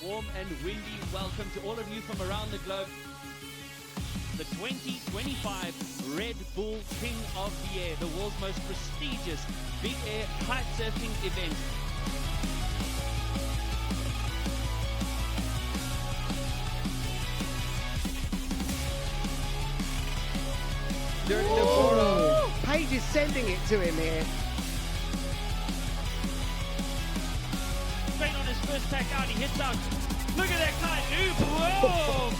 warm and windy welcome to all of you from around the globe. The 2025 Red Bull King of the Air, the world's most prestigious big air kite surfing event. During the photo, Paige is sending it to him here. Straight on his first tack out, he hits out. Look at that kite loop! Whoa!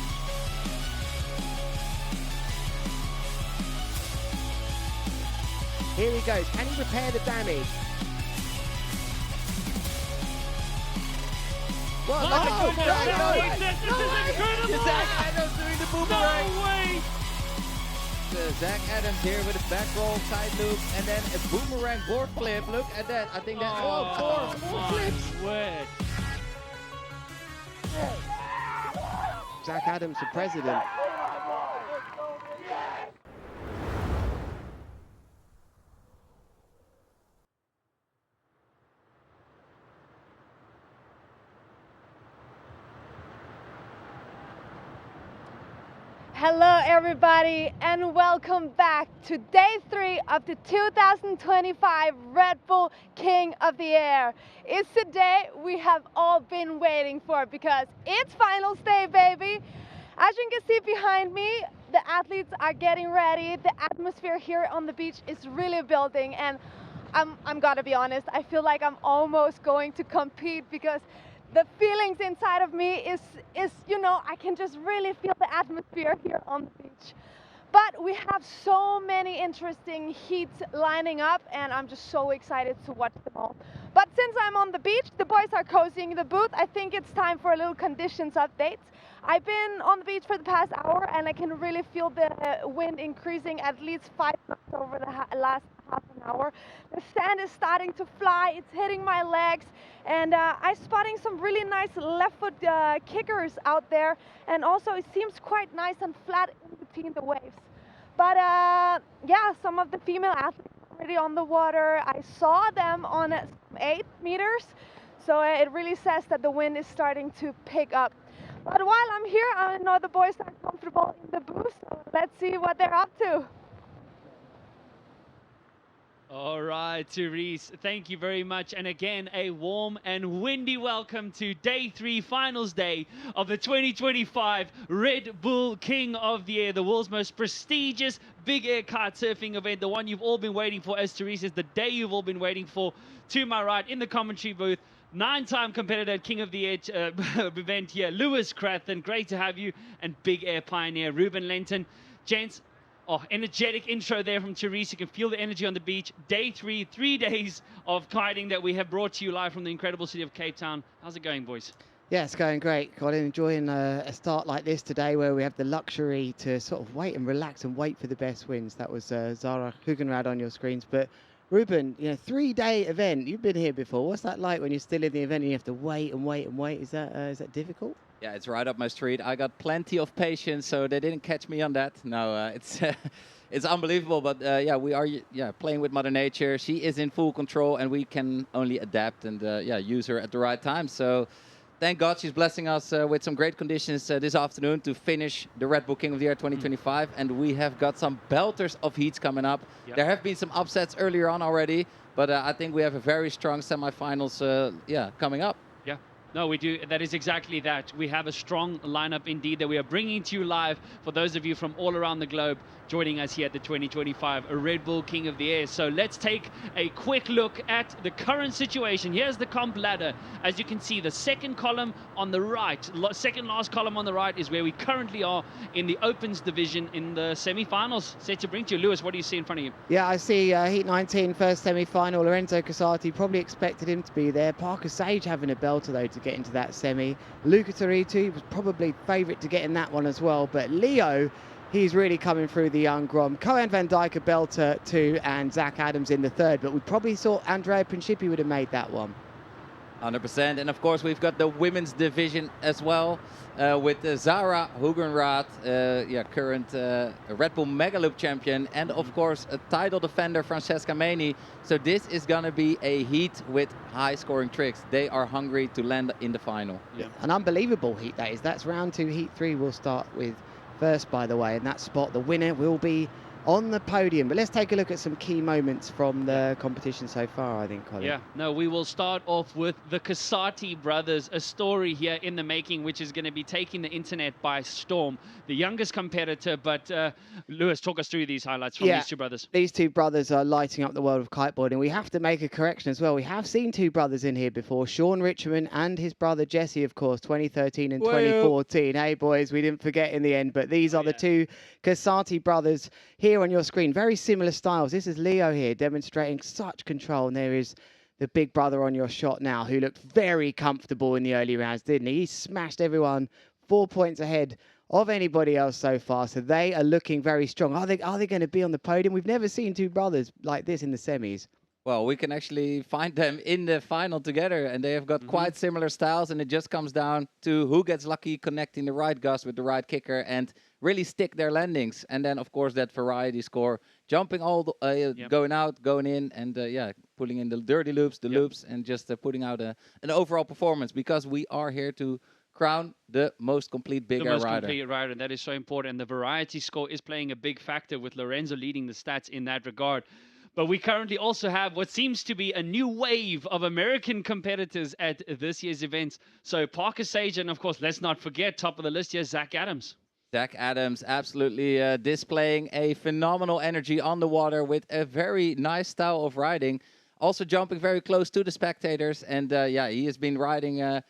Here he goes. Can he repair the damage? What? This is incredible! Zach Adams doing the boomerang. No way! Zach Adams here with a back roll, side loop, and then a boomerang board flip. Look at that. I think that's four flips. Word. Zach Adams, the president. Hello everybody and welcome back to day 3 of the 2025 Red Bull King of the Air. It's the day we have all been waiting for because it's finals day, baby. As you can see behind me, the athletes are getting ready. The atmosphere here on the beach is really building, and I'm gotta be honest, I feel like I'm almost going to compete because the feelings inside of me is, you know, I can just really feel the atmosphere here on the beach. But we have so many interesting heats lining up, and I'm just so excited to watch them all. But since I'm on the beach, the boys are cozying the booth, I think it's time for a little conditions update. I've been on the beach for the past hour, and I can really feel the wind increasing at least 5 knots over the last half an hour. The sand is starting to fly, it's hitting my legs, and I'm spotting some really nice left foot kickers out there, and also it seems quite nice and flat in between the waves. But yeah, some of the female athletes are already on the water. I saw them on 8 meters, so it really says that the wind is starting to pick up. But while I'm here, I know the boys are comfortable in the booth, so let's see what they're up to. All right, Therese, thank you very much. And again, a warm and windy welcome to day 3, finals day of the 2025 Red Bull King of the Air, the world's most prestigious big air kite surfing event, the one you've all been waiting for, as Therese is the day you've all been waiting for. To my right, in the commentary booth, 9-time competitor King of the Air event here, Lewis Crathen, great to have you, and big air pioneer Ruben Lenton. Gents, energetic intro there from Therese. You can feel the energy on the beach. Day 3, 3 days of kiting that we have brought to you live from the incredible city of Cape Town. How's it going, boys? Yeah, it's going great. Colin, enjoying a start like this today where we have the luxury to sort of wait and relax and wait for the best winds. That was Zara Hugenrad on your screens. But Ruben, you know, 3-day event. You've been here before. What's that like when you're still in the event and you have to wait and wait and wait? Is that difficult? Yeah, it's right up my street. I got plenty of patience, so they didn't catch me on that. No, it's it's unbelievable. But yeah, we are playing with Mother Nature. She is in full control, and we can only adapt and use her at the right time. So thank God she's blessing us with some great conditions this afternoon to finish the Red Bull King of the Air 2025. And we have got some belters of heats coming up. Yep. There have been some upsets earlier on already, but I think we have a very strong semifinals coming up. Yeah. No, we do. That is exactly that. We have a strong lineup indeed that we are bringing to you live for those of you from all around the globe joining us here at the 2025 Red Bull King of the Air. So let's take a quick look at the current situation. Here's the comp ladder. As you can see, the second column on the right, second last column on the right is where we currently are in the Opens division in the semi-finals. Set to bring to you. Lewis, what do you see in front of you? Yeah, I see Heat 19 first semi-final. Lorenzo Casati, probably expected him to be there. Parker Sage having a belter though to get into that semi. Luca Taritu was probably favourite to get in that one as well. But Leo, he's really coming through the young Grom. Cohen van Dijk a belter 2 and Zach Adams in the 3rd. But we probably thought Andrea Principi would have made that one. 100%. And of course, we've got the women's division as well with Zara Hugenrath, current Red Bull Megaloop champion, and of course, a title defender, Francesca Meni. So this is going to be a heat with high scoring tricks. They are hungry to land in the final. Yeah. An unbelievable heat, that is. That's round 2, heat 3 we'll start with first, by the way. And that spot, the winner will be on the podium. But let's take a look at some key moments from the competition so far, I think, Colin. Yeah, no, we will start off with the Casati brothers, a story here in the making, which is going to be taking the internet by storm. The youngest competitor, but Lewis, talk us through these highlights from these two brothers. These two brothers are lighting up the world of kiteboarding. We have to make a correction as well. We have seen two brothers in here before, Sean Richmond and his brother Jesse, of course, 2013 and 2014. Hey, boys, we didn't forget in the end, but these are the two Casati brothers here on your screen. Very similar styles. This is Leo here demonstrating such control, and there is the big brother on your shot now, who looked very comfortable in the early rounds, didn't he? He smashed everyone 4 points ahead of anybody else so far, so they are looking very strong. Are they going to be on the podium? We've never seen two brothers like this in the semis. Well, we can actually find them in the final together, and they have got quite similar styles, and it just comes down to who gets lucky connecting the right gust with the right kicker and really stick their landings. And then, of course, that variety score, jumping all the, going out, going in, and pulling in the dirty loops, the loops, and just putting out an overall performance, because we are here to crown the most complete big air rider. Complete rider, and that is so important. And the variety score is playing a big factor, with Lorenzo leading the stats in that regard. But we currently also have what seems to be a new wave of American competitors at this year's events. So Parker Sage, and of course, let's not forget, top of the list here, Zach Adams. Zach Adams absolutely displaying a phenomenal energy on the water with a very nice style of riding. Also jumping very close to the spectators. And he has been riding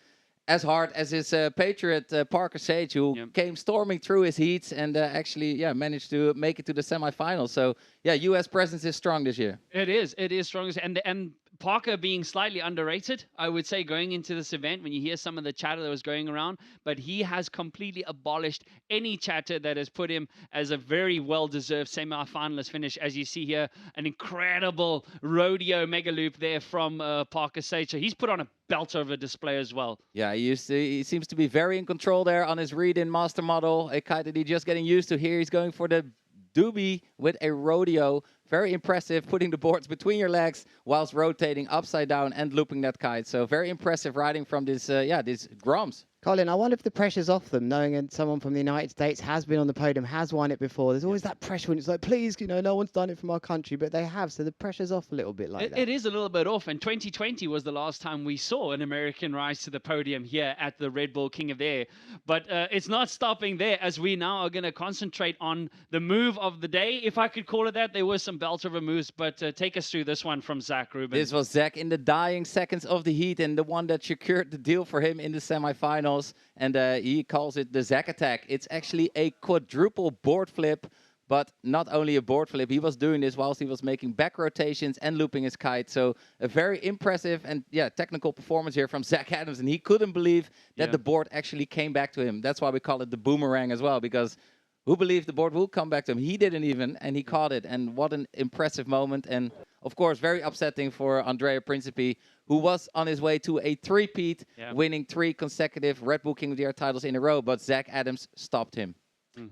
as hard as his patriot Parker Sage, who came storming through his heats and actually managed to make it to the semifinals. So U.S. presence is strong this year. It is strong, and Parker being slightly underrated, I would say, going into this event, when you hear some of the chatter that was going around, but he has completely abolished any chatter that has put him as a very well-deserved semi-finalist finish. As you see here, an incredible rodeo mega loop there from Parker Sage. So he's put on a belter of a display as well. Yeah, he seems to be very in control there on his read-in master model, a kite that he's just getting used to. Here he's going for the doobie with a rodeo. Very impressive, putting the boards between your legs whilst rotating upside down and looping that kite. So very impressive riding from this Groms. Colin, I wonder if the pressure's off them, knowing someone from the United States has been on the podium, has won it before. There's always that pressure when it's like, please, no one's done it from our country, but they have, so the pressure's off a little bit like that. It is a little bit off, and 2020 was the last time we saw an American rise to the podium here at the Red Bull King of the Air. But it's not stopping there, as we now are going to concentrate on the move of the day, if I could call it that. There were some belter moves, but take us through this one from Zach Rubin. This was Zach in the dying seconds of the heat, and the one that secured the deal for him in the semifinals. And he calls it the Zach attack. It's actually a quadruple board flip, but not only a board flip. He was doing this whilst he was making back rotations and looping his kite. So a very impressive and technical performance here from Zach Adams. And he couldn't believe that the board actually came back to him. That's why we call it the boomerang as well, because who believed the board will come back to him? He didn't even, and he caught it. And what an impressive moment. And of course, very upsetting for Andrea Principi, who was on his way to a three-peat, winning 3 consecutive Red Bull King of the Air titles in a row, but Zach Adams stopped him.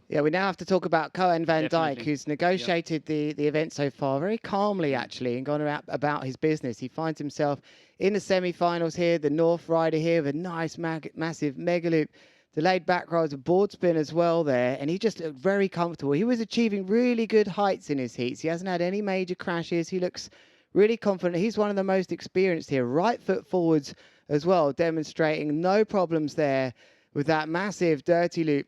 Yeah, we now have to talk about Cohen van Dijk, who's negotiated the event so far very calmly, actually, and gone about his business. He finds himself in the semi-finals here, the North Rider here with a nice, massive mega loop. Delayed back rolls, a board spin as well there, and he just looked very comfortable. He was achieving really good heights in his heats. He hasn't had any major crashes. He looks really confident. He's one of the most experienced here. Right foot forwards as well, demonstrating no problems there with that massive dirty loop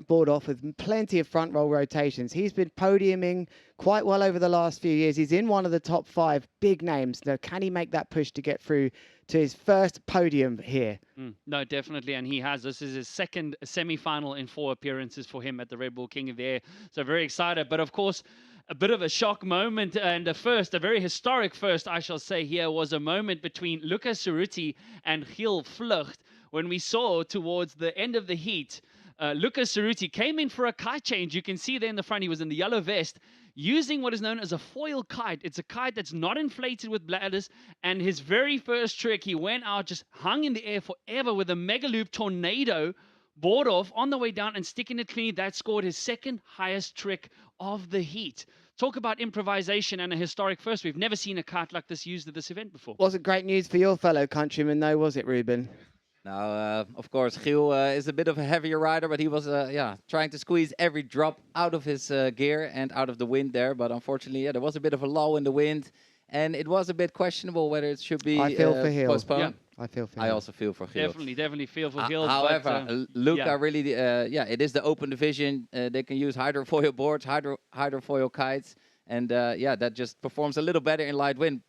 board off with plenty of front roll rotations. He's been podiuming quite well over the last few years. He's in one of the top 5 big names. Now, can he make that push to get through to his first podium here? No, definitely, and he has. This is his second semi-final in 4 appearances for him at the Red Bull King of the Air. So very excited, but of course, a bit of a shock moment, and a very historic first, I shall say here, was a moment between Lucas Cerruti and Gil Vlucht, when we saw towards the end of the heat Lucas Cerruti came in for a kite change. You can see there in the front, he was in the yellow vest, using what is known as a foil kite. It's a kite that's not inflated with bladders. And his very first trick, he went out, just hung in the air forever with a mega loop tornado, board off on the way down and sticking it clean. That scored his second highest trick of the heat. Talk about improvisation and a historic first. We've never seen a kite like this used at this event before. Wasn't great news for your fellow countrymen, though, was it, Ruben? Now, of course, Giel is a bit of a heavier rider, but he was trying to squeeze every drop out of his gear and out of the wind there. But unfortunately, there was a bit of a lull in the wind, and it was a bit questionable whether it should be I feel for Giel. postponed. Yeah. I feel for I Giel. also feel for Giel. Definitely feel for Giel. However, Luca really, it is the open division. They can use hydrofoil boards, hydrofoil kites, and that just performs a little better in light wind.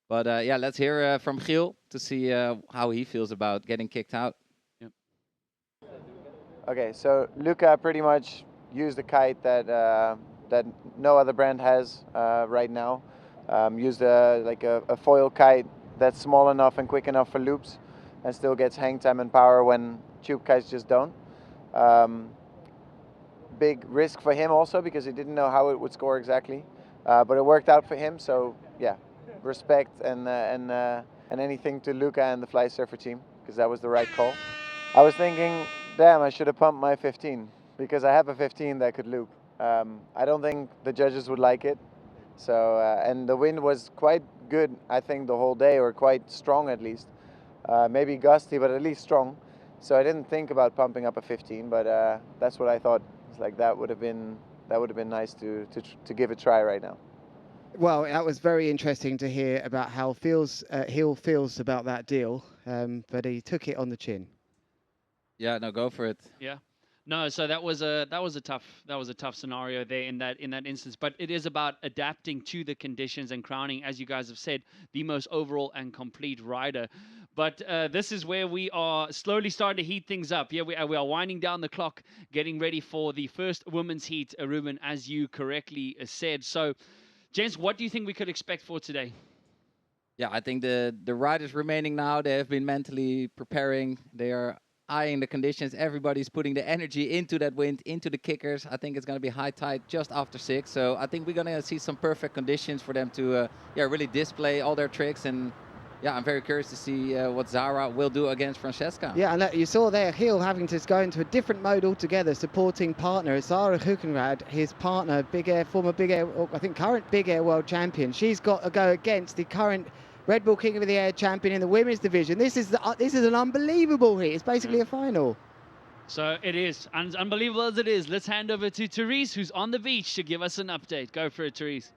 But let's hear from Giel to see how he feels about getting kicked out. Yep. Okay, so Luca pretty much used a kite that that no other brand has right now. Used a foil kite that's small enough and quick enough for loops, and still gets hang time and power when tube kites just don't. Big risk for him also because he didn't know how it would score exactly, but it worked out for him. So yeah. Respect and anything to Luca and the Fly Surfer team, because that was the right call. I was thinking, damn, I should have pumped my 15, because I have a 15 that could loop. I don't think the judges would like it. So and the wind was quite good, I think, the whole day, or quite strong at least. Maybe gusty, but at least strong. So I didn't think about pumping up a 15, but that's what I thought. It's like that would have been nice to give a try right now. Well, that was very interesting to hear about how Giel feels about that deal, but he took it on the chin. Yeah, no, go for it. Yeah. No, so that was a tough scenario there in that instance. But it is about adapting to the conditions and crowning, as you guys have said, the most overall and complete rider. But this is where we are slowly starting to heat things up. Yeah, we are winding down the clock, getting ready for the first women's heat, Ruben, as you correctly said. So, gents, what do you think we could expect for today? Yeah, I think the riders remaining now, they have been mentally preparing. They are eyeing the conditions. Everybody's putting the energy into that wind, into the kickers. I think it's going to be high tide just after 6. So I think we're going to see some perfect conditions for them to really display all their tricks. And yeah, I'm very curious to see what Zara will do against Francesca. Yeah, and you saw there Giel having to go into a different mode altogether, supporting partner Zara Hugenrad, his partner, former Big Air, I think current Big Air World Champion. She's got to go against the current Red Bull King of the Air champion in the women's division. This is an unbelievable heat. It's basically a final. So it is, and unbelievable as it is. Let's hand over to Therese, who's on the beach, to give us an update. Go for it, Therese.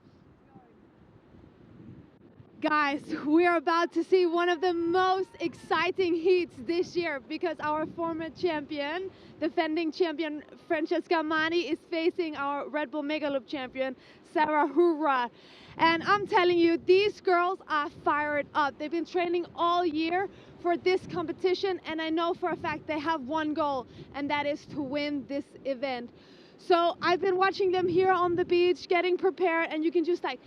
Guys, we are about to see one of the most exciting heats this year because our former champion, defending champion Francesca Mani, is facing our Red Bull Mega Loop champion, Sarah Hugenrad. And I'm telling you, these girls are fired up. They've been training all year for this competition, and I know for a fact they have one goal, and that is to win this event. So I've been watching them here on the beach, getting prepared, and you can just like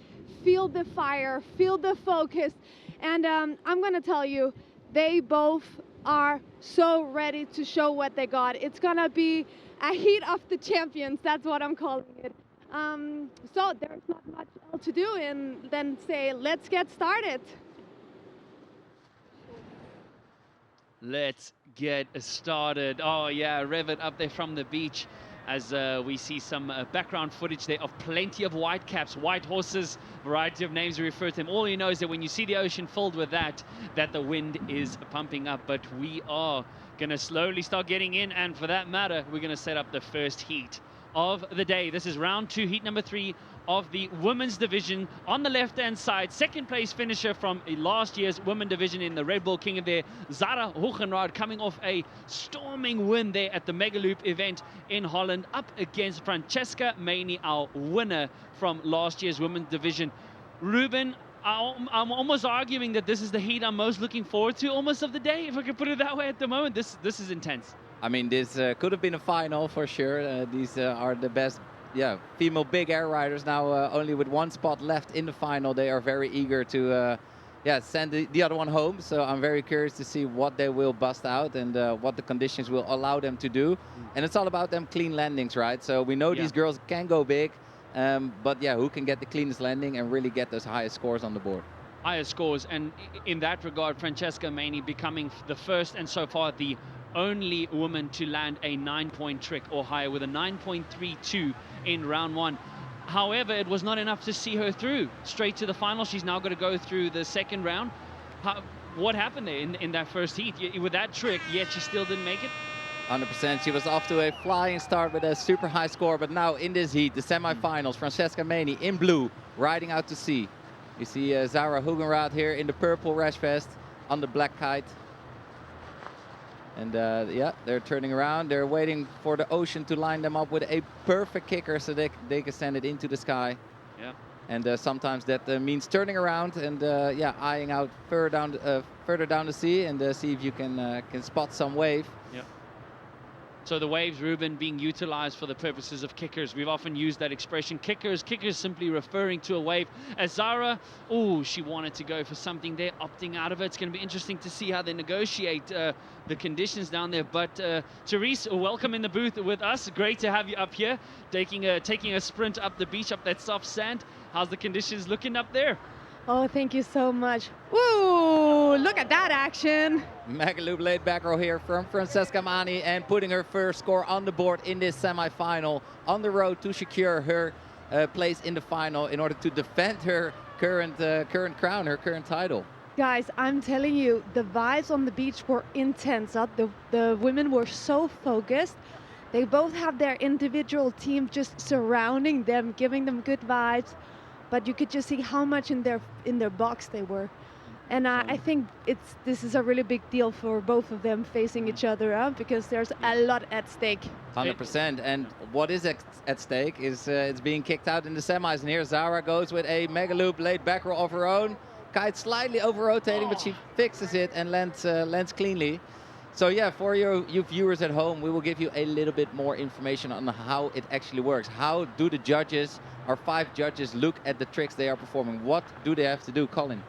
feel the fire, feel the focus. And I'm gonna tell you, they both are so ready to show what they got. It's gonna be a heat of the champions, that's what I'm calling it. So there's not much else to do than say, let's get started. Let's get started. Oh yeah, rev it up there from the beach as we see some background footage there of plenty of white caps, white horses, variety of names we refer to them. All you know is that when you see the ocean filled with that the wind is pumping up. But we are going to slowly start getting in, and for that matter, we're going to set up the first heat of the day. This is round 2, heat number 3 of the women's division. On the left-hand side, second place finisher from last year's women division in the Red Bull King of the Air, Zara Hugenrad, coming off a storming win there at the Mega Loop event in Holland, up against Francesca Mani, our winner from last year's women's division. Ruben, I'm almost arguing that this is the heat I'm most looking forward to almost of the day, if I could put it that way at the moment. This is intense. I mean, this could have been a final for sure. These are the best female big air riders now, only with one spot left in the final. They are very eager to yeah, send the other one home. So I'm very curious to see what they will bust out and what the conditions will allow them to do. And it's all about them clean landings, right? So we know these girls can go big, but yeah, who can get the cleanest landing and really get those highest scores on the board? Higher scores, and in that regard, Francesca Maney becoming the first and so far the only woman to land a 9-point trick or higher with a 9.32 in round 1. However, it was not enough to see her through straight to the final. She's now going to go through the second round. What happened there in that first heat with that trick, yet she still didn't make it? 100%. She was off to a flying start with a super high score, but now in this heat, the semifinals, Francesca Maney in blue, riding out to sea. You see Zara Hugenrath here in the purple rash vest on the black kite. And yeah, they're turning around. They're waiting for the ocean to line them up with a perfect kicker so they can send it into the sky. Yeah. And sometimes that means turning around and yeah, eyeing out further down the sea and see if you can spot some wave. Yeah. So the waves, Ruben, being utilized for the purposes of kickers. We've often used that expression, kickers simply referring to a wave. As Zara, oh, she wanted to go for something there, opting out of it. It's going to be interesting to see how they negotiate the conditions down there. But Therese, welcome in the booth with us. Great to have you up here, taking a sprint up the beach, up that soft sand. How's the conditions looking up there? Oh, thank you so much. Woo! Look at that action. Mega loop laid back row here from Francesca Maney and putting her first score on the board in this semi-final, on the road to secure her place in the final in order to defend her current crown, her current title. Guys, I'm telling you, the vibes on the beach were intense. The women were so focused. They both have their individual team just surrounding them, giving them good vibes. But you could just see how much in their box they were. And I think this is a really big deal for both of them facing each other up because there's a lot at stake. 100%. And what is at stake is it's being kicked out in the semis. And here Zara goes with a mega loop laid back roll of her own. Kite slightly over rotating, but she fixes it and lands cleanly. So yeah, for you viewers at home, we will give you a little bit more information on how it actually works. How do the judges, our 5 judges, look at the tricks they are performing? What do they have to do, Colin?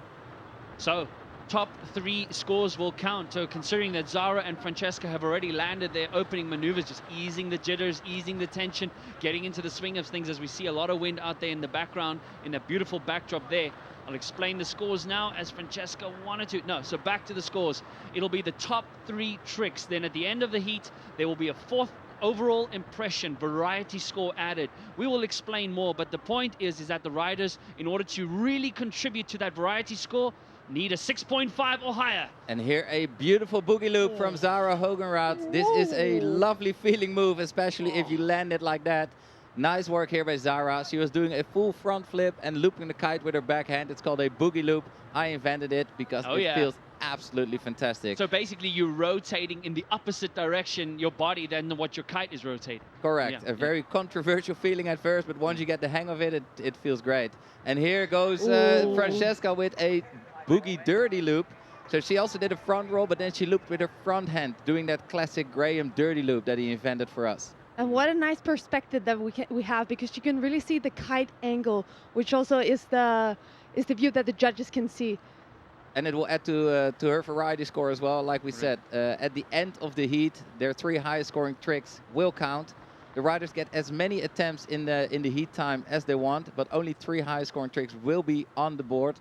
So top 3 scores will count. So considering that Zara and Francesca have already landed their opening maneuvers, just easing the jitters, easing the tension, getting into the swing of things as we see a lot of wind out there in the background, in that beautiful backdrop there. I'll explain the scores now as Francesca wanted to. No, so back to the scores. It'll be the top 3 tricks. Then at the end of the heat, there will be a 4th overall impression variety score added. We will explain more, but the point is that the riders, in order to really contribute to that variety score, need a 6.5 or higher. And here a beautiful boogie loop from Zara Hugenrath. This is a lovely feeling move, especially if you land it like that. Nice work here by Zara. She was doing a full front flip and looping the kite with her backhand. It's called a boogie loop. I invented it because it feels absolutely fantastic. So basically you're rotating in the opposite direction, your body, than what your kite is rotating. Correct. A very controversial feeling at first, but once you get the hang of it, it feels great. And here goes Francesca with a boogie dirty loop. So she also did a front roll, but then she looped with her front hand, doing that classic Graham dirty loop that he invented for us. And what a nice perspective that we have, because you can really see the kite angle, which also is the view that the judges can see. And it will add to her variety score as well. Like we said, at the end of the heat, their 3 highest scoring tricks will count. The riders get as many attempts in the heat time as they want, but only 3 highest scoring tricks will be on the board.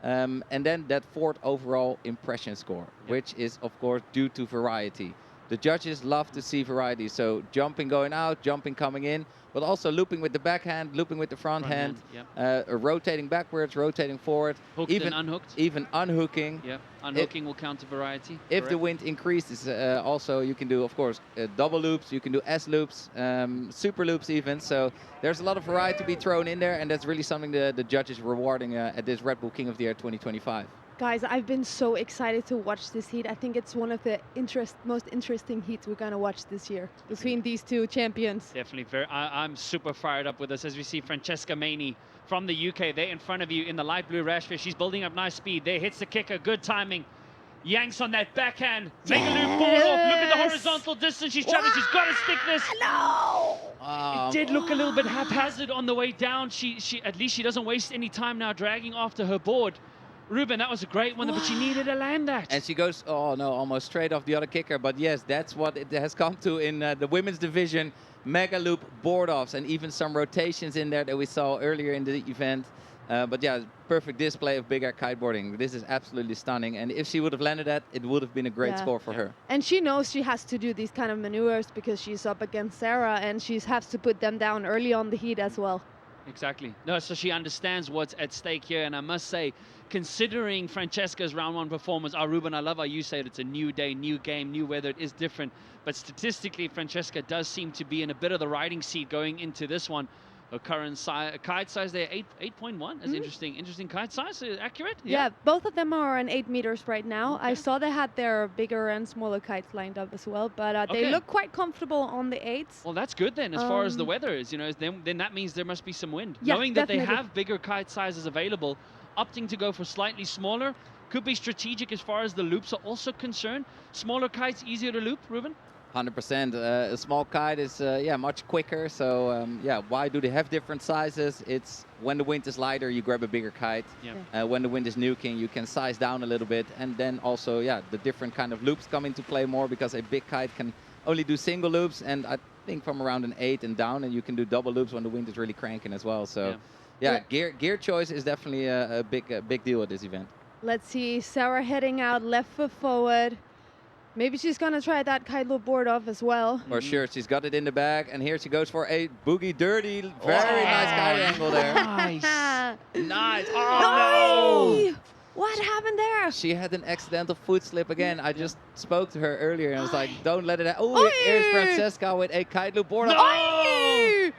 And then that 4th overall impression score, which is of course due to variety. The judges love to see variety, so jumping going out, jumping coming in, but also looping with the backhand, looping with the front hand, rotating backwards, rotating forward, hooked even and unhooked. Even unhooking. Yeah, unhooking will count to variety. If the wind increases, also you can do, of course, double loops, you can do S loops, super loops even. So there's a lot of variety to be thrown in there, and that's really something the judges rewarding at this Red Bull King of the Air 2025. Guys, I've been so excited to watch this heat. I think it's one of the most interesting heats we're going to watch this year between these 2 champions. Definitely. I'm super fired up with this as we see Francesca Maney from the UK. They're in front of you in the light blue rashfish. She's building up nice speed. There hits the kicker. Good timing. Yanks on that backhand. Make a loop board off. Look at the horizontal distance she's traveling. She's got a stickness. No! It did look a little bit haphazard on the way down. She at least she doesn't waste any time now dragging after her board. Ruben, that was a great one, but she needed to land that. And she goes, oh no, almost straight off the other kicker. But yes, that's what it has come to in the women's division. Mega loop board offs and even some rotations in there that we saw earlier in the event. But yeah, perfect display of big air kiteboarding. This is absolutely stunning. And if she would have landed that, it would have been a great score for her. And she knows she has to do these kind of maneuvers because she's up against Sarah and she has to put them down early on the heat as well. Exactly. No, so she understands what's at stake here. And I must say, considering Francesca's round 1 performance, Ruben, I love how you said it's a new day, new game, new weather. It is different. But statistically, Francesca does seem to be in a bit of the riding seat going into this one. Her current kite size there, 8.1. That's interesting kite size. Accurate? Yeah, both of them are on 8 meters right now. Okay. I saw they had their bigger and smaller kites lined up as well, but they look quite comfortable on the 8s. Well, that's good then, as far as the weather is. You know, then that means there must be some wind. Yeah, knowing definitely. that they have bigger kite sizes available, opting to go for slightly smaller could be strategic as far as the loops are also concerned. Smaller kites easier to loop, Ruben? 100%. A small kite is much quicker. So why do they have different sizes? It's when the wind is lighter, you grab a bigger kite. Yeah. When the wind is nuking, you can size down a little bit. And then also, the different kind of loops come into play more because a big kite can only do single loops. And I think from around an 8 and down, and you can do double loops when the wind is really cranking as well. So gear choice is definitely a big deal at this event. Let's see, Sarah heading out, left foot forward. Maybe she's going to try that kite loop board off as well. For sure, she's got it in the bag, and here she goes for a boogie dirty. Very nice kite angle there. Nice. Nice. Oh, no! What happened there? She had an accidental foot slip again. I just spoke to her earlier, and I was like, don't let it happen. Oh, here's Francesca with a kite loop board off.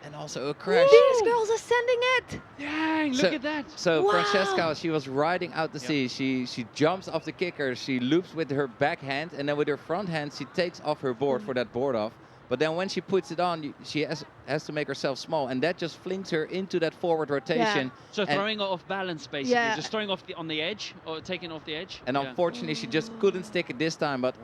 And also a crash. These girls are sending it. Dang, look at that. So Francesca, she was riding out to sea. She jumps off the kicker. She loops with her backhand, and then with her front hand, she takes off her board for that board off. But then when she puts it on, she has to make herself small, and that just flings her into that forward rotation. So throwing her off balance, basically. Just throwing off on the edge, or taking off the edge. And unfortunately, she just couldn't stick it this time. But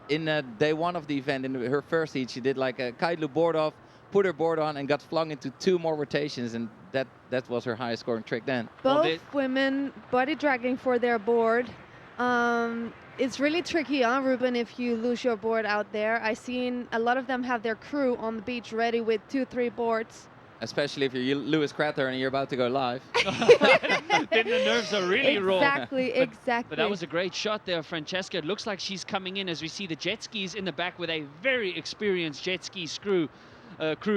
in day 1 of the event, in her first heat, she did like a kite loop board off, put her board on, and got flung into 2 more rotations, and that was her highest scoring trick then. Both women body dragging for their board. It's really tricky, Ruben, if you lose your board out there. I've seen a lot of them have their crew on the beach ready with 2-3 boards. Especially if you're Lewis Cratter and you're about to go live. Then the nerves are really raw. Exactly. But that was a great shot there, Francesca. It looks like she's coming in as we see the jet skis in the back with a very experienced jet ski crew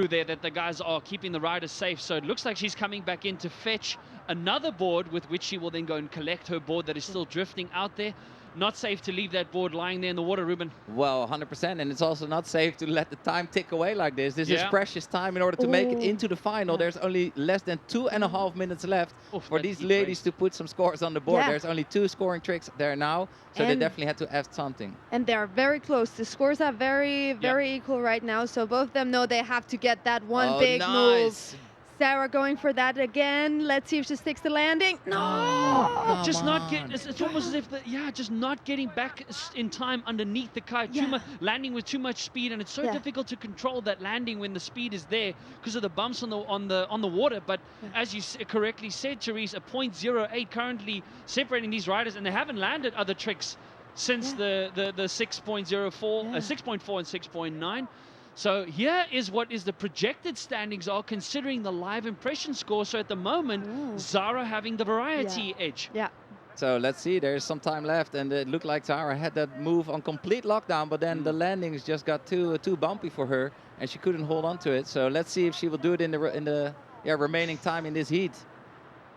there that the guys are keeping the riders safe. So it looks like she's coming back in to fetch another board with which she will then go and collect her board that is still drifting out there. Not safe to leave that board lying there in the water, Ruben. Well, 100%, and it's also not safe to let the time tick away like this. This is precious time in order to make it into the final. There's only less than 2.5 minutes left for these ladies to put some scores on the board. There's only 2 scoring tricks there now, so they definitely had to add something. And they're very close. The scores are very equal right now, so both of them know they have to get that one big move. Sarah going for that again. Let's see if she sticks the landing. No! Just not get. It's almost as if just not getting back in time underneath the kite. Too much landing with too much speed, and it's so difficult to control that landing when the speed is there because of the bumps on the water. But as you correctly said, Therese, a 0.08 currently separating these riders, and they haven't landed other tricks since the 6.04, 6.4 and 6.9. So here is what is the projected standings are considering the live impression score. So at the moment, Zara having the variety edge. Yeah. So let's see, there's some time left, and it looked like Zara had that move on complete lockdown, but then the landings just got too bumpy for her, and she couldn't hold on to it. So let's see if she will do it in the remaining time in this heat.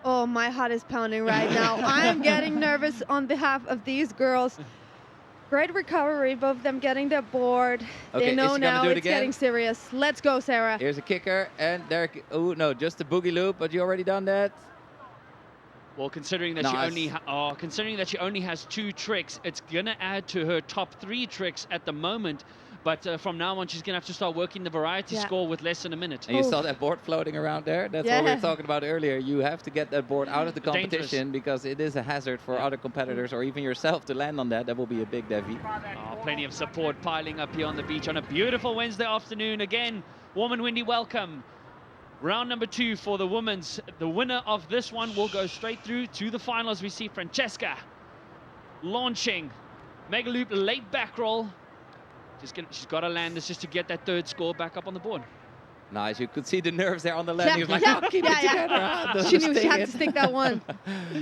Oh, my heart is pounding right now. I'm getting nervous on behalf of these girls. Great recovery, both of them getting their board. Okay, they know now it's getting serious. Let's go, Sarah. Here's a kicker, and there. Oh no, just a boogie loop. But you already done that. Well, considering that she only has 2 tricks, it's gonna add to her top 3 tricks at the moment. But from now on, she's going to have to start working the variety score with less than a minute. And you saw that board floating around there? That's what we were talking about earlier. You have to get that board out of the competition because it is a hazard for other competitors or even yourself to land on that. That will be a big devi. Plenty of support piling up here on the beach on a beautiful Wednesday afternoon. Again, warm and windy welcome. Round number 2 for the women's. The winner of this one will go straight through to the finals. We see Francesca launching. Mega loop, late back roll. She's got to land this just to get that third score back up on the board. Nice. You could see the nerves there on the landing. Like, yeah, oh, keep it together. She knew she had to stick that one.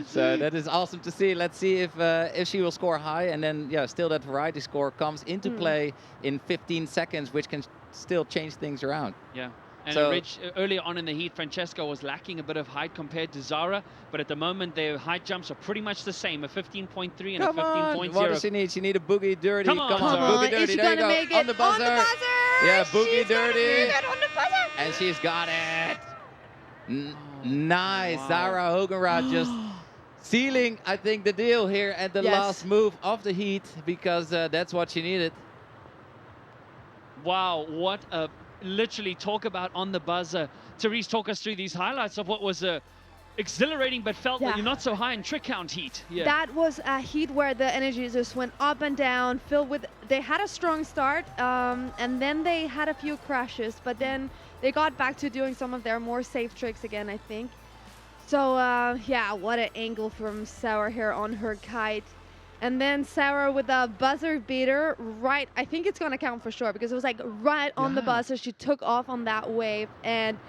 So that is awesome to see. Let's see if she will score high, and then still that variety score comes into play in 15 seconds, which can still change things around. Yeah. And So- Rich, earlier on in the heat, Francesca was lacking a bit of height compared to Zara, but at the moment their height jumps are pretty much the same, a 15.3 and Come a on. 15.0. What does she need? She need a boogie dirty. Come on. Boogie dirty. Is she There you gonna go. make it On the buzzer. Yeah, boogie She's gonna dirty. make it on the buzzer. And she's got it. Oh, Nice. wow. Zara Hogenraad just sealing, I think, the deal here at the Yes. last move of the heat, because that's what she needed. Wow, what a literally talk about on the buzzer. Therese, talk us through these highlights of what was a exhilarating but felt Yeah. not so high in trick count heat. Yeah. That was a heat where the energy just went up and down, filled with. They had a strong start, and then they had a few crashes, but then they got back to doing some of their more safe tricks again, I think. So yeah, what an angle from Sarah here on her kite. And then Sarah with a buzzer beater, right, I think it's gonna count for sure, because it was like right on the Yeah. buzzer. She took off on that wave, and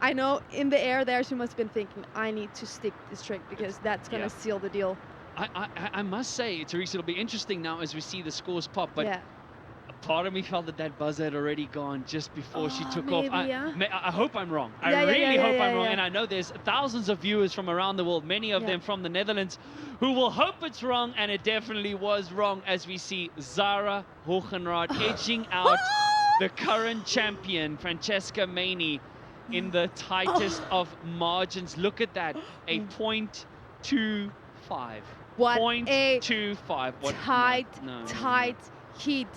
I know in the air there she must have been thinking, I need to stick this trick because that's gonna Yeah. seal the deal. I must say, Therese, it'll be interesting now as we see the scores pop, but Yeah. a part of me felt that buzzer had already gone just before she Oh, took maybe, off. yeah. I hope I'm wrong. I Yeah, yeah, really yeah, hope yeah, I'm wrong. yeah. And I know there's thousands of viewers from around the world, many of Yeah. them from the Netherlands, who will hope it's wrong, and it definitely was wrong, as we see Zara Hogenraad edging out the current champion, Francesca Maney, in the tightest of margins. Look at that, a 0.25. What a 0.25. What? tight, No. tight heat.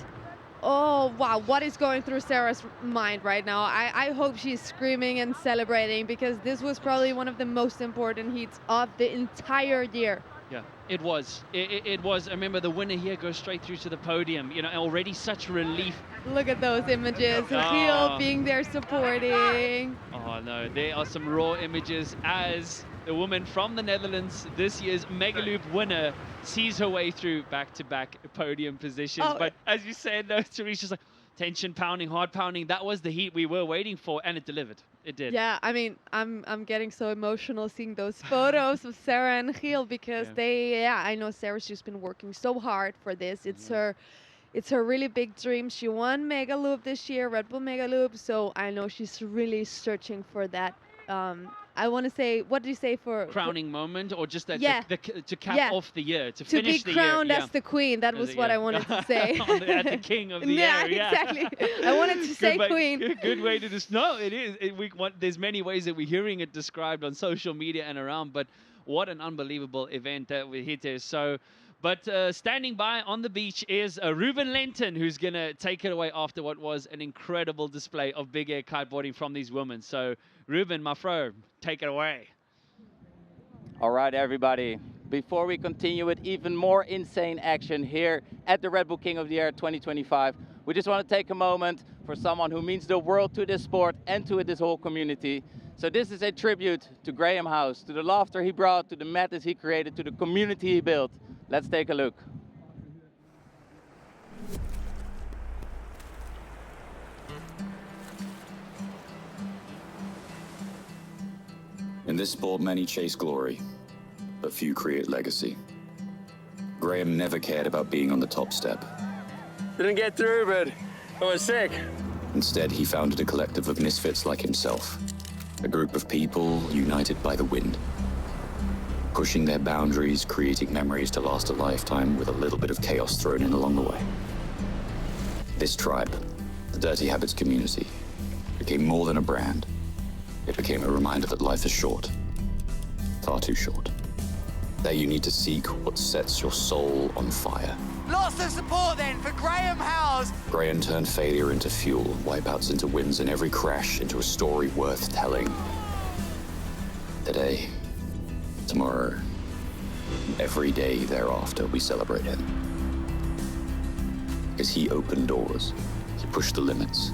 Oh, wow. What is going through Sarah's mind right now? I hope she's screaming and celebrating, because this was probably one of the most important heats of the entire year. Yeah, it was. It was. I remember the winner here goes straight through to the podium. You know, already such relief. Look at those images. Oh. Gil being there supporting. Oh no, there are some raw images as the woman from the Netherlands, this year's Megaloop winner, sees her way through back-to-back podium positions. Oh. But as you said, no, Teresa's like tension pounding, heart pounding. That was the heat we were waiting for, and it delivered. It did. Yeah, I mean, I'm getting so emotional seeing those photos of Sarah and Gil, because I know Sarah's just been working so hard for this. It's her really big dream. She won Mega Loop this year, Red Bull Mega Loop, so I know she's really searching for that. I want to say, what did you say for Crowning moment, or just that Yeah. to cap Yeah. off the year, to to finish be the year. crowned Yeah. as the queen? That As was a- what yeah. I wanted to say. At the king of the Yeah, air. Yeah, exactly. I wanted to say way, queen. Good way to just no. It is. There's many ways that we're hearing it described on social media and around. But what an unbelievable event that we hit there. So, but standing by on the beach is Ruben Lenton, who's gonna take it away after what was an incredible display of big air kiteboarding from these women. So, Ruben, my fro, take it away. All right, everybody. Before we continue with even more insane action here at the Red Bull King of the Air 2025, we just want to take a moment for someone who means the world to this sport and to this whole community. So this is a tribute to Graham House, to the laughter he brought, to the madness he created, to the community he built. Let's take a look. In this sport, many chase glory, but few create legacy. Graham never cared about being on the top step. Didn't get through, but I was sick. Instead, he founded a collective of misfits like himself, a group of people united by the wind, pushing their boundaries, creating memories to last a lifetime with a little bit of chaos thrown in along the way. This tribe, the Dirty Habits community, became more than a brand. It became a reminder that life is short, far too short. That you need to seek what sets your soul on fire. Lots of support then for Graham House. Graham turned failure into fuel, wipeouts into wins, and every crash into a story worth telling. Today, tomorrow, every day thereafter, we celebrate him. Because he opened doors, he pushed the limits,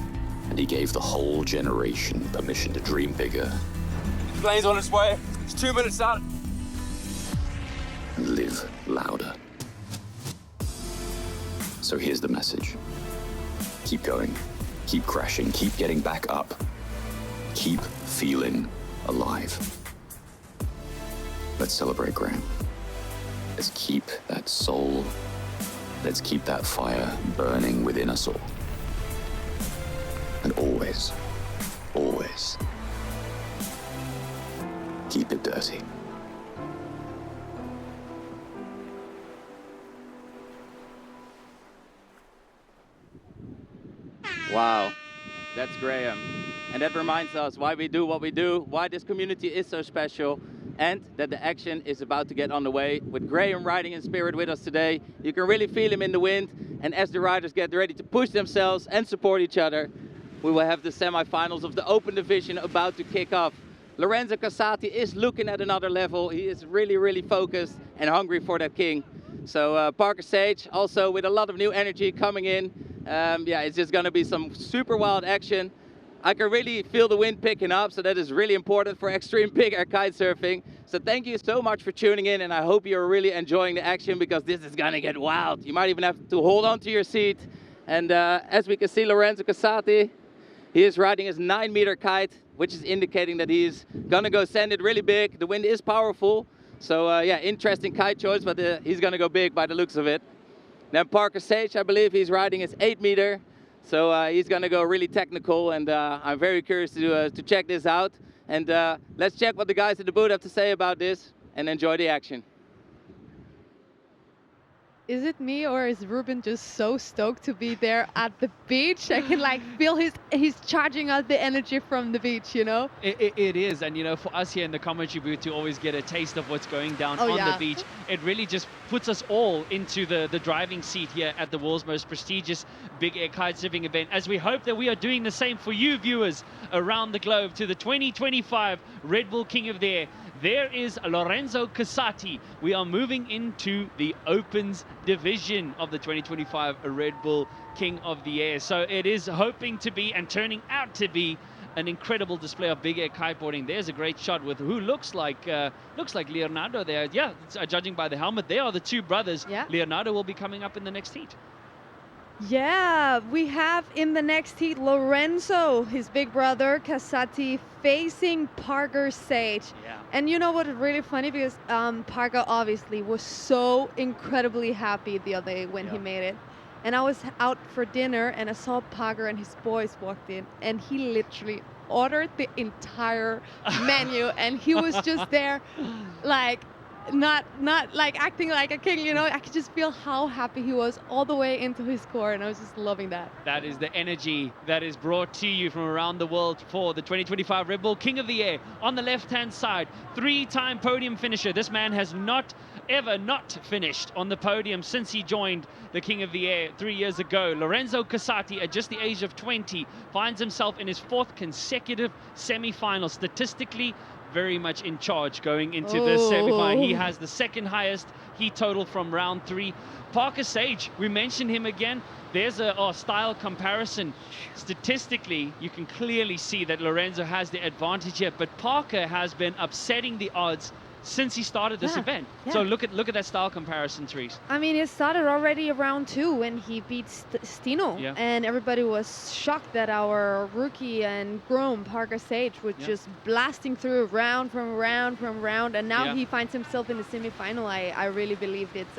And he gave the whole generation permission to dream bigger Plane's on its way. It's 2 minutes out. and live louder. So here's the message. Keep going, keep crashing, keep getting back up. Keep feeling alive. Let's celebrate Graham. Let's keep that soul, let's keep that fire burning within us all. And always, always, keep it dirty. Wow, that's Graham. And that reminds us why we do what we do, why this community is so special, and that the action is about to get underway. With Graham riding in spirit with us today, you can really feel him in the wind. And as the riders get ready to push themselves and support each other, we will have the semi-finals of the Open Division about to kick off. Lorenzo Casati is looking at another level. He is really, really focused and hungry for that king. So Parker Sage also with a lot of new energy coming in. Yeah, it's just going to be some super wild action. I can really feel the wind picking up, so that is really important for extreme big air kite surfing. So thank you so much for tuning in, and I hope you're really enjoying the action because this is going to get wild. You might even have to hold on to your seat. And as we can see, Lorenzo Casati, he is riding his 9-meter kite, which is indicating that he's going to go send it really big. The wind is powerful. So yeah, interesting kite choice, but he's going to go big by the looks of it. Then Parker Sage, I believe he's riding his 8-meter. So he's going to go really technical, and I'm very curious to check this out. And let's check what the guys at the booth have to say about this and enjoy the action. Is it me or is Ruben just so stoked to be there at the beach? I can like feel he's charging out the energy from the beach, you know? It is, and you know, for us here in the commentary booth to always get a taste of what's going down on the beach, it really just puts us all into the driving seat here at the world's most prestigious big air kite surfing event, as we hope that we are doing the same for you viewers around the globe to the 2025 Red Bull King of the Air. There is Lorenzo Casati. We are moving into the Opens division of the 2025 Red Bull King of the Air. So it is hoping to be and turning out to be an incredible display of big air kiteboarding. There's a great shot with who looks like Leonardo there. Yeah, judging by the helmet, they are the two brothers. Yeah. Leonardo will be coming up in the next heat. Yeah, we have in the next heat Lorenzo, his big brother, Casati, facing Parker Sage. Yeah. And you know what is really funny? Because Parker obviously was so incredibly happy the other day when he made it. And I was out for dinner and I saw Parker and his boys walked in and he literally ordered the entire menu and he was just there like not like acting like a king, you know. I could just feel how happy he was all the way into his core, and I was just loving that. That is the energy that is brought to you from around the world for the 2025 Red Bull King of the Air. On the left-hand side, 3-time podium finisher. This man has ever not finished on the podium since he joined the King of the Air 3 years ago. Lorenzo Casati, at just the age of 20, finds himself in his 4th consecutive semi-final. Statistically, very much in charge going into this semi-final. He has the 2nd highest heat total from round 3. Parker Sage, we mentioned him again. There's a style comparison. Statistically, you can clearly see that Lorenzo has the advantage here, but Parker has been upsetting the odds since he started this event. So look at that style comparison, Therese. I mean, it started already around 2 when he beat Stino, and everybody was shocked that our rookie and groom Parker Sage was just blasting through round from round, and now he finds himself in the semi-final. I really believe it's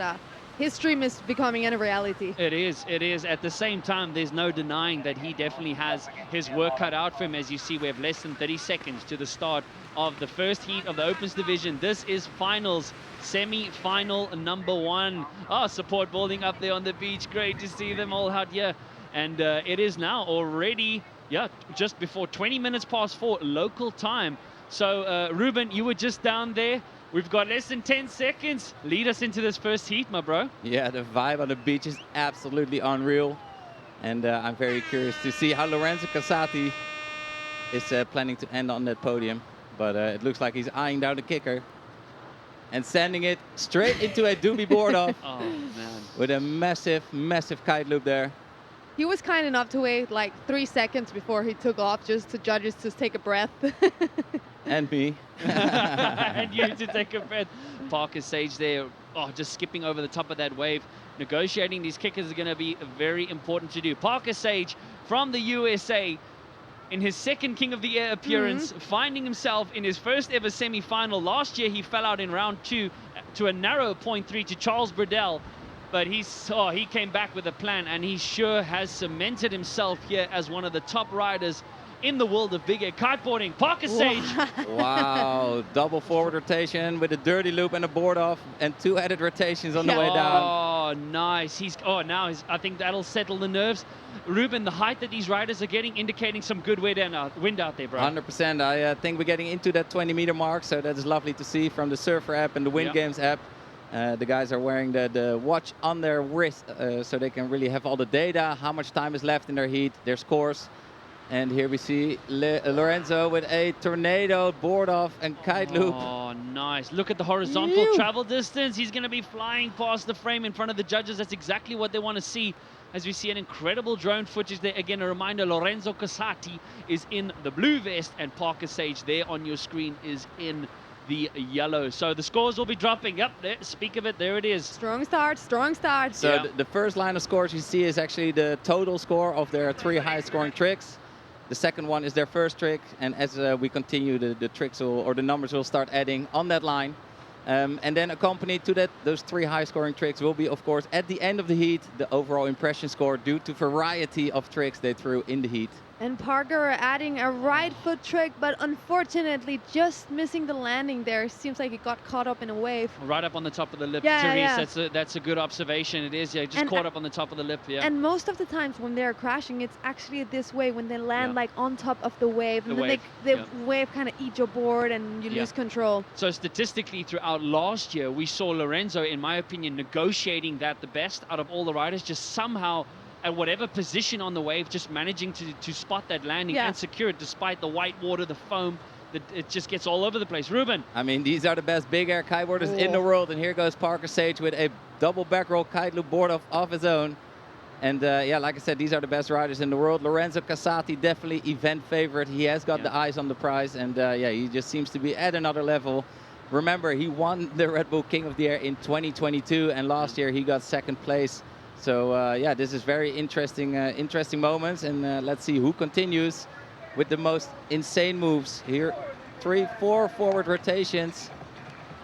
his dream is becoming a reality. It is. At the same time, there's no denying that he definitely has his work cut out for him. As you see, we have less than 30 seconds to the start of the first heat of the Opens division. This is finals, semi-final number 1. Support building up there on the beach. Great to see them all out here. And it is now already, just before 20 minutes past 4 local time. So, Ruben, you were just down there. We've got less than 10 seconds. Lead us into this first heat, my bro. Yeah, the vibe on the beach is absolutely unreal. And I'm very curious to see how Lorenzo Casati is planning to end on that podium. But it looks like he's eyeing down the kicker and sending it straight into a doobie board off. Oh, man. With a massive, massive kite loop there. He was kind enough to wait like 3 seconds before he took off, just to judges to take a breath. And me. And you to take a breath. Parker Sage there, just skipping over the top of that wave. Negotiating these kickers is going to be very important to do. Parker Sage from the USA, in his second King of the Air appearance, finding himself in his first ever semi-final. Last year, he fell out in round 2 to a narrow 0.3 to Charles Burdell. But he came back with a plan, and he sure has cemented himself here as one of the top riders in the world of big air kiteboarding. Parker Sage. Wow, double forward rotation with a dirty loop and a board off, and 2 added rotations on the way down. Oh, nice. I think that'll settle the nerves. Ruben, the height that these riders are getting, indicating some good wind out there, bro. 100%. I think we're getting into that 20-meter mark, so that's lovely to see from the Surfer app and the Wind Games app. The guys are wearing the watch on their wrist, so they can really have all the data, how much time is left in their heat, their scores. And here we see Lorenzo with a tornado board off and kite loop. Oh, nice. Look at the horizontal travel distance. He's going to be flying past the frame in front of the judges. That's exactly what they want to see, as we see an incredible drone footage there. Again, a reminder, Lorenzo Casati is in the blue vest, and Parker Sage there on your screen is in the yellow. So the scores will be dropping. Yep, there, speak of it, there it is. Strong start, strong start. So the first line of scores you see is actually the total score of their 3 highest scoring tricks. The second one is their first trick, and as we continue, the tricks or the numbers will start adding on that line. And then accompanied to those 3 high-scoring tricks will be, of course, at the end of the heat, the overall impression score due to variety of tricks they threw in the heat. And Parker adding a right foot trick, but unfortunately just missing the landing there. Seems like he got caught up in a wave. Right up on the top of the lip, Yeah, Therese. That's a good observation. It is, just caught up on the top of the lip, And most of the times when they're crashing, it's actually this way, when they land like on top of the wave. And then the wave kind of eats your board and you lose control. So statistically, throughout last year, we saw Lorenzo, in my opinion, negotiating that the best out of all the riders, just somehow at whatever position on the wave, just managing to spot that landing and secure it despite the white water, the foam, it just gets all over the place. Ruben. I mean, these are the best big air kiteboarders in the world, and here goes Parker Sage with a double back roll kite loop board off his own. And like I said, these are the best riders in the world. Lorenzo Casati, definitely event favorite. He has got the eyes on the prize, and he just seems to be at another level. Remember, he won the Red Bull King of the Air in 2022, and last year he got second place. So this is very interesting moments, and let's see who continues with the most insane moves here. 3, 4 forward rotations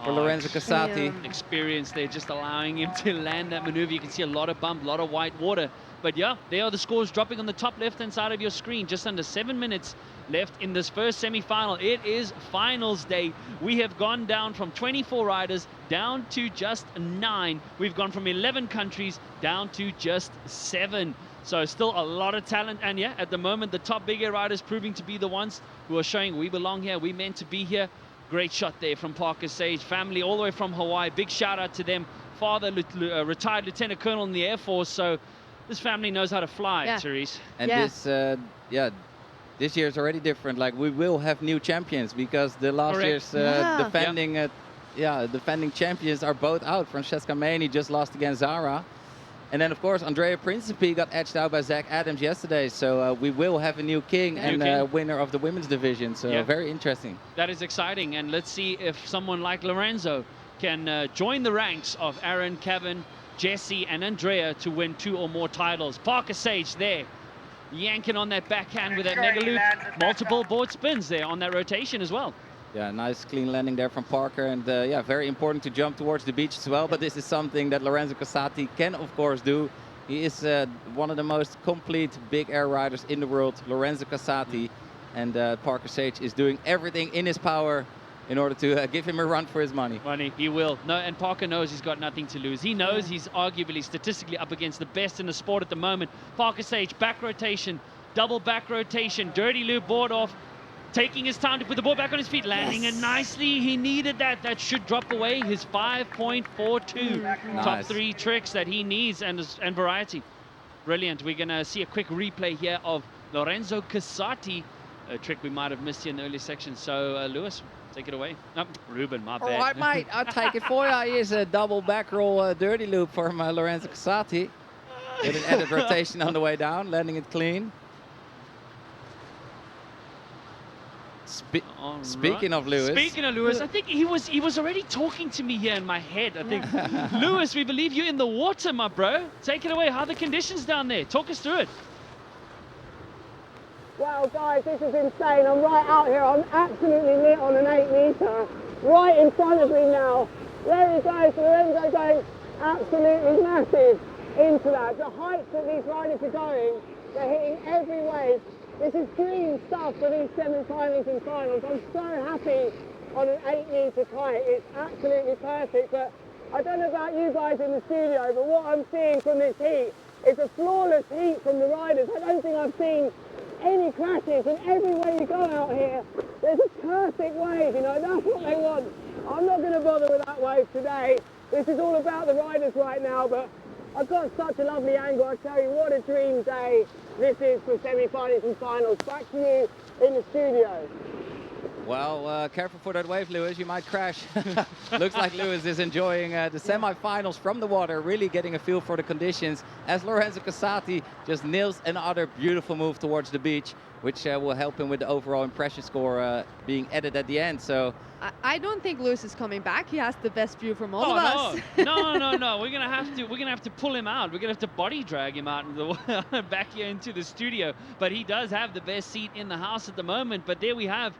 for Lorenzo Casati. Experience there, just allowing him to land that maneuver. You can see a lot of bump, a lot of white water. But yeah, there are the scores dropping on the top left-hand side of your screen. Just under 7 minutes left in this first semi-final. It is finals day. We have gone down from 24 riders down to just 9. We've gone from 11 countries down to just 7. So still a lot of talent. And yeah, at the moment, the top big air riders proving to be the ones who are showing we belong here, we meant to be here. Great shot there from Parker Sage. Family all the way from Hawaii. Big shout out to them. Father, retired Lieutenant Colonel in the Air Force. So this family knows how to fly, Therese. And this year is already different. Like, we will have new champions, because the last year's defending champions are both out. Francesca Maini just lost against Zara. And then, of course, Andrea Principe got edged out by Zach Adams yesterday. So we will have a new king and winner of the women's division. So very interesting. That is exciting. And let's see if someone like Lorenzo can join the ranks of Aaron, Kevin, Jesse, and Andrea to win 2 or more titles. Parker Sage there, yanking on that backhand with that mega loop. Multiple board spins there on that rotation as well. Yeah, nice clean landing there from Parker, and very important to jump towards the beach as well. But this is something that Lorenzo Casati can, of course, do. He is one of the most complete big air riders in the world, Lorenzo Casati, and Parker Sage is doing everything in his power in order to give him a run for his money. He will. No, and Parker knows he's got nothing to lose. He knows he's arguably statistically up against the best in the sport at the moment. Parker Sage, back rotation, double back rotation, dirty loop board off, taking his time to put the board back on his feet, landing it nicely. He needed that. That should drop away his 5.42. Nice. Top 3 tricks that he needs and variety. Brilliant. We're going to see a quick replay here of Lorenzo Casati, a trick we might have missed here in the early section. So, Lewis, take it away. No, Ruben, my bad. All right, mate. I'll take it for you. Here's a double back roll dirty loop from Lorenzo Casati. with an added rotation on the way down, landing it clean. Speaking of Lewis. Speaking of Lewis, I think he was already talking to me here in my head. I think, Lewis, we believe you in the water, my bro. Take it away. How are the conditions down there? Talk us through it. Wow, guys, this is insane. I'm right out here. I'm absolutely lit on an 8 metre, right in front of me now. There he goes, Lorenzo going absolutely massive into that. The heights that these riders are going, they're hitting every wave. This is dream stuff for these semi-finals and finals. I'm so happy on an 8 metre kite. It's absolutely perfect. But I don't know about you guys in the studio, but what I'm seeing from this heat is a flawless heat from the riders. I don't think I've seen any crashes, and everywhere you go out here, there's a perfect wave, you know, that's what they want. I'm not going to bother with that wave today. This is all about the riders right now, but I've got such a lovely angle. I tell you, what a dream day this is for semi-finals and finals. Back to you in the studio. Well, careful for that wave, Lewis. You might crash. Looks like Lewis is enjoying the semi-finals from the water, really getting a feel for the conditions, as Lorenzo Casati just nails another beautiful move towards the beach, which will help him with the overall impression score being added at the end. So I don't think Lewis is coming back. He has the best view from all of us. No. We're gonna have to pull him out. We're gonna have to body drag him out back here into the studio. But he does have the best seat in the house at the moment. But there we have.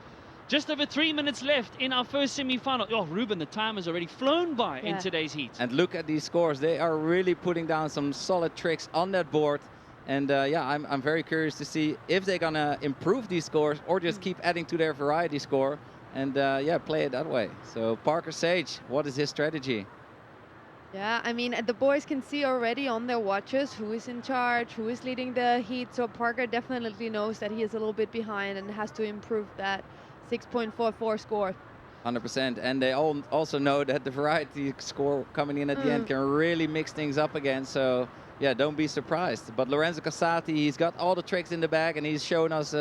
Just over 3 minutes left in our first semi-final. Oh, Ruben, the time has already flown by in today's heat. And look at these scores. They are really putting down some solid tricks on that board. And yeah, I'm very curious to see if they're going to improve these scores or just keep adding to their variety score and yeah, play it that way. So Parker Sage, what is his strategy? Yeah, I mean, the boys can see already on their watches who is in charge, who is leading the heat. So Parker definitely knows that he is a little bit behind and has to improve that 6.44 score. 100%, and they all also know that the variety score coming in at the end can really mix things up again. So yeah, don't be surprised. But Lorenzo Casati, he's got all the tricks in the bag, and he's shown us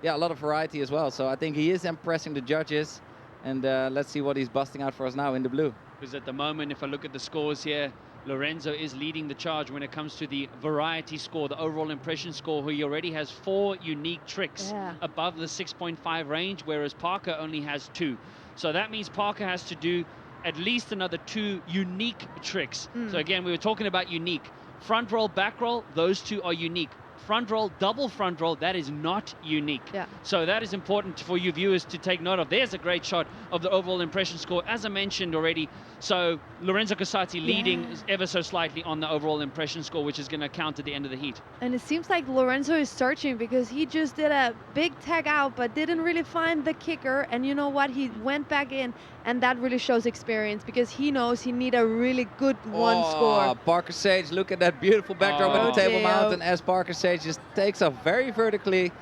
yeah, a lot of variety as well. So I think he is impressing the judges, and let's see what he's busting out for us now in the blue. Because at the moment, if I look at the scores here, Lorenzo is leading the charge when it comes to the variety score, the overall impression score. He already has 4 unique tricks above the 6.5 range, whereas Parker only has 2. So that means Parker has to do at least another 2 unique tricks. So again, we were talking about unique. Front roll, back roll, those 2 are unique. Front roll, double front roll, that is not unique. So that is important for you viewers to take note of. There's a great shot of the overall impression score, as I mentioned already. So Lorenzo Casati leading ever so slightly on the overall impression score, which is going to count at the end of the heat. And it seems like Lorenzo is searching because he just did a big tag out, but didn't really find the kicker. And you know what? He went back in, and that really shows experience because he knows he need a really good one score. Parker Sage, look at that beautiful backdrop at the Table Mountain as Parker Sage just takes off very vertically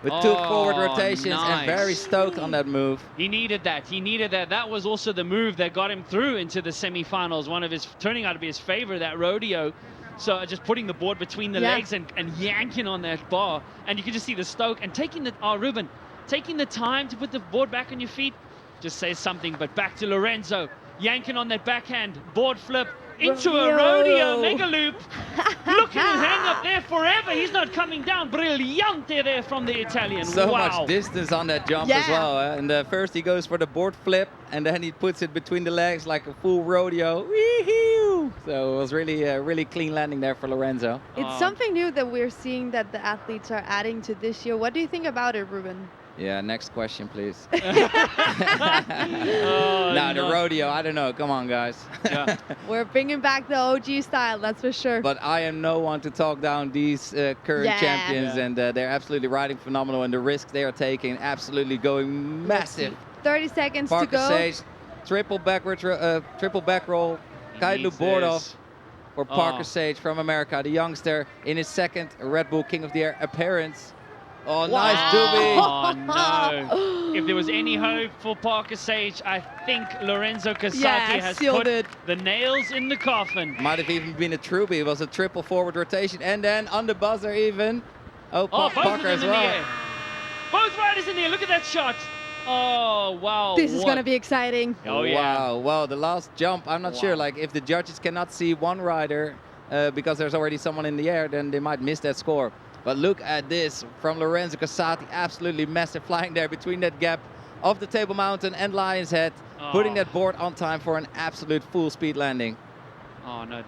with 2 forward rotations and very stoked on that move. He needed that. He needed that. That was also the move that got him through into the semifinals. One of his, turning out to be his favorite, that rodeo. So just putting the board between the legs and yanking on that bar. And you can just see the stoke and taking the, Ruben, taking the time to put the board back on your feet just says something. But back to Lorenzo, yanking on that backhand, board flip, into a rodeo mega loop. Look at him hang up there forever. He's not coming down. Brillante there from the Italian. So much distance on that jump as well. And first he goes for the board flip, and then he puts it between the legs like a full rodeo. Wee-hoo! So it was really really clean landing there for Lorenzo. It's something new that we're seeing that the athletes are adding to this year. What do you think about it, Ruben? Yeah, next question, please. Now, the rodeo, I don't know. Come on, guys. We're bringing back the OG style, that's for sure. But I am no one to talk down these current champions, and they're absolutely riding phenomenal, and the risks they are taking, absolutely going massive. 30 seconds Parker to go. Sage, triple back roll, kite loop board off for Parker Sage from America, the youngster in his 2nd Red Bull King of the Air appearance. Oh, nice doobie. Oh, no. If there was any hope for Parker Sage, I think Lorenzo Casati has put the nails in the coffin. Might have even been a truby. It was a triple forward rotation. And then on the buzzer even. Parker as well. Both riders in the air. Look at that shot. Oh, wow. This is going to be exciting. Oh, yeah. Wow. Well, the last jump, I'm not sure. Like, if the judges cannot see one rider because there's already someone in the air, then they might miss that score. But look at this from Lorenzo Casati, absolutely massive flying there between that gap of the Table Mountain and Lion's Head, putting that board on time for an absolute full speed landing. Oh no,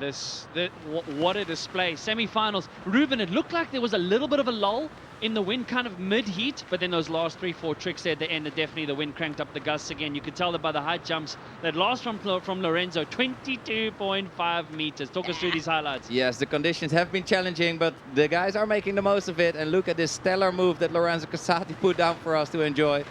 what a display. Semi-finals. Ruben, it looked like there was a little bit of a lull in the wind kind of mid-heat, but then those last 3-4 tricks there at the end, definitely the wind cranked up the gusts again. You could tell that by the high jumps. That last from Lorenzo, 22.5 meters. Talk us through these highlights. Yes, the conditions have been challenging, but the guys are making the most of it. And look at this stellar move that Lorenzo Casati put down for us to enjoy.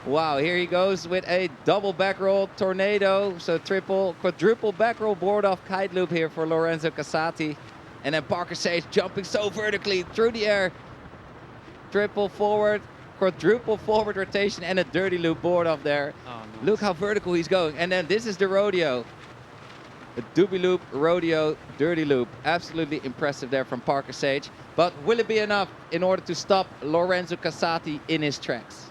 Wow, here he goes with a double back roll tornado. So quadruple back roll board off kite loop here for Lorenzo Casati. And then Parker Sage jumping so vertically through the air. Triple forward, quadruple forward rotation and a dirty loop board off there. Oh, nice. Look how vertical he's going. And then this is the rodeo. A doobie loop, rodeo, dirty loop. Absolutely impressive there from Parker Sage. But will it be enough in order to stop Lorenzo Casati in his tracks?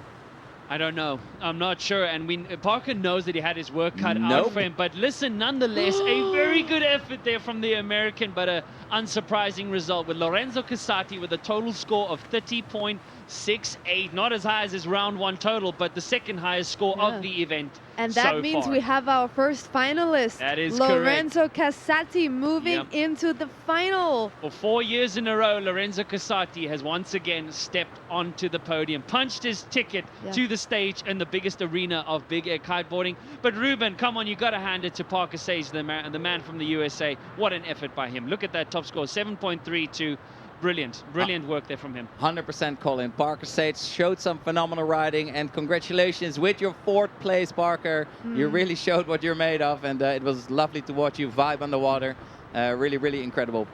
I don't know. I'm not sure. And Parker knows that he had his work cut out for him. But listen, nonetheless, a very good effort there from the American, but a unsurprising result with Lorenzo Casati with a total score of 30.68. Not as high as his round one total, but the second highest score of the event. And that means we have our first finalist. That is Lorenzo Casati moving into the final. For 4 years in a row, Lorenzo Casati has once again stepped onto the podium, punched his ticket to the stage in the biggest arena of big air kiteboarding. But Ruben, come on, you got to hand it to Parker Sage, the man from the USA. What an effort by him. Look at that top score, 7.32. Brilliant work there from him. 100% Colin. Parker Sage showed some phenomenal riding, and congratulations with your 4th place, Parker. You really showed what you're made of, and it was lovely to watch you vibe on the water. Really incredible.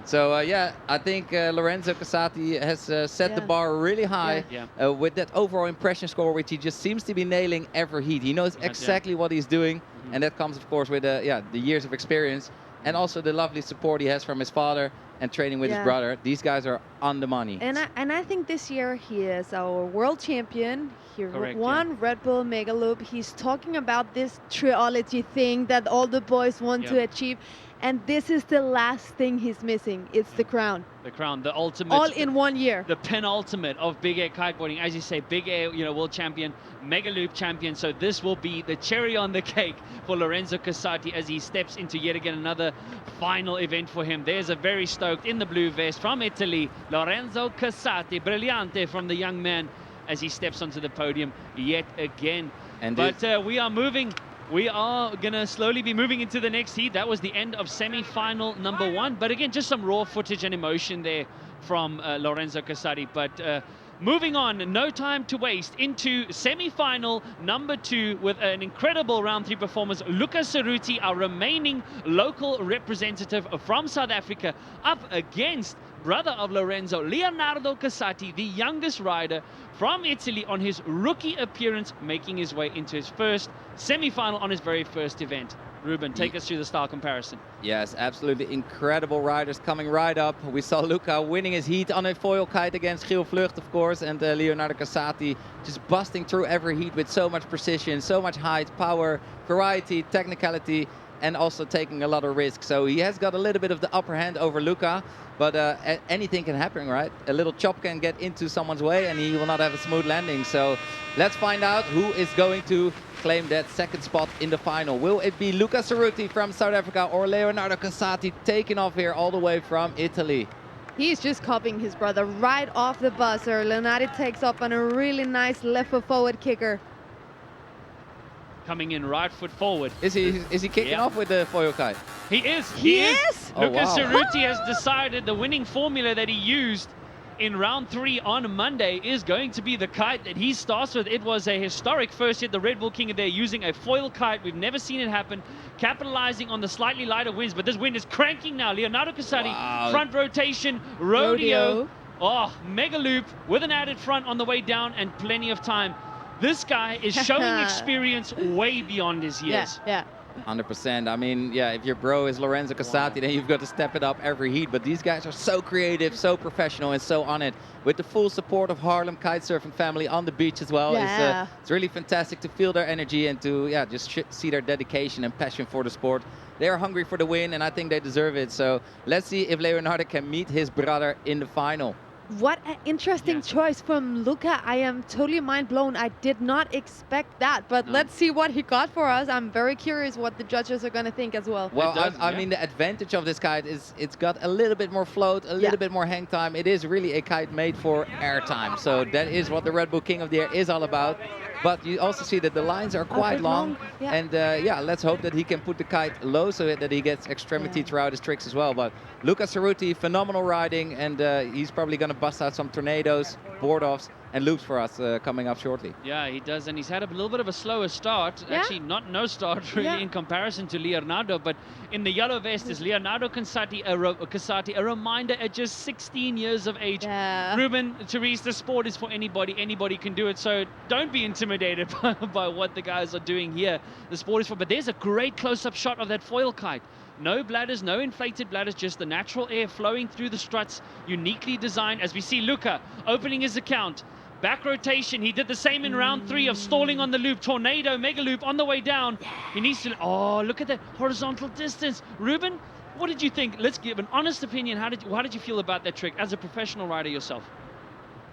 So I think Lorenzo Casati has set the bar really high with that overall impression score, which he just seems to be nailing every heat. He knows exactly what he's doing, and that comes, of course, with the years of experience, and also the lovely support he has from his father and training with his brother. These guys are on the money. And I think this year he is our world champion. He won Red Bull Mega Loop. He's talking about this trilogy thing that all the boys want to achieve. And this is the last thing he's missing. It's the crown. The crown, the ultimate. All in 1 year. The penultimate of big air kiteboarding. As you say, big air, world champion, mega loop champion. So this will be the cherry on the cake for Lorenzo Casati as he steps into yet again another final event for him. There's a very stoked in the blue vest from Italy, Lorenzo Casati. Brillante from the young man as he steps onto the podium yet again. But we are moving. We are going to slowly be moving into the next heat. That was the end of semi-final number 1. But again, just some raw footage and emotion there from Lorenzo Casati. But moving on, no time to waste, into semi-final number 2 with an incredible round 3 performance. Luca Cerruti, our remaining local representative from South Africa, up against brother of Lorenzo, Leonardo Casati, the youngest rider from Italy on his rookie appearance, making his way into his first semi-final on his very first event. Ruben, take us through the style comparison. Yes, absolutely incredible riders coming right up. We saw Luca winning his heat on a foil kite against Giel Vlucht, of course, and Leonardo Casati just busting through every heat with so much precision, so much height, power, variety, technicality, and also taking a lot of risk. So he has got a little bit of the upper hand over Luca, but anything can happen, right? A little chop can get into someone's way and he will not have a smooth landing. So let's find out who is going to claim that second spot in the final. Will it be Luca Cerruti from South Africa or Leonardo Casati taking off here all the way from Italy? He's just copying his brother right off the buzzer. Leonardo takes up on a really nice left foot forward kicker. Coming in right foot forward. Is he kicking off with the foil kite? He is. He is. Luca Cerruti has decided the winning formula that he used in round 3 on Monday is going to be the kite that he starts with. It was a historic first hit, the Red Bull King of the Air using a foil kite. We've never seen it happen, capitalizing on the slightly lighter winds, but this wind is cranking now. Leonardo Casati, front rotation, rodeo. Oh, mega loop with an added front on the way down and plenty of time. This guy is showing experience way beyond his years. Yeah. 100%. I mean, yeah, if your bro is Lorenzo Casati, then you've got to step it up every heat. But these guys are so creative, so professional, and so on it. With the full support of Haarlem Kitesurfing family on the beach as well. Yeah. It's really fantastic to feel their energy and to just see their dedication and passion for the sport. They are hungry for the win, and I think they deserve it. So let's see if Leonardo can meet his brother in the final. What an interesting choice from Luca. I am totally mind blown. I did not expect that, but let's see what he got for us. I'm very curious what the judges are going to think as well. Well, I mean, the advantage of this kite is it's got a little bit more float, a little bit more hang time. It is really a kite made for air time. So that is what the Red Bull King of the Air is all about. But you also see that the lines are quite long. Yeah. And let's hope that he can put the kite low so that he gets extremity throughout his tricks as well. But Luca Cerruti, phenomenal riding, and he's probably going to bust out some tornadoes, board-offs, and loops for us coming up shortly. Yeah, he does, and he's had a little bit of a slower start. Actually, no start really in comparison to Leonardo, but in the yellow vest is Leonardo Casati, a reminder at just 16 years of age. Ruben, Therese, the sport is for anybody can do it, so don't be intimidated by what the guys are doing here. The sport is for, but there's a great close-up shot of that foil kite. No bladders, no inflated bladders, just the natural air flowing through the struts, uniquely designed. As we see Luca opening his account, back rotation. He did the same in round 3 of stalling on the loop, tornado, mega loop on the way down. He needs to, look at that horizontal distance. Ruben, what did you think? Let's give an honest opinion. How did you feel about that trick as a professional rider yourself?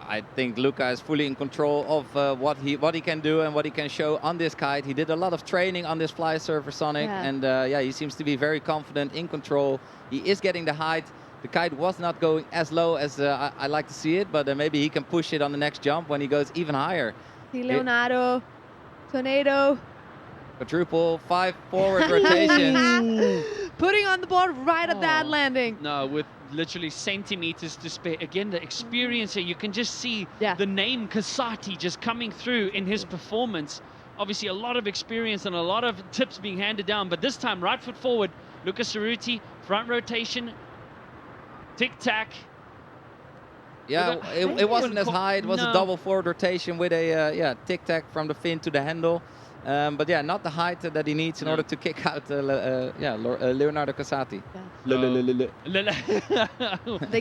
I think Luca is fully in control of what he can do and what he can show on this kite. He did a lot of training on this fly surfer Sonic, and he seems to be very confident, in control. He is getting the height. The kite was not going as low as I like to see it, but maybe he can push it on the next jump when he goes even higher. See Leonardo, tornado. Quadruple 5 forward rotations. Putting on the board right at that landing. No, with literally centimeters to spare. Again, the experience here, you can just see the name Casati just coming through in his performance. Obviously, a lot of experience and a lot of tips being handed down, but this time, right foot forward, Luca Cerruti, front rotation, tic-tac. Yeah, it wasn't as high. It was a double forward rotation with a tic-tac from the fin to the handle. But yeah, not the height that he needs in order to kick out Leonardo Casati. The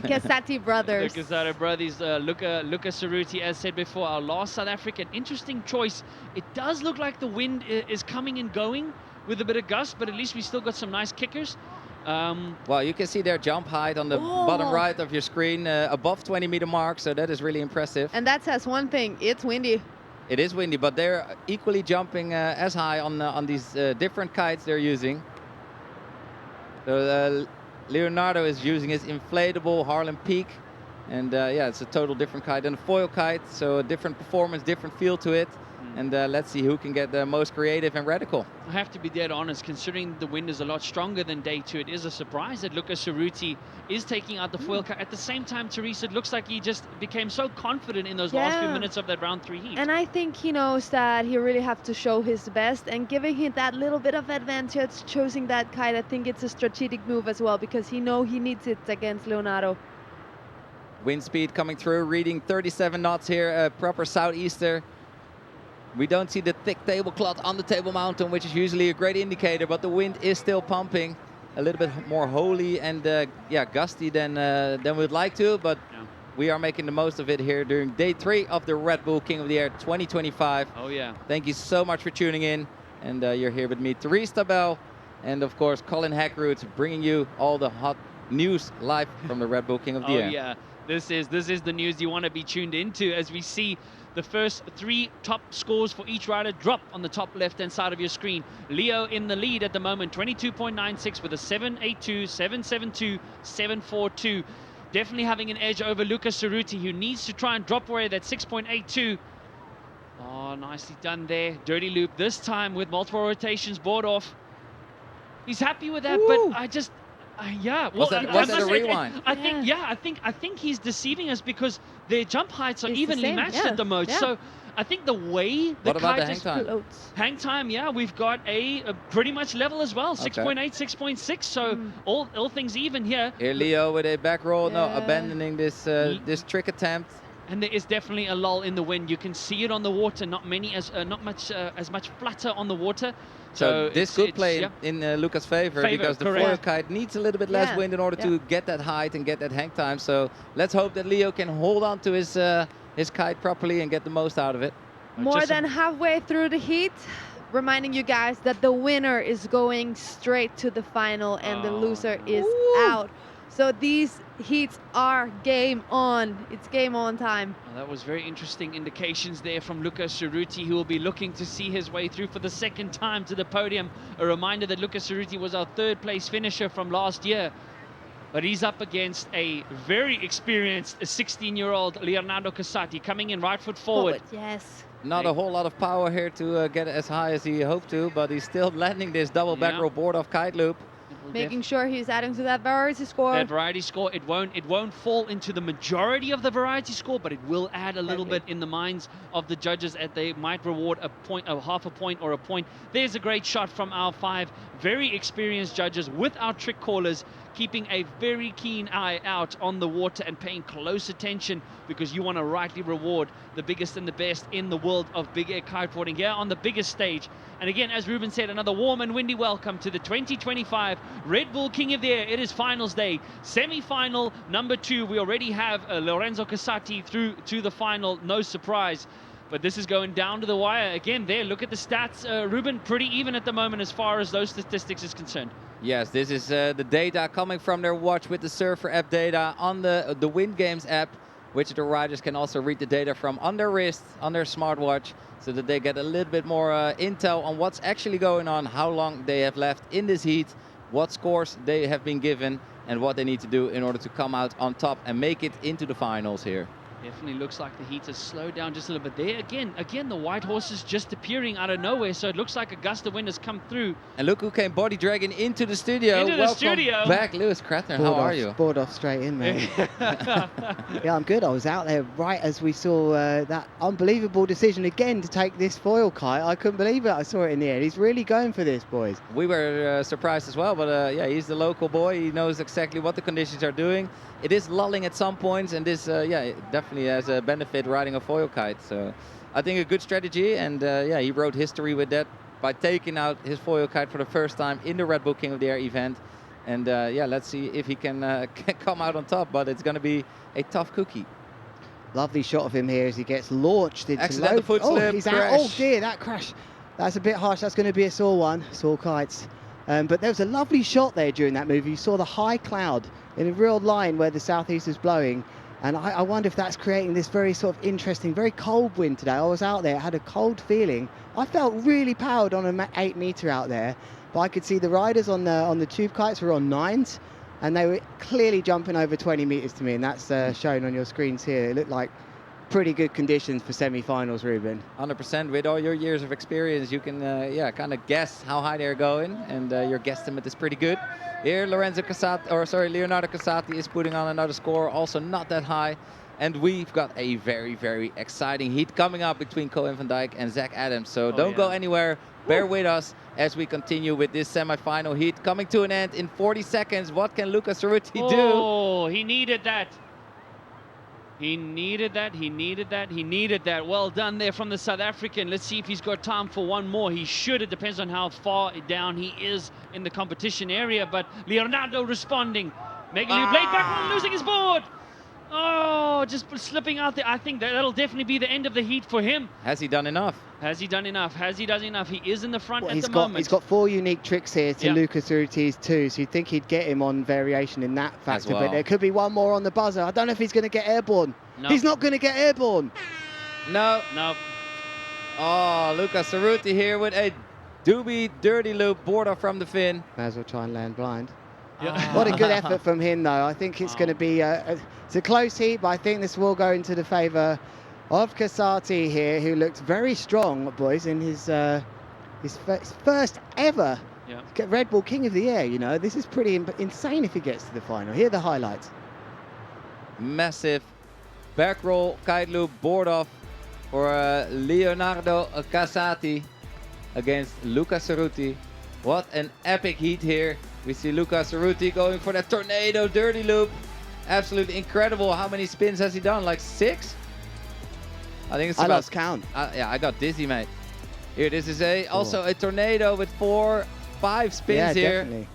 Casati brothers. The Casati brothers, Luca Cerruti, as said before, our last South African. Interesting choice. It does look like the wind is coming and going with a bit of gust, but at least we still got some nice kickers. Well, you can see their jump height on the bottom right of your screen, above 20-meter mark, so that is really impressive. And that says one thing, it's windy. It is windy, but they're equally jumping as high on these different kites they're using. So Leonardo is using his inflatable Haarlem Peak, and it's a total different kite than a foil kite, so a different performance, different feel to it. And let's see who can get the most creative and radical. I have to be dead honest, considering the wind is a lot stronger than day 2, it is a surprise that Luca Cerruti is taking out the foil kite. At the same time, Therese, it looks like he just became so confident in those last few minutes of that round 3 heat. And I think he knows that he really have to show his best, and giving him that little bit of advantage, choosing that kite, I think it's a strategic move as well, because he knows he needs it against Leonardo. Wind speed coming through, reading 37 knots here, proper southeaster. We don't see the thick tablecloth on the Table Mountain, which is usually a great indicator, but the wind is still pumping. A little bit more holy and gusty than we'd like to, but we are making the most of it here during day 3 of the Red Bull King of the Air 2025. Oh yeah. Thank you so much for tuning in, and you're here with me, Therese Tabel, and of course Colin Hackroot, bringing you all the hot news live from the Red Bull King of the Air. Oh yeah, this is the news you want to be tuned into, as we see the first 3 top scores for each rider drop on the top left-hand side of your screen. Leo in the lead at the moment, 22.96 with a 7.82, 7.72, 7.42. Definitely having an edge over Luca Cerruti, who needs to try and drop away that 6.82. Oh, nicely done there. Dirty loop this time with multiple rotations, board off. He's happy with that, but I just... Was that a rewind? I think he's deceiving us, because their jump heights are evenly matched at the most. So I think the way the kite is floats. Hang time, we've got a pretty much level as well, 6.8, 6.6. So all things even here. Here Leo with a back roll, no, abandoning this this trick attempt. And there is definitely a lull in the wind. You can see it on the water. Not much as much flutter on the water. So this could play yeah. in Luca's favor because the foil kite needs a little bit less wind in order to get that height and get that hang time. So let's hope that Leo can hold on to his kite properly and get the most out of it. More than halfway through the heat, reminding you guys that the winner is going straight to the final and the loser is out. So these heats are game on. It's game on time. Well, that was very interesting indications there from Luca Cerruti, who will be looking to see his way through for the second time to the podium. A reminder that Luca Cerruti was our third place finisher from last year. But he's up against a very experienced 16-year-old Leonardo Casati coming in right foot forward. Yes. Not a whole lot of power here to get as high as he hoped to, but he's still landing this double back roll board off kite loop. Making sure he's adding to that variety score. That variety score, it won't fall into the majority of the variety score, but it will add a little bit in the minds of the judges, as they might reward a point, half a point or a point. There's a great shot from our 5 very experienced judges with our trick callers, keeping a very keen eye out on the water and paying close attention, because you want to rightly reward the biggest and the best in the world of big air kiteboarding here on the biggest stage. And again, as Ruben said, another warm and windy welcome to the 2025 Red Bull King of the Air. It is finals day, semi-final number 2. We already have Lorenzo Casati through to the final, no surprise. But this is going down to the wire. Again, there, look at the stats. Ruben, pretty even at the moment as far as those statistics is concerned. Yes, this is the data coming from their watch with the Surfer app data on the Wind Games app, which the riders can also read the data from on their wrist, on their smartwatch, so that they get a little bit more intel on what's actually going on, how long they have left in this heat, what scores they have been given, and what they need to do in order to come out on top and make it into the finals here. Definitely looks like the heat has slowed down just a little bit there. Again, the white horse is just appearing out of nowhere, so it looks like a gust of wind has come through. And look who came body dragging into the studio. Welcome back, Lewis Kratner. How are you? Board off straight in, man. Yeah, I'm good. I was out there right as we saw that unbelievable decision again to take this foil kite. I couldn't believe it. I saw it in the air. He's really going for this, boys. We were surprised as well, but yeah, he's the local boy. He knows exactly what the conditions are doing. It is lulling at some points, and this, yeah, definitely has a benefit riding a foil kite. So I think a good strategy, and yeah, he wrote history with that by taking out his foil kite for the first time in the Red Bull King of the Air event. And yeah, let's see if he can come out on top, but it's going to be a tough cookie. Lovely shot of him here as he gets launched into Accidental foot slip, he's crash. out. Oh dear, that crash. That's a bit harsh. That's going to be a sore one, sore kites. But there was a lovely shot there during that move. You saw the high cloud in a real line where the southeast is blowing. And I wonder if that's creating this very sort of interesting, very cold wind today. I was out there, I had a cold feeling. I felt really powered on an 8 meter out there, but I could see the riders on the tube kites were on 9s, and they were clearly jumping over 20 meters to me, and that's shown on your screens here. It looked like pretty good conditions for semi-finals, Ruben. 100%. With all your years of experience, you can yeah, kind of guess how high they're going, and your guesstimate is pretty good. Here, Leonardo Casati is putting on another score, also not that high. And we've got a very, very exciting heat coming up between Cohen van Dijk and Zach Adams. So don't go anywhere. Bear with us as we continue with this semi-final heat coming to an end in 40 seconds. What can Luca Cerruti do? Oh, he needed that. He needed that, he needed that, he needed that. Well done there from the South African. Let's see if he's got time for one more. He should. It depends on how far down he is in the competition area. But Leonardo responding. Making blade back while losing his board. Oh, just slipping out there. I think that'll definitely be the end of the heat for him. Has he done enough? Has he done enough? Has he done enough? He is in the front at the moment. He's got 4 unique tricks here to Luca Cerruti's 2, so you'd think he'd get him on variation in that factor. But there could be one more on the buzzer. I don't know if he's going to get airborne. No. He's not going to get airborne. No. No. Oh, Luca Cerruti here with a doobie dirty loop board off from the fin. May as well try and land blind. What a good effort from him, though. I think it's going to be it's a close heat, but I think this will go into the favour of Casati here, who looked very strong, boys, in his first ever Red Bull King of the Air. You know, this is pretty insane if he gets to the final. Here are the highlights. Massive back roll kite loop board off for Leonardo Casati against Luca Cerruti. What an epic heat here. We see Luca Cerruti going for that tornado dirty loop. Absolutely incredible. How many spins has he done? Like 6? I think it's I about... lost count. Yeah, I got dizzy, mate. Here, this is also a tornado with 4, 5 spins here. Definitely.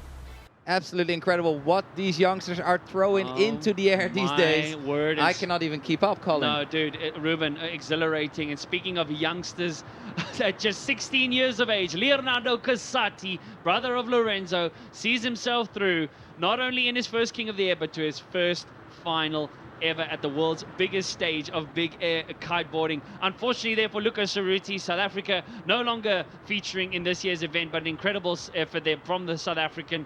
Absolutely incredible what these youngsters are throwing into the air these days. Word, I cannot even keep up, Colin. No, dude, Ruben, exhilarating. And speaking of youngsters, at just 16 years of age, Leonardo Casati, brother of Lorenzo, sees himself through, not only in his first King of the Air, but to his first final ever at the world's biggest stage of big air kiteboarding. Unfortunately there for Luca Cerruti, South Africa no longer featuring in this year's event, but an incredible effort there from the South African.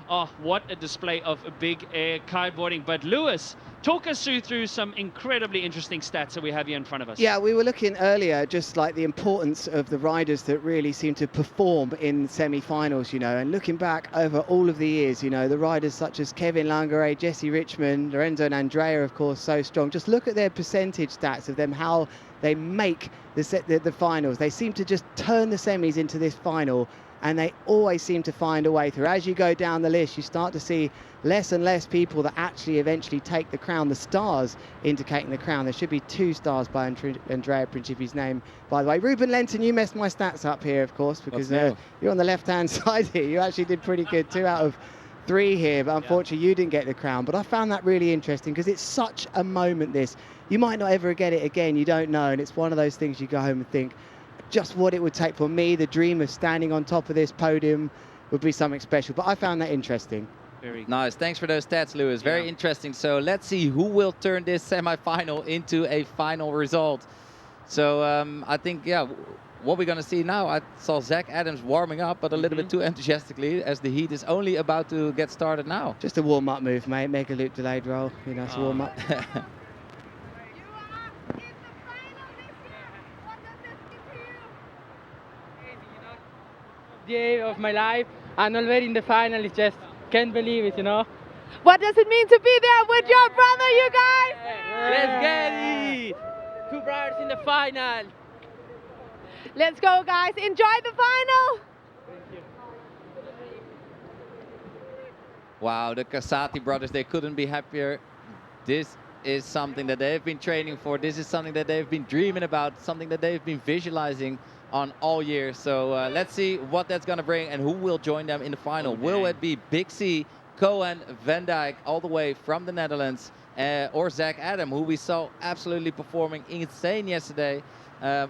Oh, what a display of big air kiteboarding. But Lewis, talk us through some incredibly interesting stats that we have here in front of us. Yeah, we were looking earlier just like the importance of the riders that really seem to perform in semi-finals, you know, and looking back over all of the years, you know, the riders such as Kevin Langare, Jesse Richmond, Lorenzo and Andrea, of course, so strong. Just look at their percentage stats of them, how they make the finals. They seem to just turn the semis into this final, and they always seem to find a way through. As you go down the list, you start to see less and less people that actually eventually take the crown, the stars indicating the crown. There should be 2 stars by Andrea Principi's name, by the way. Ruben Lenton, you messed my stats up here, of course, because you're on the left-hand side here. You actually did pretty good, 2 out of 3 here, but unfortunately you didn't get the crown. But I found that really interesting because it's such a moment, this. You might not ever get it again, you don't know, and it's one of those things you go home and think, just what it would take for me, the dream of standing on top of this podium would be something special. But I found that interesting. Very nice. Thanks for those stats, Lewis. Very interesting. So let's see who will turn this semi-final into a final result. So I think, yeah, what we're going to see now, I saw Zach Adams warming up, but a little bit too enthusiastically, as the heat is only about to get started now. Just a warm-up move, mate. Mega loop delayed roll. You know, it's a warm-up. Day of my life, and already in the final, it's just can't believe it, you know. What does it mean to be there with your brother, you guys? Let's get it! 2 brothers in the final. Let's go, guys. Enjoy the final. Wow, the Casati brothers, they couldn't be happier. This is something that they've been training for. This is something that they've been dreaming about, something that they've been visualizing on all year. So let's see what that's going to bring and who will join them in the final. Will it be Big C, Cohen van Dijk, all the way from the Netherlands, or Zach Adam, who we saw absolutely performing insane yesterday,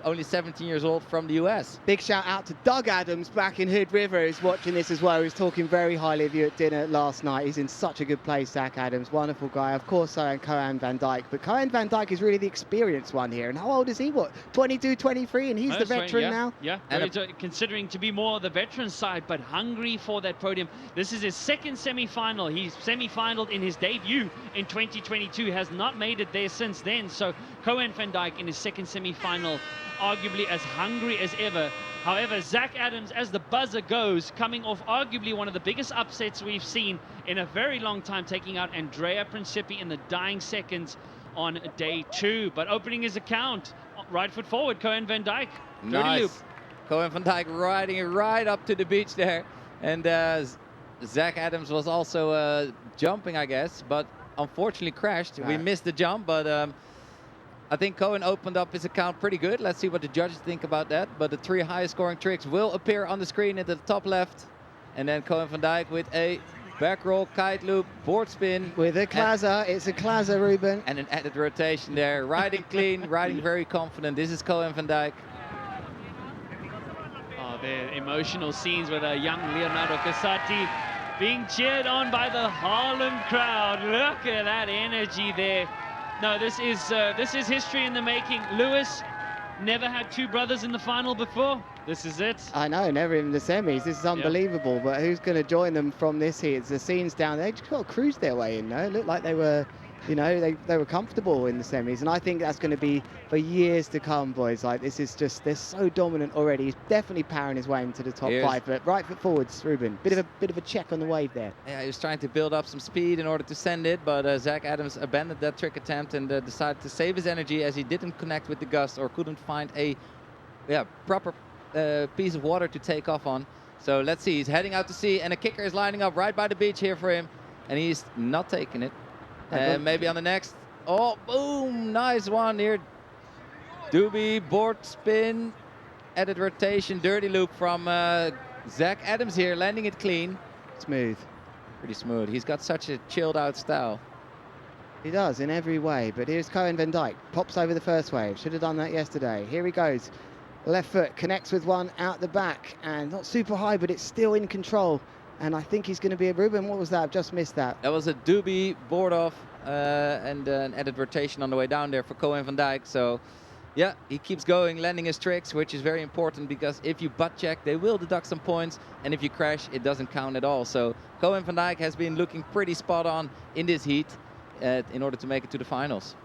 only 17 years old, from the US. Big shout out to Doug Adams back in Hood River, who's watching this as well. He was talking very highly of you at dinner last night. He's in such a good place, Zach Adams. Wonderful guy. Of course, so and Cohen van Dijk. But Cohen van Dijk is really the experienced one here. And how old is he? What, 22, 23? And he's the veteran now? Yeah, considering to be more the veteran side, but hungry for that podium. This is his second semi-final. He's semi-finaled in his debut in 2022. Has not made it there since then. So Cohen van Dijk in his second semi-final, arguably as hungry as ever. However, Zach Adams, as the buzzer goes, coming off arguably one of the biggest upsets we've seen in a very long time, taking out Andrea Principi in the dying seconds on day 2. But opening his account, right foot forward, Cohen van Dijk. Nice. Cohen van Dijk riding it right up to the beach there. And Zach Adams was also jumping, I guess, but unfortunately crashed. We missed the jump, but I think Cohen opened up his account pretty good. Let's see what the judges think about that. But the 3 highest scoring tricks will appear on the screen at the top left. And then Cohen van Dijk with a back roll, kite loop, board spin. With a clazzer. It's a clazzer, Ruben. And an added rotation there. Riding clean, riding very confident. This is Cohen van Dijk. Oh, the emotional scenes with a young Leonardo Casati being cheered on by the Harlem crowd. Look at that energy there. No, this is history in the making. Lewis never had 2 brothers in the final before. This is it. I know, never in the semis. This is unbelievable. But who's going to join them from this heat? It's the scenes down there. They just got to cruise their way in. No, it looked like they were, you know, they were comfortable in the semis. And I think that's going to be for years to come, boys. Like, this is just, they're so dominant already. He's definitely powering his way into the top 5. But right foot forwards, Ruben. Bit of a check on the wave there. Yeah, he was trying to build up some speed in order to send it, but Zach Adams abandoned that trick attempt and decided to save his energy, as he didn't connect with the gust or couldn't find a proper piece of water to take off on. So let's see, he's heading out to sea, and a kicker is lining up right by the beach here for him, and he's not taking it. Maybe on the next. Oh, boom, nice one here. Doobie, board spin, added rotation, dirty loop from Zach Adams here, landing it clean. Smooth. Pretty smooth. He's got such a chilled out style. He does in every way, but here's Cohen van Dijk. Pops over the first wave. Should have done that yesterday. Here he goes. Left foot connects with one out the back, and not super high, but it's still in control. And I think he's going to be a Ruben. What was that? I've just missed that. That was a Doobie board off and an added rotation on the way down there for Cohen van Dijk. So yeah, he keeps going, landing his tricks, which is very important because if you butt check, they will deduct some points. And if you crash, it doesn't count at all. So Cohen van Dijk has been looking pretty spot on in this heat in order to make it to the finals.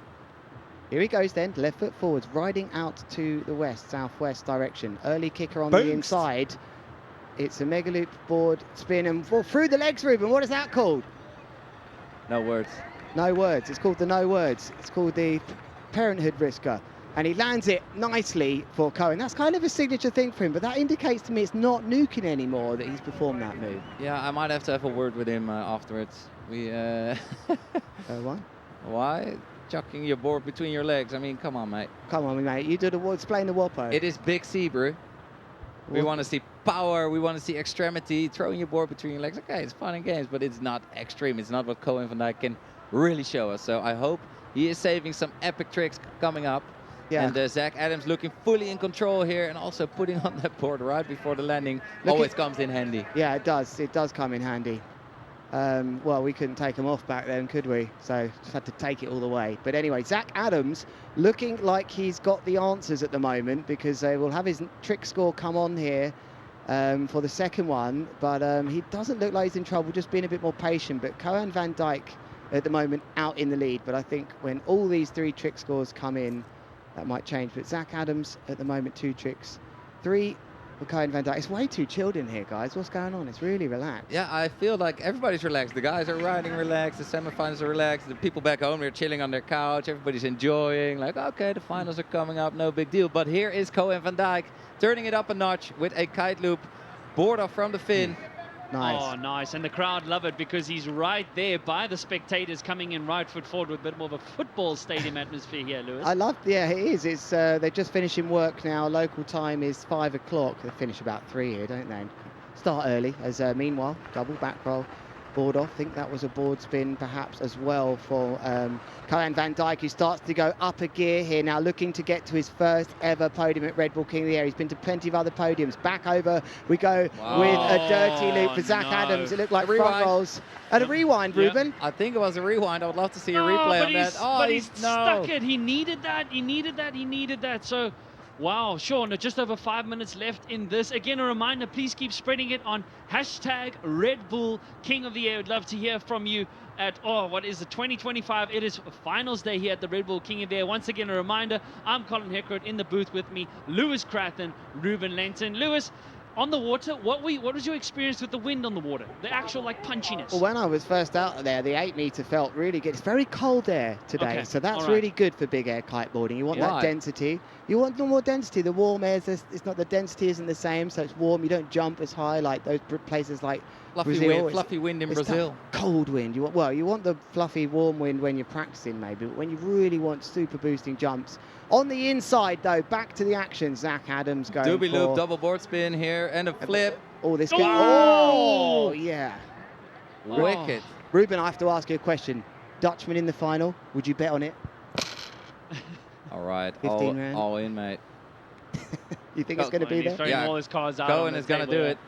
Here he goes then, left foot forwards, riding out to the west, southwest direction. Early kicker on the inside. It's a mega loop board spin and through the legs, Ruben. What is that called? No words. No words. It's called the no words. It's called the parenthood risker. And he lands it nicely for Cohen. That's kind of a signature thing for him, but that indicates to me it's not nuking anymore that he's performed that move. Yeah, I might have to have a word with him afterwards. We. Why? Why? Chucking your board between your legs. I mean, come on, mate. Come on, mate. You did explain the Whoppo. It is Big C, bro. We want to see power. We want to see extremity. Throwing your board between your legs. Okay, it's fun and games, but it's not extreme. It's not what Cohen van Dijk can really show us. So I hope he is saving some epic tricks coming up. Yeah. And Zach Adams looking fully in control here and also putting on that board right before the landing always comes in handy. Yeah, it does. It does come in handy. Well, we couldn't take him off back then, could we? So just had to take it all the way. But anyway, Zach Adams looking like he's got the answers at the moment because they will have his trick score come on here for the second one. But he doesn't look like he's in trouble, just being a bit more patient. But Cohen van Dijk at the moment out in the lead. But I think when all these three trick scores come in, that might change. But Zach Adams at the moment, 2 tricks. 3 for Cohen van Dijk. It's way too chilled in here, guys. What's going on? It's really relaxed. Yeah, I feel like everybody's relaxed. The guys are riding relaxed. The semifinals are relaxed. The people back home, they're chilling on their couch. Everybody's enjoying. Like, okay, the finals are coming up. No big deal. But here is Cohen van Dijk turning it up a notch with a kite loop. Board off from the fin. Nice. Oh, nice. And the crowd love it because he's right there by the spectators coming in right foot forward with a bit more of a football stadium atmosphere here, Lewis. I love, yeah, it is. It's they're just finishing work now. Local time is 5 o'clock. They finish about 3 here, don't they? Start early as meanwhile, double back roll. Board off. I think that was a board spin perhaps as well for Cohen van Dijk, who starts to go up a gear here now, looking to get to his first ever podium at Red Bull King of the Air. He's been to plenty of other podiums. Back over we go with a dirty loop for Zach Adams. It looked like front rolls. And a rewind, Ruben. I think it was a rewind. I would love to see a replay on that. Oh, but he's stuck it. He needed that. He needed that. He needed that. So, wow, Sean, just over 5 minutes left in this. Again, a reminder, please keep spreading it on hashtag Red Bull King of the Air. I'd love to hear from you at, what is it, 2025. It is finals day here at the Red Bull King of the Air. Once again, a reminder, I'm Colin Heckert, in the booth with me, Lewis Crathen, Ruben Lenton. Lewis, on the water, what was your experience with the wind on the water? The actual punchiness? Well, when I was first out there, the 8 meter felt really good. It's very cold there today, so that's right. really good for big air kiteboarding. You want that density. You want no more density. The warm air, it's not, the density isn't the same, so it's warm. You don't jump as high like those places like Brazil. Fluffy wind in Brazil. Cold wind. You want the fluffy warm wind when you're practicing maybe, but when you really want super boosting jumps. On the inside though, back to the action. Zach Adams going Doobie loop, double board spin here, and a flip. Oh, this guy. Oh, yeah. Wicked. Ruben, I have to ask you a question. Dutchman in the final, would you bet on it? All right, 15 rand. all in, mate. You think it's going to be there? He's throwing all his cards out. Cohen is going to do it.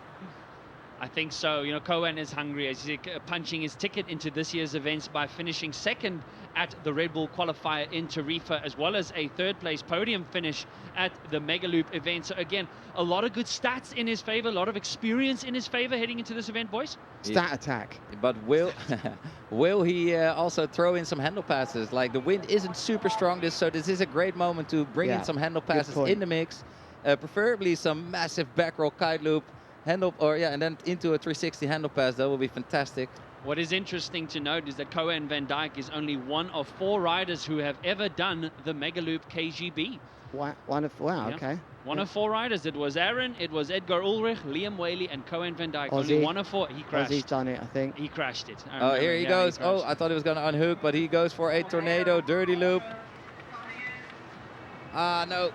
I think so. Cohen is hungry, as he's punching his ticket into this year's events by finishing second at the Red Bull qualifier in Tarifa, as well as a third-place podium finish at the Mega Loop event. So again, a lot of good stats in his favor, a lot of experience in his favor heading into this event, boys. Stat attack. But will he also throw in some handle passes? Like, the wind isn't super strong, so this is a great moment to bring in some handle passes in the mix. Preferably some massive back roll kite loop. And then into a 360 handle pass. That will be fantastic. What is interesting to note is that Cohen van Dijk is only one of 4 riders who have ever done the Mega Loop KGB. Wow, okay. One of 4 riders. It was Aaron, it was Edgar Ulrich, Liam Whaley, and Cohen van Dijk. Aussie. Only one of 4. He crashed. Aussie's done it, I think. He crashed it. Oh, here he goes. I thought he was going to unhook, but he goes for a tornado dirty loop. Ah, no.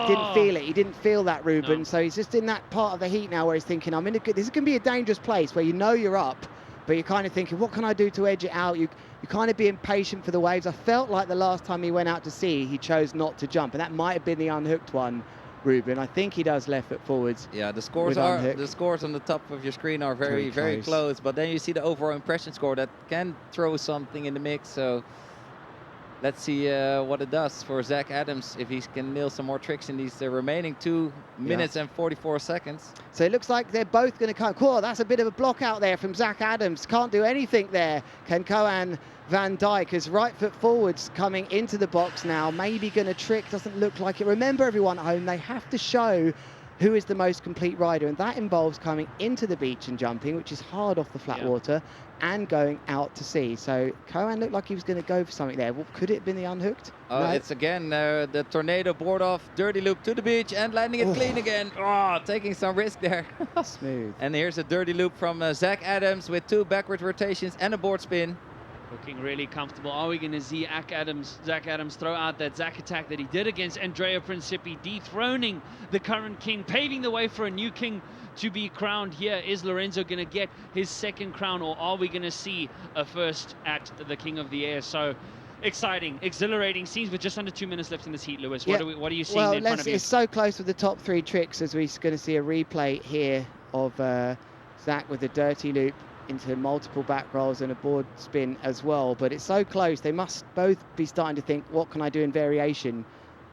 Didn't feel it. He didn't feel that, Ruben. No. So he's just in that part of the heat now where he's thinking, I'm in a good. This is going to be a dangerous place where you know you're up, but you're kind of thinking, what can I do to edge it out? You kind of be impatient for the waves. I felt like the last time he went out to sea, he chose not to jump, and that might have been the unhooked one, Ruben. I think he does left foot forwards. Yeah, the scores on the top of your screen are very close. But then you see the overall impression score that can throw something in the mix. So let's see what it does for Zach Adams if he can nail some more tricks in these remaining 2 minutes and 44 seconds. So it looks like they're both going to come. Cool, that's a bit of a block out there from Zach Adams. Can't do anything there. Can Koan Van Dijk as right foot forwards coming into the box now. Maybe going to trick. Doesn't look like it. Remember, everyone at home, they have to show who is the most complete rider, and that involves coming into the beach and jumping, which is hard off the flat water, and going out to sea. So Koan looked like he was going to go for something there. Well, could it have been the unhooked? Oh, No. it's again the tornado board off, dirty loop to the beach and landing it clean again. Oh, taking some risk there. Smooth. And here's a dirty loop from Zach Adams with 2 backward rotations and a board spin. Looking really comfortable. Are we going to see Zach Adams throw out that Zach attack that he did against Andrea Principi, dethroning the current king, paving the way for a new king to be crowned here? Is Lorenzo going to get his second crown, or are we going to see a first at the King of the Air? So exciting, exhilarating scenes with just under 2 minutes left in this heat, Lewis. What are you seeing there in front of you? It's so close with the top 3 tricks, as we're going to see a replay here of Zach with a dirty loop into multiple back rolls and a board spin as well. But it's so close, they must both be starting to think, what can I do in variation?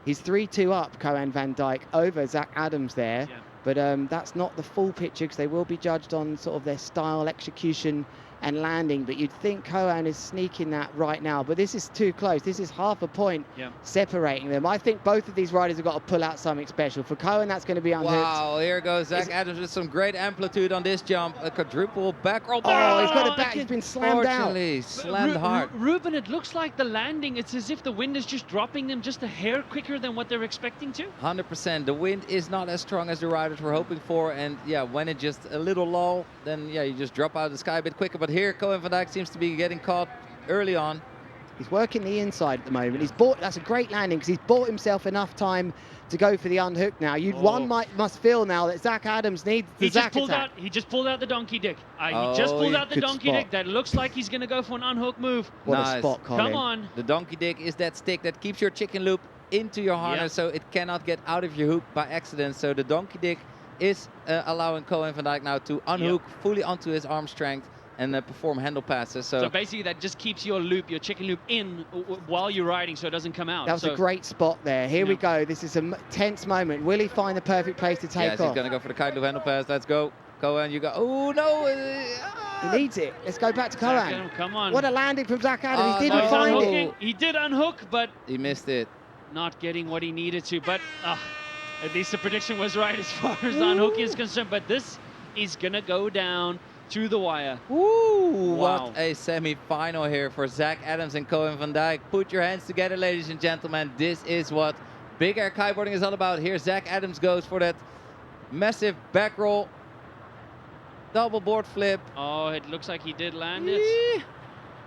He's 3-2 up, Koan Van Dijk, over Zach Adams there. Yeah. But that's not the full picture, because they will be judged on sort of their style, execution and landing. But you'd think Koan is sneaking that right now, but this is too close. This is half a point separating them. I think both of these riders have got to pull out something special. For Koan, that's going to be unhooked. Wow, here goes Zach Adams with some great amplitude on this jump. A quadruple back roll. Oh, he's got it back. He's been slammed out. Fortunately, slammed hard. Ruben, it looks like the landing, it's as if the wind is just dropping them just a hair quicker than what they're expecting to. 100%. The wind is not as strong as the riders were hoping for, and yeah, when it's just a little lull, then yeah, you just drop out of the sky a bit quicker. But here, Koan Van Dijk seems to be getting caught early on. He's working the inside at the moment. That's a great landing, because he's bought himself enough time to go for the unhook now. One must feel now that Zach Adams needs the Zach attack. He just pulled out the donkey dick. He just pulled out the donkey dick. That looks like he's going to go for an unhook move. What a spot, Colin. Come on. The donkey dick is that stick that keeps your chicken loop into your harness, so it cannot get out of your hook by accident. So the donkey dick is allowing Koan Van Dijk now to unhook fully onto his arm strength and perform handle passes. So basically that just keeps your loop, your chicken loop, in while you're riding, so it doesn't come out. That was a great spot there. Here we go. This is a tense moment. Will he find the perfect place to take off? He's going to go for the kite loop handle pass. Let's go. Koan, you go. Oh, no. He needs it. Let's go back to Koan. Come on. What a landing from Zach Adams. He didn't find it. He did unhook, but he missed it. Not getting what he needed to. But at least the prediction was right as far as the unhook is concerned. But this is going to go down to the wire. Woo! Wow. What a semi-final here for Zach Adams and Koan Van Dijk. Put your hands together, ladies and gentlemen. This is what big air kiteboarding is all about. Here Zach Adams goes for that massive back roll. Double board flip. Oh, it looks like he did land it.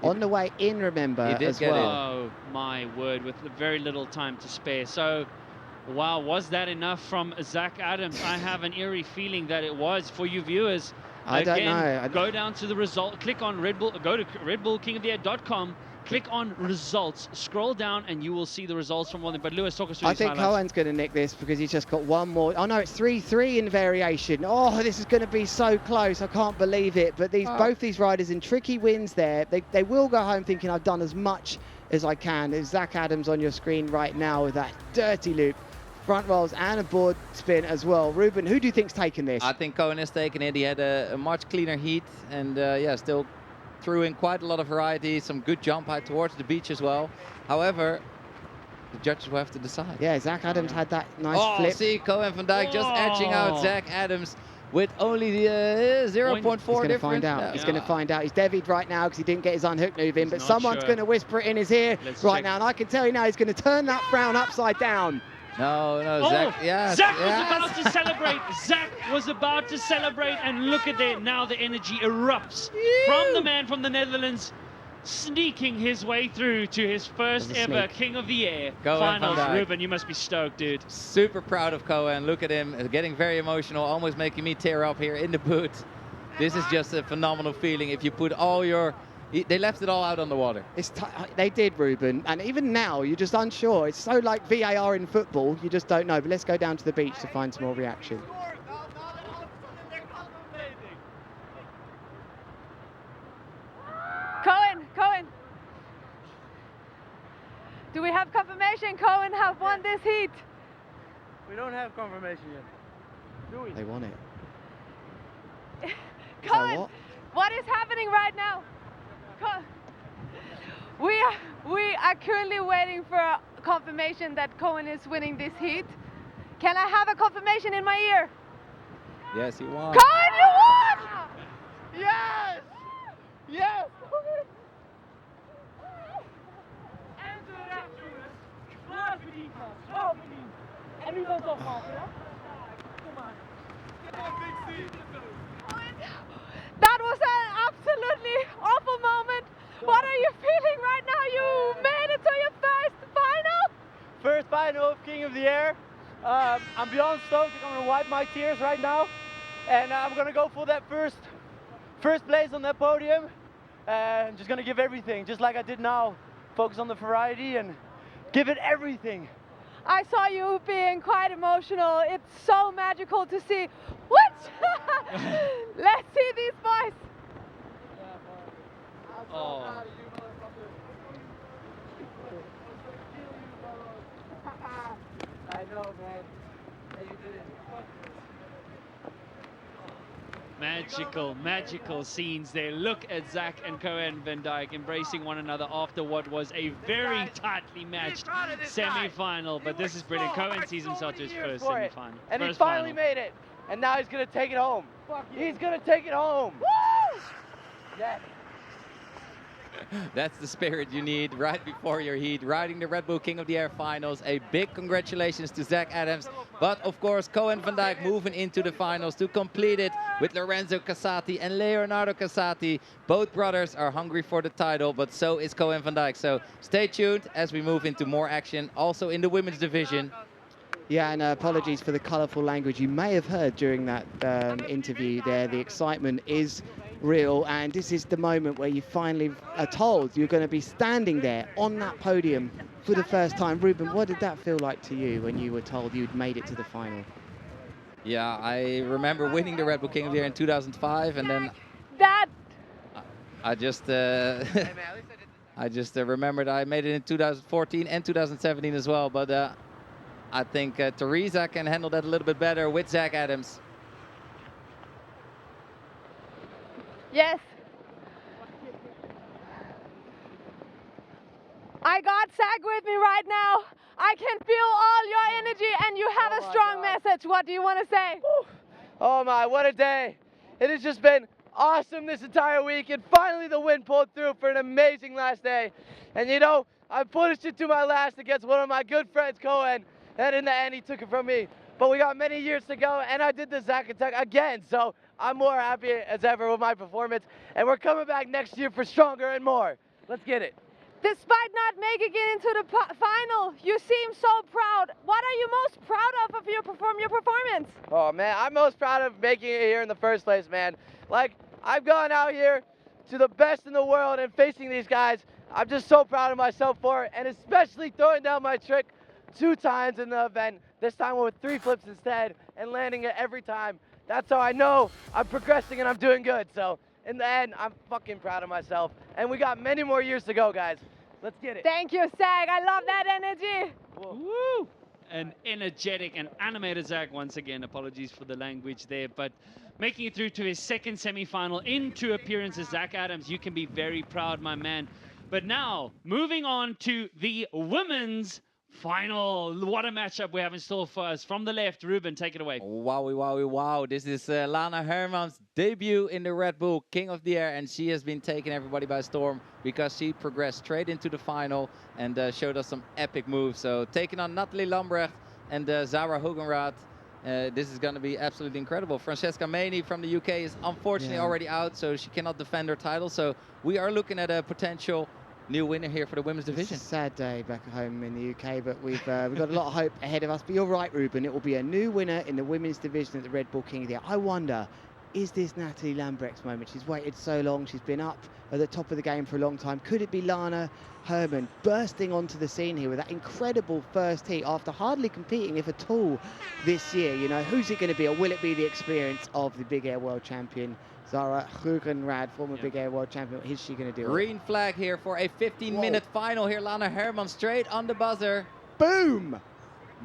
On the way in, remember, he did as get well. Oh, my word, with very little time to spare. So, wow, was that enough from Zach Adams? I have an eerie feeling that it was. For you viewers, I don't know. Go down to the result, click on Red Bull, go to redbullkingoftheair.com, click on results, scroll down, and you will see the results from one. But Lewis, talk us through I these think highlights. Koan's going to nick this, because he's just got one more. Oh no, it's 3-3 in variation. Oh, this is going to be so close. I can't believe it. But both these riders in tricky wins there. They will go home thinking, I've done as much as I can. There's Zach Adams on your screen right now with that dirty loop, front rolls and a board spin as well. Ruben, who do you think's taking this? I think Koan is taking it. He had a much cleaner heat, and yeah, still threw in quite a lot of variety, some good jump height towards the beach as well. However, the judges will have to decide. Yeah, Zach Adams had that nice flip. See, Koan Van Dijk just edging out Zach Adams with only the 0.4 difference. He's going to find out. He's going to find out. He's devied right now because he didn't get his unhook move in, but someone's going to whisper it in his ear now, and I can tell you now he's going to turn that frown upside down. No, Zach. Yes, Zach was about to celebrate. Zach was about to celebrate, and look at that. Now the energy erupts from the man from the Netherlands. sneaking his way through to his first There's a ever sneak. King of the Air Go on, finals. Van Dijk. Ruben, you must be stoked, dude. Super proud of Cohen. Look at him, getting very emotional, almost making me tear up here in the booth. This is just a phenomenal feeling. If you put all your... They left it all out on the water. They did, Ruben, and even now you're just unsure. It's so like VAR in football, you just don't know. But let's go down to the beach to find some more reaction. Cohen. Do we have confirmation Cohen have won this heat? We don't have confirmation yet, do we? They won it. Cohen, what is happening right now? We are currently waiting for a confirmation that Cohen is winning this heat. Can I have a confirmation in my ear? Yes, he won. Cohen, you won! Yes! Yes! En nu dan toch maken, ja? Kom maar. That was an absolutely awful moment. What are you feeling right now? You made it to your first final? First final of King of the Air. I'm beyond stoked. I'm gonna wipe my tears right now, and I'm gonna go for that first place on that podium. I'm just gonna give everything, just like I did now. Focus on the variety and give it everything. I saw you being quite emotional. It's so magical to see. What? Let's see these boys. Oh. I know, man. You did it. Magical scenes there. Look at Zach and Cohen Van Dijk embracing one another after what was a very tightly matched semi-final. But this is brilliant. Cohen sees himself to his first semi-final. And he finally made it. And now he's going to take it home. He's going to take it home. Woo! Yes. That's the spirit you need right before your heat, riding the Red Bull King of the Air finals. A big congratulations to Zach Adams. But of course, Cohen Van Dijk moving into the finals to complete it with Lorenzo Casati and Leonardo Casati. Both brothers are hungry for the title, but so is Cohen Van Dijk. So stay tuned as we move into more action, also in the women's division. Yeah, and apologies for the colourful language you may have heard during that interview there. The excitement is real, and this is the moment where you finally are told you're going to be standing there on that podium for the first time. Ruben, what did that feel like to you when you were told you'd made it to the final? Yeah, I remember winning the Red Bull King of the Air in 2005, and then I just remembered I made it in 2014 and 2017 as well. But I think Teresa can handle that a little bit better with Zach Adams. Yes. I got Zach with me right now. I can feel all your energy, and you have a strong message. What do you want to say? Oh my, what a day. It has just been awesome this entire week, and finally the wind pulled through for an amazing last day. And you know, I pushed it to my last against one of my good friends, Cohen, and in the end he took it from me. But we got many years to go, and I did the Zach attack again, so I'm more happy as ever with my performance, and we're coming back next year for stronger and more. Let's get it. Despite not making it into the final, you seem so proud. What are you most proud of your performance? Oh man, I'm most proud of making it here in the first place, man. Like, I've gone out here to the best in the world and facing these guys. I'm just so proud of myself for it, and especially throwing down my trick 2 times in the event. This time with 3 flips instead and landing it every time. That's how I know I'm progressing and I'm doing good. So in the end, I'm fucking proud of myself. And we got many more years to go, guys. Let's get it. Thank you, Zach. I love that energy. Woo! An energetic and animated Zach once again. Apologies for the language there, but making it through to his second semi-final in 2 appearances. Zach Adams, you can be very proud, my man. But now, moving on to the women's final. What a matchup we have in store for us. From the left, Ruben, take it away. Wowie, wowie, wow. This is Lana Herman's debut in the Red Bull King of the Air, and she has been taking everybody by storm because she progressed straight into the final and showed us some epic moves. So taking on Natalie Lambrecht and Zara Hugenrath. This is going to be absolutely incredible. Francesca Maney from the UK is unfortunately already out, so she cannot defend her title. So we are looking at a potential new winner here for the women's division. It's a sad day back at home in the UK, but we've got a lot of hope ahead of us. But you're right, Ruben. It will be a new winner in the women's division at the Red Bull King of the Air. I wonder, is this Natalie Lambrecht's moment? She's waited so long. She's been up at the top of the game for a long time. Could it be Lana Herman bursting onto the scene here with that incredible first heat after hardly competing, if at all, this year? You know, who's it going to be, or will it be the experience of the Big Air World Champion, Zara Hugenrad, former Big Air World Champion? What is she going to do? Green flag here for a 15-minute final here. Lana Herman straight on the buzzer. Boom!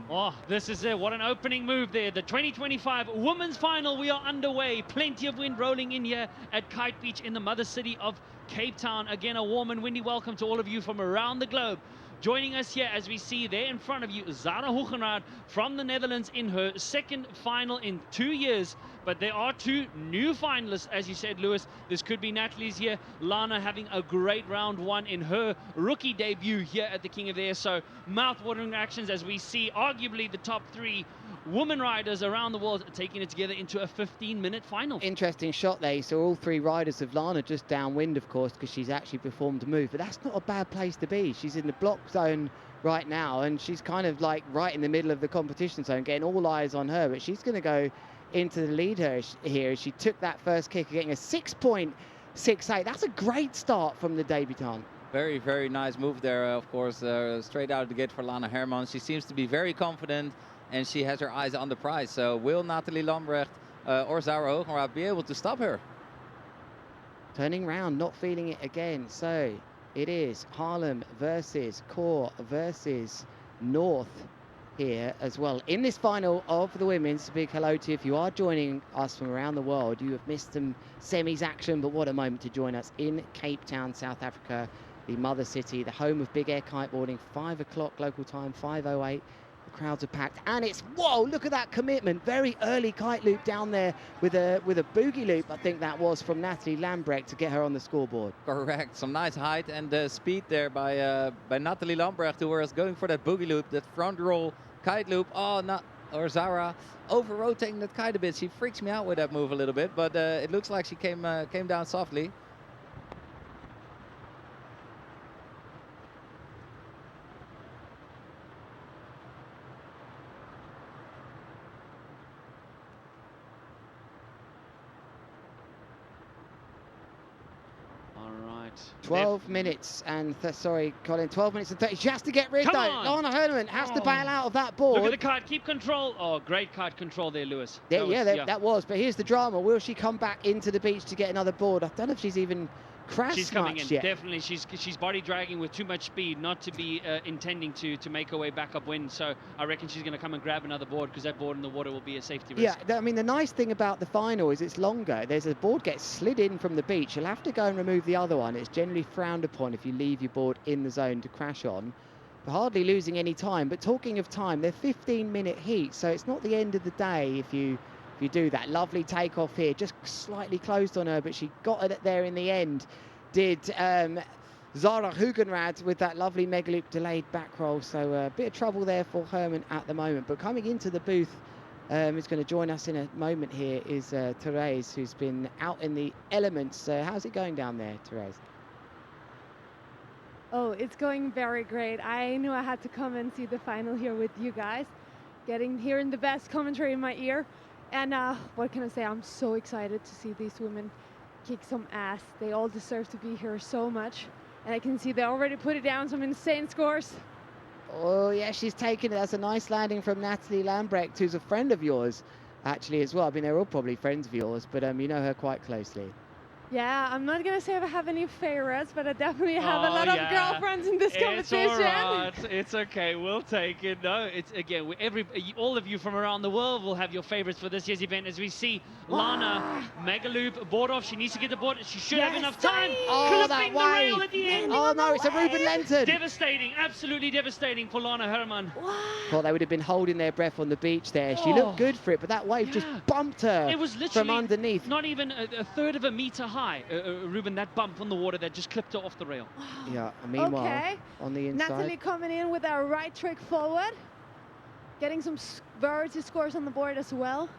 Oh, this is it. What an opening move there. The 2025 women's final. We are underway. Plenty of wind rolling in here at Kite Beach in the mother city of Cape Town. Again, a warm and windy welcome to all of you from around the globe. Joining us here, as we see there in front of you, Zara Hugenrad from the Netherlands in her second final in 2 years. But there are two new finalists, as you said, Lewis. This could be Natalie's here. Lana having a great round one in her rookie debut here at the King of the Air. So mouth-watering actions as we see arguably the top three women riders around the world taking it together into a 15-minute final. Interesting shot there. So all three riders of Lana just downwind, of course, because she's actually performed a move. But that's not a bad place to be. She's in the block zone right now, and she's kind of like right in the middle of the competition zone, getting all eyes on her. But she's going to go into the lead here. She took that first kick, getting a 6.68. That's a great start from the debutante. Very, very nice move there, of course, straight out of the gate for Lana Herman. She seems to be very confident, and she has her eyes on the prize. So will Natalie Lambrecht or Zara Hugenrad be able to stop her? Turning round, not feeling it again. So it is Haarlem versus Core versus North here as well. In this final of the women's, a big hello to you. If you are joining us from around the world, you have missed some semis action, but what a moment to join us in Cape Town, South Africa, the mother city, the home of big air kiteboarding. 5 o'clock local time, 5:08. The crowds are packed, and it's, whoa, look at that commitment. Very early kite loop down there with a boogie loop, I think that was, from Natalie Lambrecht to get her on the scoreboard. Correct. Some nice height and speed there by Natalie Lambrecht, who was going for that boogie loop, that front roll kite loop. Oh, not, or Zara over rotating that kite a bit. She freaks me out with that move a little bit, but it looks like she came down softly. All right. 12 minutes and, sorry, Colin, 12 minutes and 30. She has to get rid, Come though. on. Lana Herman has to bail out of that board. Look at the kite. Keep control. Oh, great kite control there, Lewis. That was. But here's the drama. Will she come back into the beach to get another board? I don't know if she's even crashed She's coming in. yet. Definitely. She's body dragging with too much speed, not to be intending to make her way back upwind. So I reckon she's going to come and grab another board, because that board in the water will be a safety risk. Yeah, I mean, the nice thing about the final is it's longer. There's a board gets slid in from the beach. You'll have to go and remove the other one. It's generally frowned upon if you leave your board in the zone to crash on. But hardly losing any time. But talking of time, they're 15-minute heats, so it's not the end of the day if you do that. Lovely takeoff here, just slightly closed on her, but she got it there in the end. Did Zara Hugenrad with that lovely mega loop delayed back roll. So a bit of trouble there for Herman at the moment. But coming into the booth, who's going to join us in a moment here is Therese, who's been out in the elements. How's it going down there, Therese? Oh, it's going very great. I knew I had to come and see the final here with you guys, hearing the best commentary in my ear. And what can I say? I'm so excited to see these women kick some ass. They all deserve to be here so much. And I can see they already put it down some insane scores. Oh, yeah, she's taken it. That's a nice landing from Natalie Lambrecht, who's a friend of yours, actually, as well. I mean, they're all probably friends of yours, but you know her quite closely. Yeah, I'm not going to say I have any favorites, but I definitely have a lot of girlfriends in this competition. It's all right. It's okay. We'll take it. No, it's, again, all of you from around the world will have your favorites for this year's event. As we see Lana, mega loop, board off. She needs to get the board. She should have enough time. Oh, Clipping that the way. rail at the end. Oh, no, it's a Ruben Lenton. Devastating. Absolutely devastating for Lana Herman. Well, they would have been holding their breath on the beach there. She looked good for it, but that wave just bumped her It was literally from underneath. Not even a third of a meter high, Ruben, that bump on the water that just clipped her off the rail. Yeah, and meanwhile, on the inside. Natalie coming in with our right trick forward. getting some variety scores on the board as well.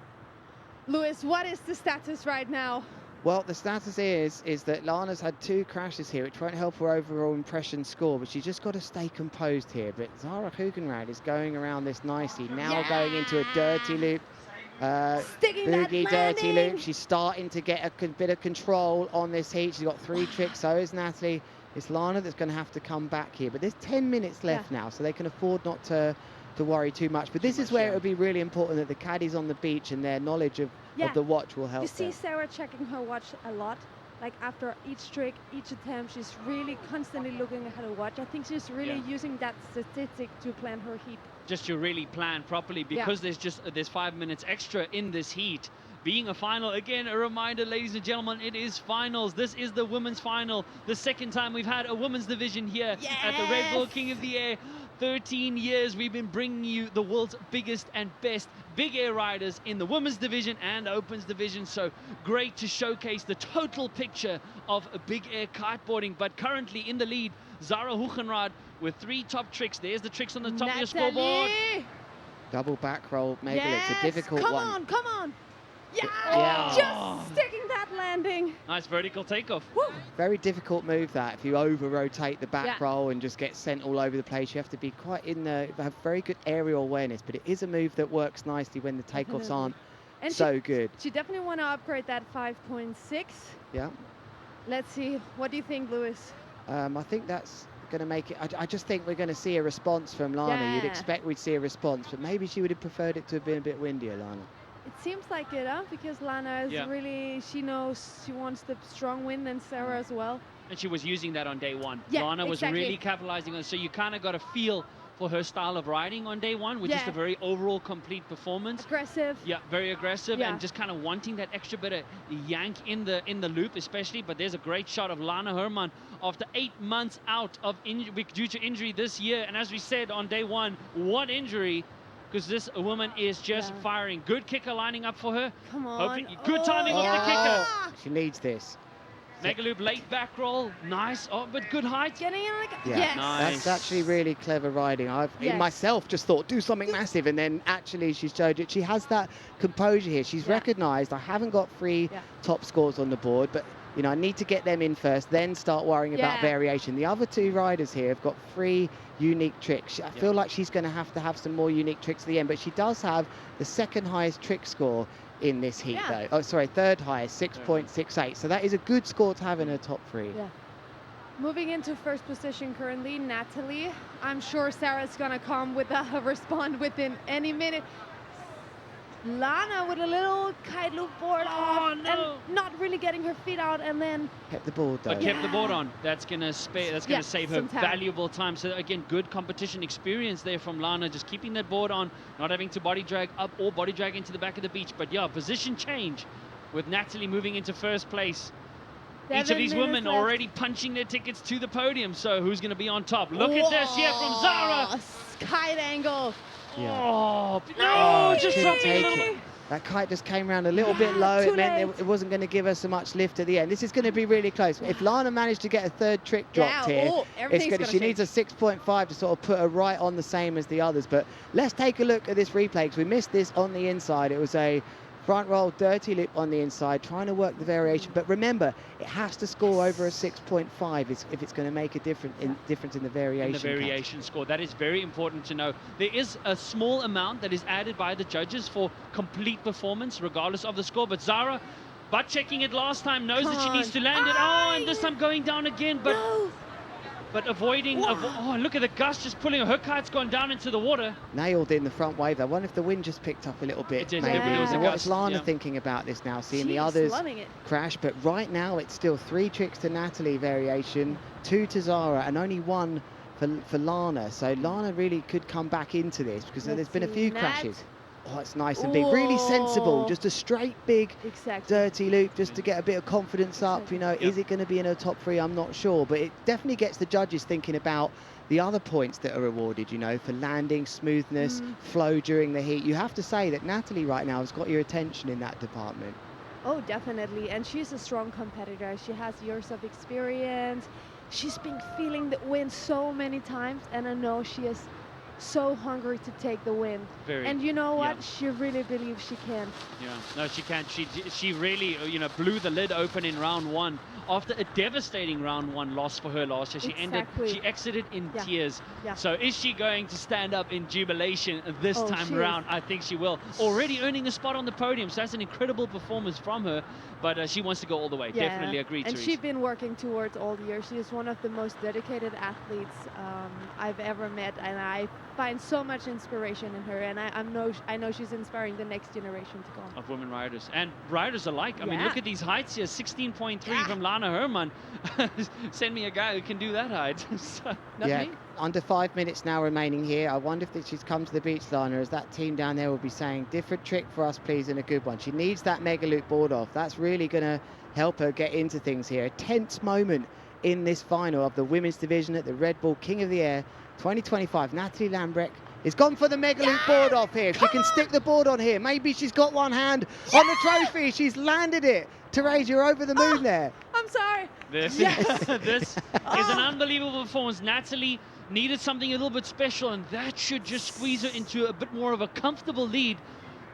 Lewis, what is the status right now? Well, the status is that Lana's had 2 crashes here, which won't help her overall impression score, but she's just got to stay composed here. But Zara Hugenrad is going around this nicely, now going into a dirty loop. Boogie dirty loop. She's starting to get a bit of control on this heat. She's got 3 tricks, so is Natalie. It's Lana that's going to have to come back here. But there's 10 minutes left now, so they can afford not to worry too much. But this is where it would be really important that the caddies on the beach and their knowledge of the watch will help. You see them. Sarah checking her watch a lot. Like after each trick, each attempt, she's really constantly looking at her watch. I think she's really using that statistic to plan her heat. Just to really plan properly, because there's 5 minutes extra in this heat. Being a final, again, a reminder, ladies and gentlemen, it is finals. This is the women's final. The second time we've had a women's division here at the Red Bull King of the Air. 13 years we've been bringing you the world's biggest and best big air riders in the women's division and opens division. So great to showcase the total picture of a big air kiteboarding. But currently in the lead, Zara Hugenrad with 3 top tricks. There's the tricks on the top of your scoreboard. Double back roll, Mabel. It's a difficult one. Come on. Just sticking that landing. Nice vertical takeoff. Woo. Very difficult move that. If you over rotate the back roll and just get sent all over the place, you have to be quite have very good aerial awareness. But it is a move that works nicely when the takeoffs aren't so good. She definitely want to upgrade that 5.6. Yeah. Let's see. What do you think, Lewis? I think that's going to make it. I just think we're going to see a response from Lana. You'd expect we'd see a response, but maybe she would have preferred it to have been a bit windier, Lana. It seems like it, because Lana is really, she knows she wants the strong wind, and Sarah as well. And she was using that on day 1. Yeah, Lana was really capitalizing on it. So you kind of got a feel for her style of riding on day 1, which is a very overall complete performance. Aggressive. Yeah, very aggressive, and just kind of wanting that extra bit of yank in the loop, especially. But there's a great shot of Lana Herman after 8 months out of due to injury this year. And as we said on day 1, what injury? Because this woman is just firing. Good kicker lining up for her. Come on. Good timing of the kicker. She needs this. Mega loop, late back roll. Nice. Oh, but good height. Getting in like Nice. That's actually really clever riding. I've myself just thought, do something massive, and then actually she showed it. She has that composure here. She's recognized I haven't got 3 top scores on the board, but you know, I need to get them in first, then start worrying about variation. The other 2 riders here have got 3 unique tricks. I feel like she's going to have some more unique tricks at the end, but she does have the 2nd highest trick score in this heat, though. Oh, sorry, 3rd highest, 6.68. So that is a good score to have in her top 3. Yeah. Moving into first position currently, Natalie. I'm sure Sarah's going to come with a respond within any minute. Lana with a little kite loop board off and not really getting her feet out, and then kept the board though. But kept the board on. That's gonna save her valuable time. So again, good competition experience there from Lana, just keeping that board on, not having to body drag up or body drag into the back of the beach. But yeah, position change with Natalie moving into first place. Each of these women already punching their tickets to the podium. So who's gonna be on top? Look at this here from Zara. Kite angle. Oh, no, just dropping a little bit. That kite just came around a little bit low. It meant it wasn't going to give us so much lift at the end. This is going to be really close. If Lana managed to get a 3rd trick dropped here, she needs a 6.5 to sort of put her right on the same as the others. But let's take a look at this replay, because we missed this on the inside. It was a front roll dirty loop on the inside, trying to work the variation. But remember, it has to score over a 6.5 if it's going to make a difference in the variation. In the variation score. That is very important to know. There is a small amount that is added by the judges for complete performance, regardless of the score. But Zara, butt checking it last time, knows that she needs to land it. Oh, and this time going down again, but avoiding. Oh, look at the gust just pulling her kite's gone down into the water. Nailed in the front wave. I wonder if the wind just picked up a little bit. It did. What's Lana thinking about this now? Seeing the others crash, but right now it's still 3 tricks to Natalie variation, 2 to Zara, and only 1 for Lana. So Lana really could come back into this, because there's been a few crashes. Oh, it's nice and big, really sensible. Just a straight big dirty loop, just to get a bit of confidence up. You know, is it going to be in her top 3? I'm not sure, but it definitely gets the judges thinking about the other points that are awarded, you know, for landing, smoothness, flow during the heat. You have to say that Natalie right now has got your attention in that department. Oh, definitely. And she's a strong competitor. She has years of experience. She's been feeling the wind so many times, and I know she is so hungry to take the win. Very. And you know what? Yeah. She really believes she can. Yeah, no, she can't. She really, blew the lid open in round 1 after a devastating round 1 loss for her last year. She exited in tears. Yeah. So is she going to stand up in jubilation this time around? I think she will. Already earning a spot on the podium, so that's an incredible performance from her. But she wants to go all the way. Yeah. Definitely agree, And Therese. she's been working towards all year. She is one of the most dedicated athletes I've ever met, and I find so much inspiration in her. And I know she's inspiring the next generation to come. Of women riders and riders alike. I mean, Yeah. look at these heights here. 16.3 from Lana Herman. Send me a guy who can do that height. So, Not Yeah, me. under 5 minutes now remaining here. I wonder if she's come to the beach, Lana, as that team down there will be saying, different trick for us, please, and a good one. She needs that mega loop board off. That's really going to help her get into things here. A tense moment in this final of the women's division at the Red Bull King of the Air 2025. Natalie Lambrecht is gone for the mega loop board off here. She can stick the board on here. Maybe she's got one hand on the trophy. She's landed it. Therese, you're over the moon there. I'm sorry. this is an unbelievable performance. Natalie needed something a little bit special, and that should just squeeze her into a bit more of a comfortable lead.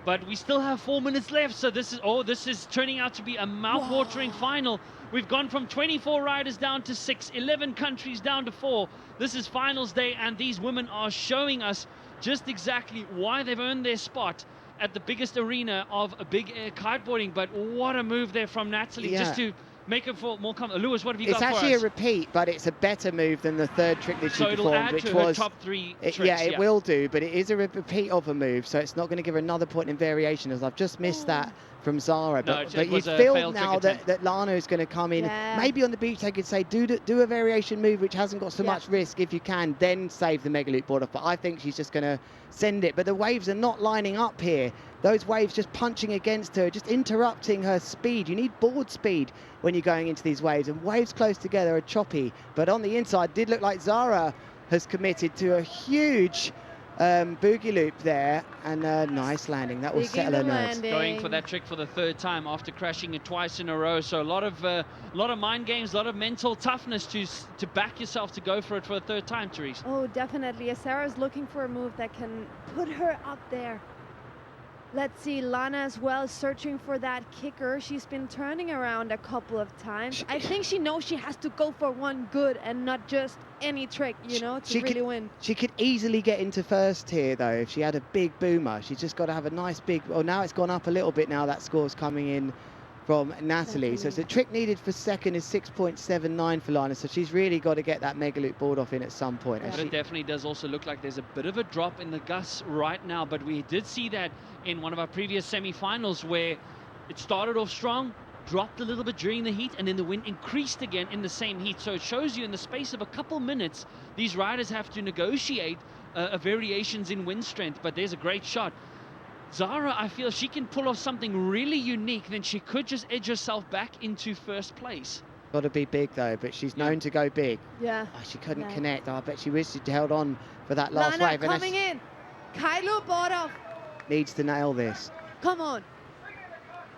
But we still have 4 minutes left, so this is turning out to be a mouth-watering final. We've gone from 24 riders down to 6, 11 countries down to 4. This is finals day, and these women are showing us just exactly why they've earned their spot at the biggest arena of a big air kiteboarding. But what a move there from Natalie, just to make it for more comfortable. Lewis, what have you got for us? It's actually a repeat, but it's a better move than the third trick that she So it'll performed, add which to was her top 3 tricks. Yeah, it will do, but it is a repeat of a move, so it's not going to give her another point in variation, as I've just missed that from Zara. No, But it was you a feel failed now trick that Lana is going to come in. Yeah. Maybe on the beach they could say, do a variation move which hasn't got so much risk if you can, then save the mega loop board off. But I think she's just going to send it. But the waves are not lining up here. Those waves just punching against her, just interrupting her speed. You need board speed when you're going into these waves, and waves close together are choppy. But on the inside, did look like Zara has committed to a huge boogie loop there, and a nice landing. That will settle her nerves. Going for that trick for the 3rd time after crashing it twice in a row. So a lot of mind games, a lot of mental toughness to back yourself to go for it for a 3rd time, Therese. Oh, definitely. Sarah's looking for a move that can put her up there. Let's see, Lana as well, searching for that kicker. She's been turning around a couple of times. I think she knows she has to go for one good and not just any trick, to really win. She could easily get into first here, though, if she had a big boomer. She's just got to have a nice big... Oh, now it's gone up a little bit now. That score's coming in from Natalie. So the trick needed for second is 6.79 for Lana. So she's really got to get that mega loop board off in at some point. But it definitely does also look like there's a bit of a drop in the Gus right now. But we did see that in one of our previous semi-finals where it started off strong, dropped a little bit during the heat, and then the wind increased again in the same heat. So it shows you in the space of a couple minutes, these riders have to negotiate variations in wind strength. But there's a great shot. Zara, I feel she can pull off something really unique, then she could just edge herself back into first place. Got to be big, though, but she's known to go big. Yeah. Oh, she couldn't connect. I bet she wished she'd held on for that last Lana wave. coming in. Kylo board off. Needs to nail this. Come on.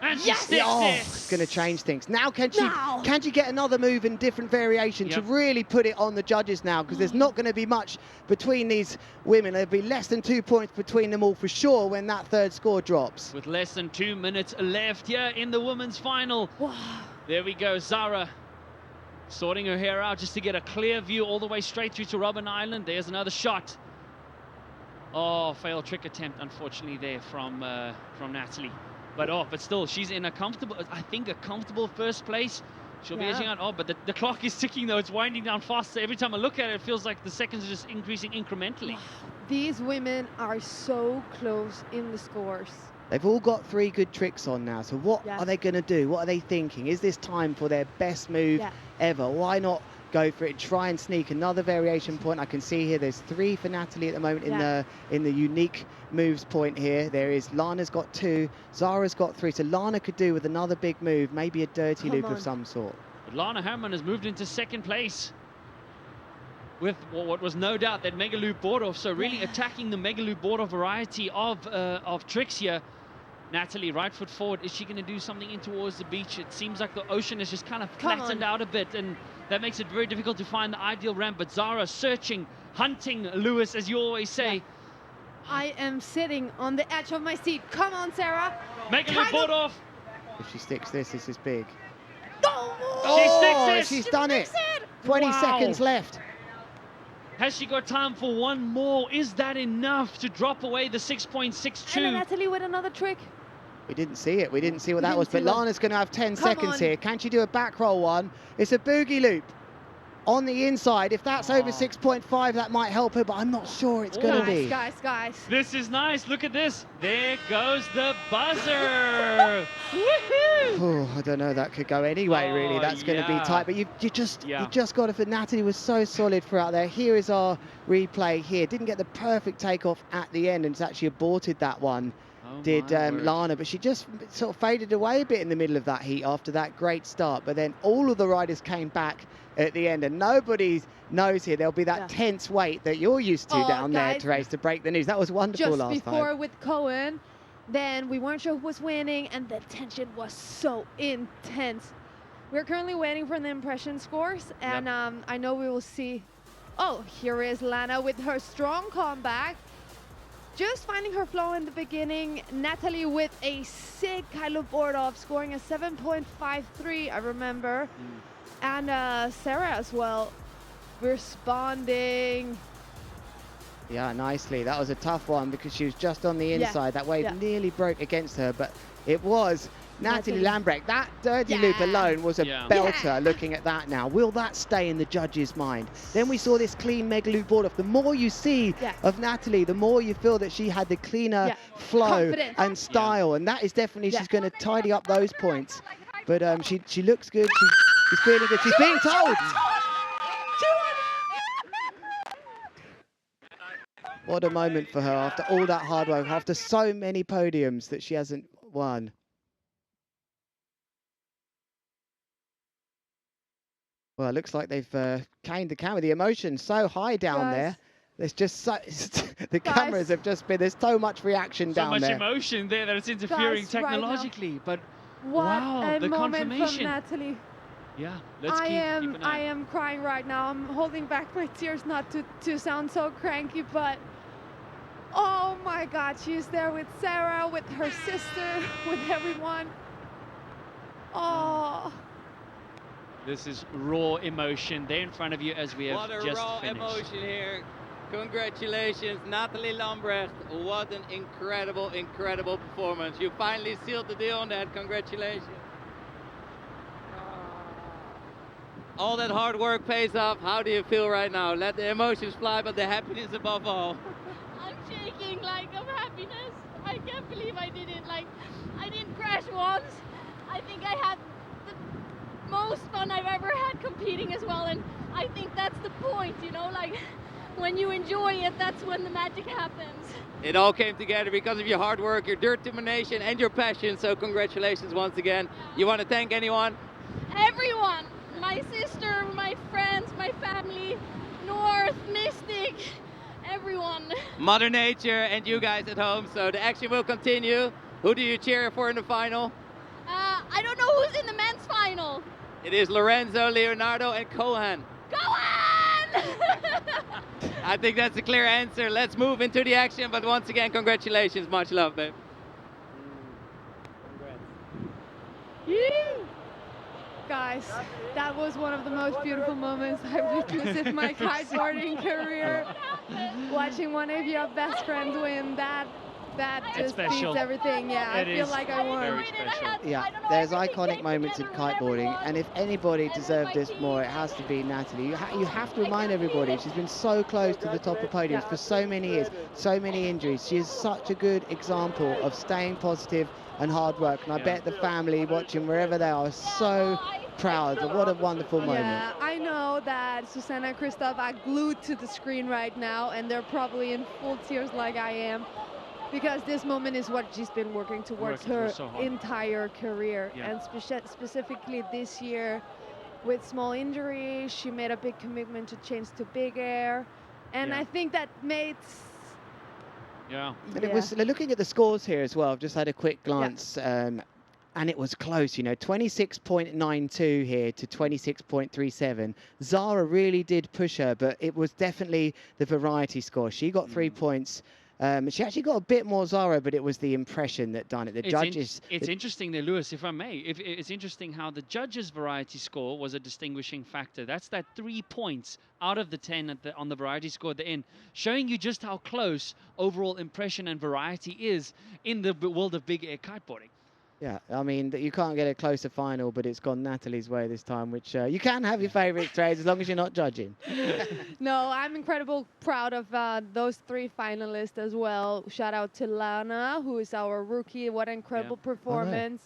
And she sticks it. It's going to change things. Now can she get another move in different variation to really put it on the judges now? Because there's not going to be much between these women. There'll be less than 2 points between them all for sure when that 3rd score drops. With less than 2 minutes left here in the women's final. Wow. There we go, Zara sorting her hair out just to get a clear view all the way straight through to Robben Island. There's another shot. Oh, failed trick attempt, unfortunately, there from Natalie. But still, she's in a comfortable first place. She'll be edging out. Oh, but the clock is ticking, though. It's winding down faster. Every time I look at it, it feels like the seconds are just increasing incrementally. These women are so close in the scores. They've all got 3 good tricks on now. So what are they going to do? What are they thinking? Is this time for their best move ever? Why not go for it? Try and sneak another variation point. I can see here there's 3 for Natalie at the moment in the unique moves point here. There is Lana's got 2, Zara's got 3. So Lana could do with another big move, maybe a dirty loop of some sort. But Lana Herman has moved into 2nd place with what was no doubt that mega loop board off. So really attacking the mega loop board off variety of tricks here. Natalie, right foot forward. Is she going to do something in towards the beach? It seems like the ocean is just kind of flattened out a bit, and that makes it very difficult to find the ideal ramp. But Zara searching, hunting Lewis, as you always say. Yeah. I am sitting on the edge of my seat. Come on, Sarah. Making the board off. If she sticks this is big. Oh, she sticks it. She's done it. 20 seconds left. Has she got time for one more? Is that enough to drop away the 6.62? And Natalie with another trick. We didn't see it. We didn't see what that was. But Lana's going to have 10 seconds here. Can she do a back roll one? It's a boogie loop on the inside. If that's over 6.5, that might help her, but I'm not sure it's going to be. Guys. This is nice. Look at this. There goes the buzzer. Woohoo! Oh, I don't know. That could go anyway, really. That's going to be tight. But you just got to. Natalie was so solid throughout there. Here is our replay here. Didn't get the perfect takeoff at the end, and it's actually aborted that one. Did Lana, but she just sort of faded away a bit in the middle of that heat after that great start. But then all of the riders came back at the end, and nobody knows here. There'll be that tense wait that you're used to down there, Therese, to break the news. That was wonderful last time. Just before with Cohen, then we weren't sure who was winning, and the tension was so intense. We're currently waiting for the impression scores, and I know we will see. Oh, here is Lana with her strong comeback. Just finding her flow in the beginning. Natalie with a sick kind of board off, scoring a 7.53, I remember. And Sarah as well, responding. Yeah, nicely. That was a tough one because she was just on the inside. That wave nearly broke against her, but it was Natalie Lambrecht. That dirty loop alone was a belter looking at that now. Will that stay in the judge's mind? Then we saw this clean mega loop board off. The more you see of Natalie, the more you feel that she had the cleaner flow and style. And that is definitely, she's going to tidy up those points. But she looks good. She's feeling good. She's being told. What a moment for her after all that hard work, after so many podiums that she hasn't won. Well, it looks like they've caned the camera. The emotion's so high down there. There's just so the cameras have just been. There's so much reaction down there. So much emotion there that it's interfering technologically. But what the moment confirmation from Natalie. Yeah, let's keep an eye. I am crying right now. I'm holding back my tears not to sound so cranky, but oh my God, she's there with Sarah, with her sister, with everyone. Oh. This is raw emotion there in front of you as we have just finished. What a raw emotion here. Congratulations, Natalie Lambrecht. What an incredible, incredible performance. You finally sealed the deal on that. Congratulations. All that hard work pays off. How do you feel right now? Let the emotions fly, but the happiness above all. I'm shaking like of happiness. I can't believe I did it. Like, I didn't crash once. I think I had the most fun I've ever had competing as well, and I think that's the point, you know, like when you enjoy it, that's when the magic happens. It all came together because of your hard work, your determination, and your passion, so congratulations once again. You want to thank anyone? Everyone, my sister, my friends, my family, North, Mystic, everyone. Mother Nature and you guys at home, so the action will continue. Who do you cheer for in the final? I don't know who's in the men's final. It is Lorenzo, Leonardo, and Cohen. Cohen! I think that's a clear answer. Let's move into the action, but once again, congratulations. Much love, babe. Guys, that was one of the most beautiful moments I've witnessed in my kiteboarding career. Watching one of your best friends win, that just beats everything. Yeah, I feel like I won. Yeah, there's iconic moments in kiteboarding, and if anybody deserved this more, it has to be Natalie. You have to remind everybody, she's been so close to the top of podiums for so many years, so many injuries. She is such a good example of staying positive and hard work, and I bet the family watching wherever they are so proud. What a wonderful moment. Yeah, I know that Susanna and Christoph are glued to the screen right now, and they're probably in full tears like I am, because this moment is what she's been working towards her entire career. And specifically this year with small injuries, she made a big commitment to change to big air, and I think that made and it was looking at the scores here as well. I've just had a quick glance and it was close, you know, 26.92 here to 26.37. Zara really did push her, but it was definitely the variety score. She got 3 points. She actually got a bit more Zara, but it was the impression that done it. The judges... It's interesting there, Lewis, if I may. It's interesting how the judges' variety score was a distinguishing factor. That's that 3 points out of the 10 on the variety score at the end, showing you just how close overall impression and variety is in the world of big air kiteboarding. Yeah, I mean, you can't get a closer final, but it's gone Natalie's way this time, which you can have your favourite trades as long as you're not judging. No, I'm incredibly proud of those 3 finalists as well. Shout out to Lana, who is our rookie. What an incredible performance.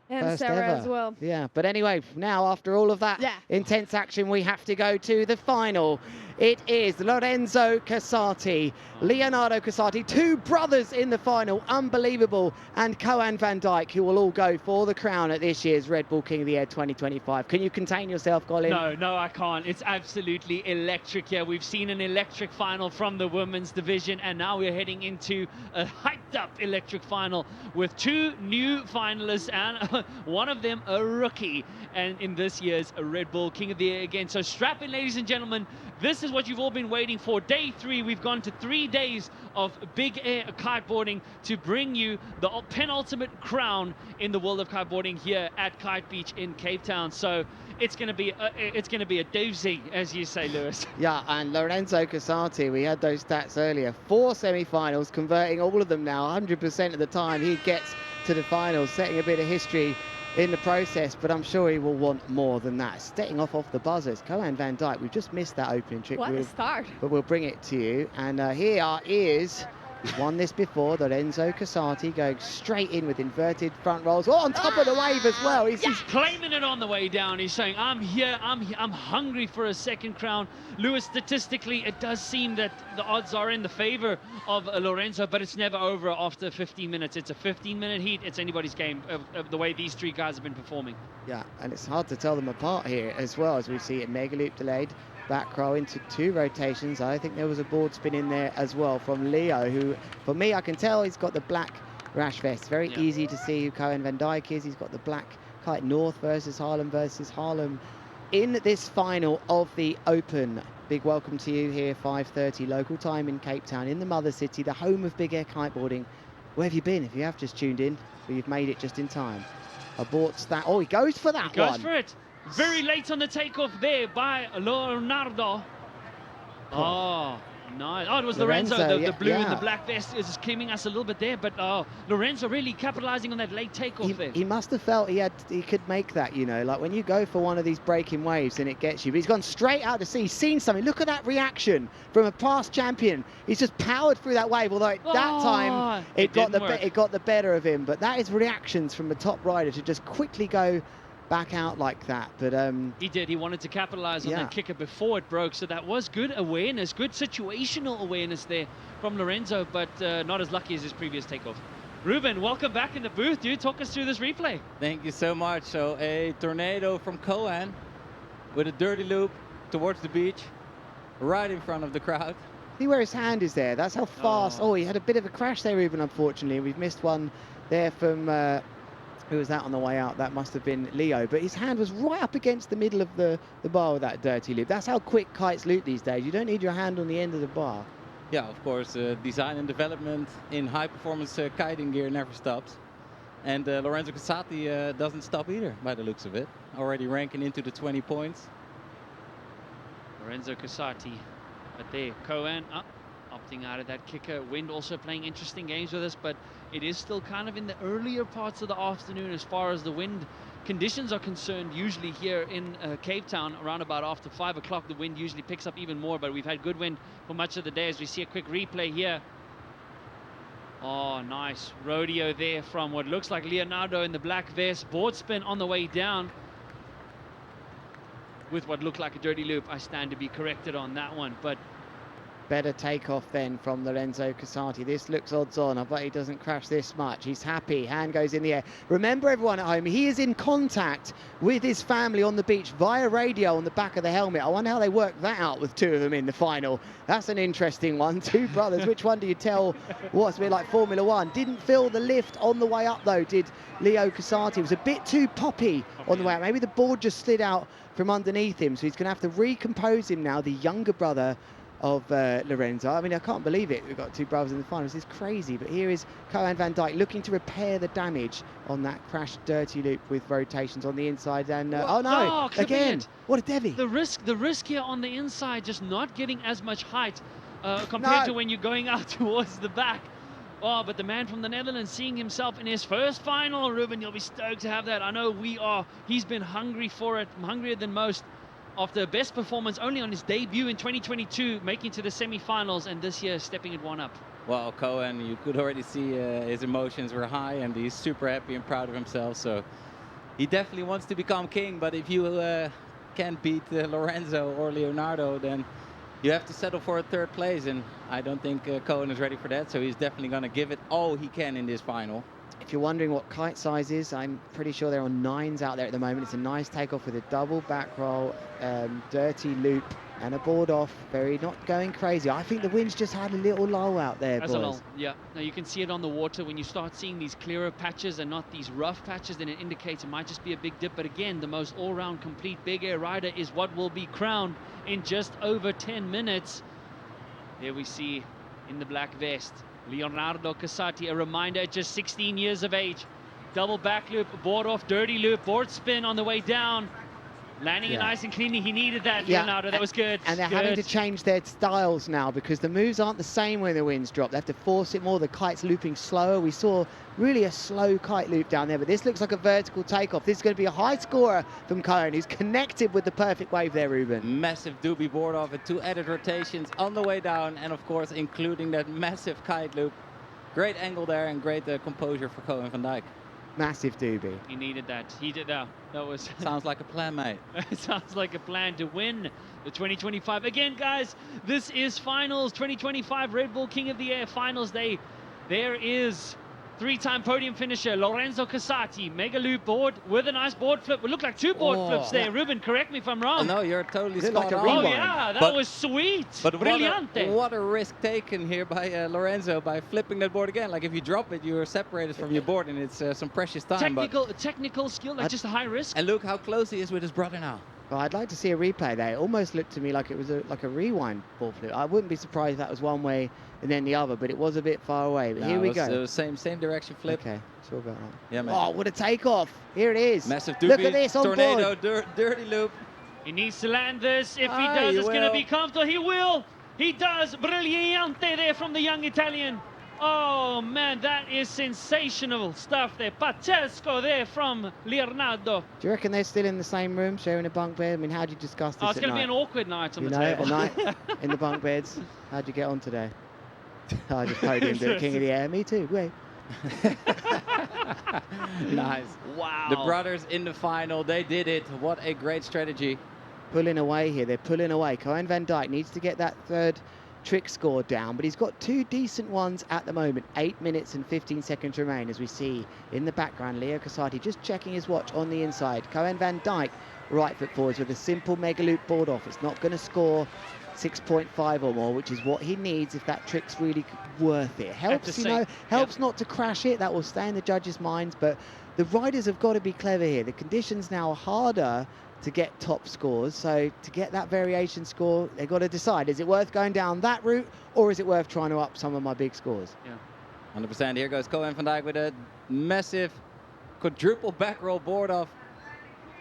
And First Sarah ever. as well. Yeah, but anyway, now after all of that intense action, we have to go to the final. It is Lorenzo Casati, Leonardo Casati, 2 brothers in the final, unbelievable, and Koan van Dijk, who will all go for the crown at this year's Red Bull King of the Air 2025. Can you contain yourself, Colin? No, I can't. It's absolutely electric here. We've seen an electric final from the women's division, and now we're heading into a hyped-up electric final with 2 new finalists, and one of them a rookie, and in this year's Red Bull King of the Air again. So strap in, ladies and gentlemen. This is what you've all been waiting for. Day 3, we've gone to 3 days of big air kiteboarding to bring you the penultimate crown in the world of kiteboarding here at Kite Beach in Cape Town. So it's going to be a doozy, as you say, Lewis. Yeah, and Lorenzo Casati, we had those stats earlier. 4 semi-finals, converting all of them now. 100% of the time he gets to the finals, setting a bit of history in the process, but I'm sure he will want more than that. Setting off the buzzers, Koan van Dijk, we've just missed that opening trick. What a start. But we'll bring it to you. And here is, he's won this before, Lorenzo Casati going straight in with inverted front rolls. Oh, on top of the wave as well. He's claiming it on the way down. He's saying, I'm here, I'm hungry for a second crown. Lewis, statistically, it does seem that the odds are in the favor of Lorenzo, but it's never over after 15 minutes. It's a 15-minute heat. It's anybody's game of the way these 3 guys have been performing. Yeah, and it's hard to tell them apart here as well, as we see a mega loop delayed. Back row into 2 rotations. I think there was a board spin in there as well from Leo, who, for me, I can tell he's got the black rash vest. Very easy to see who Koan van Dijk is. He's got the black Kite North versus Haarlem in this final of the Open. Big welcome to you here, 5:30 local time in Cape Town, in the mother city, the home of big air kiteboarding. Where have you been? If you have just tuned in, well, you've made it just in time. Aborts that. Oh, he goes for that one. He goes for it. Very late on the takeoff there by Leonardo. Oh, nice. Oh, it was Lorenzo, the blue and the black vest is skimming us a little bit there, but Lorenzo really capitalizing on that late takeoff there. He must have felt he could make that, you know, like when you go for one of these breaking waves and it gets you, but he's gone straight out to sea, seen something. Look at that reaction from a past champion. He's just powered through that wave, although at that time it got the better of him, but that is reactions from the top rider to just quickly go back out like that. But he did. He wanted to capitalize on that kicker before it broke, so that was good awareness, good situational awareness there from Lorenzo, but not as lucky as his previous takeoff. Ruben, welcome back in the booth, dude. Talk us through this replay. Thank you so much. So a tornado from Koan with a dirty loop towards the beach, right in front of the crowd. See where his hand is there? That's how fast. Oh, he had a bit of a crash there, Ruben, unfortunately. We've missed one there from who was that on the way out? That must have been Leo, but his hand was right up against the middle of the bar with that dirty loop. That's how quick kites loop these days. You don't need your hand on the end of the bar. Yeah, of course, design and development in high-performance kiting gear never stops. And Lorenzo Casati doesn't stop either, by the looks of it. Already ranking into the 20 points. Lorenzo Casati, but there, Koan opting out of that kicker. Wind also playing interesting games with us, but it is still kind of in the earlier parts of the afternoon as far as the wind conditions are concerned. Usually here in Cape Town, around about after 5 o'clock, the wind usually picks up even more, but we've had good wind for much of the day as we see a quick replay here. Oh, nice rodeo there from what looks like Leonardo in the black vest. Board spin on the way down with what looked like a dirty loop. I stand to be corrected on that one, but Better takeoff then from Lorenzo Casati. This looks odds on. I bet he doesn't crash this much. He's happy. Hand goes in the air. Remember, everyone at home, he is in contact with his family on the beach via radio on the back of the helmet. I wonder how they worked that out with two of them in the final. That's an interesting one. Two brothers. Which one do you tell what's a bit like Formula One? Didn't feel the lift on the way up, though, did Leo Casati. It was a bit too poppy on the way up. Maybe the board just slid out from underneath him, so he's going to have to recompose him now, the younger brother of Lorenzo. I mean, I can't believe it. We've got two brothers in the finals. It's crazy. But here is Koen van Dijk looking to repair the damage on that crashed dirty loop with rotations on the inside. And oh no, again, what a Devi. The risk here on the inside, just not getting as much height compared to when you're going out towards the back. Oh, but the man from the Netherlands seeing himself in his first final, Ruben, you'll be stoked to have that. I know we are. He's been hungry for it, hungrier than most. After best performance only on his debut in 2022, making to the semi-finals, and this year stepping it one up. Well, Koen, you could already see his emotions were high, and he's super happy and proud of himself. So he definitely wants to become king. But if you can't beat Lorenzo or Leonardo, then you have to settle for a third place. And I don't think Koen is ready for that. So he's definitely going to give it all he can in this final. If you're wondering what kite size is, I'm pretty sure they're on 9s out there at the moment. It's a nice takeoff with a double back roll, dirty loop, and a board off. Very not going crazy. I think the wind's just had a little lull out there, boys. A lull, yeah. Now you can see it on the water. When you start seeing these clearer patches and not these rough patches, then it indicates it might just be a big dip. But again, the most all-round complete big air rider is what will be crowned in just over 10 minutes. Here we see in the black vest, Leonardo Casati, a reminder at just 16 years of age. Double back loop, board off, dirty loop, board spin on the way down. Landing it nice and cleanly. He needed that, Leonardo. That was good. And they're having to change their styles now because the moves aren't the same when the winds drop. They have to force it more. The kite's looping slower. We saw really a slow kite loop down there, but this looks like a vertical takeoff. This is going to be a high scorer from Koen, who's connected with the perfect wave there, Ruben. Massive doobie board off with 2 added rotations on the way down, and of course including that massive kite loop. Great angle there and great composure for Koen van Dijk. Massive doobie. He needed that. He did that. That was sounds like a plan, mate. It sounds like a plan to win the 2025. Again, guys, this is finals 2025 Red Bull King of the Air finals day. There is 3-time podium finisher Lorenzo Casati, mega loop board with a nice board flip. It looked like 2 board flips there. Ruben, correct me if I'm wrong. No, you're totally spot like on. Oh yeah, that was sweet. But Brilliante. what a risk taken here by Lorenzo by flipping that board again. Like if you drop it, you're separated from your board, and it's some precious time. Technical skill, like just a high risk. And look how close he is with his brother now. Well, I'd like to see a replay there. It almost looked to me like it was like a rewind ball flip. I wouldn't be surprised if that was one way and then the other, but it was a bit far away. But here we go. Same direction flip. Okay, it's all about that. Yeah, man. Oh, what a takeoff! Here it is. Massive doobie. Look at this on tornado, board. dirty loop. He needs to land this. If he does, it's going to be comfortable. He will. He does. Brilliante there from the young Italian. Oh, man, that is sensational stuff there. Pazzesco there from Leonardo. Do you reckon they're still in the same room, sharing a bunk bed? I mean, how'd you discuss this it's going to be an awkward night on the table. A night in the bunk beds. How'd you get on today? I just podiumed the King of the Air. Me too. Wait. Nice. Wow. The brothers in the final. They did it. What a great strategy. Pulling away here. They're pulling away. Koen van Dijk needs to get that third trick score down, but he's got 2 decent ones at the moment. 8 minutes and 15 seconds remain, as we see in the background Leo Casati just checking his watch on the inside. Koen van Dijk right foot forwards with a simple mega loop board off. It's not going to score 6.5 or more, which is what he needs if that trick's really worth it. Helps, helps not to crash it. That will stay in the judges' minds, but the riders have got to be clever here. The conditions now are harder to get top scores, so to get that variation score, they've got to decide, is it worth going down that route, or is it worth trying to up some of my big scores? Yeah, 100%. Here goes Koen van Dijk with a massive quadruple back roll board off.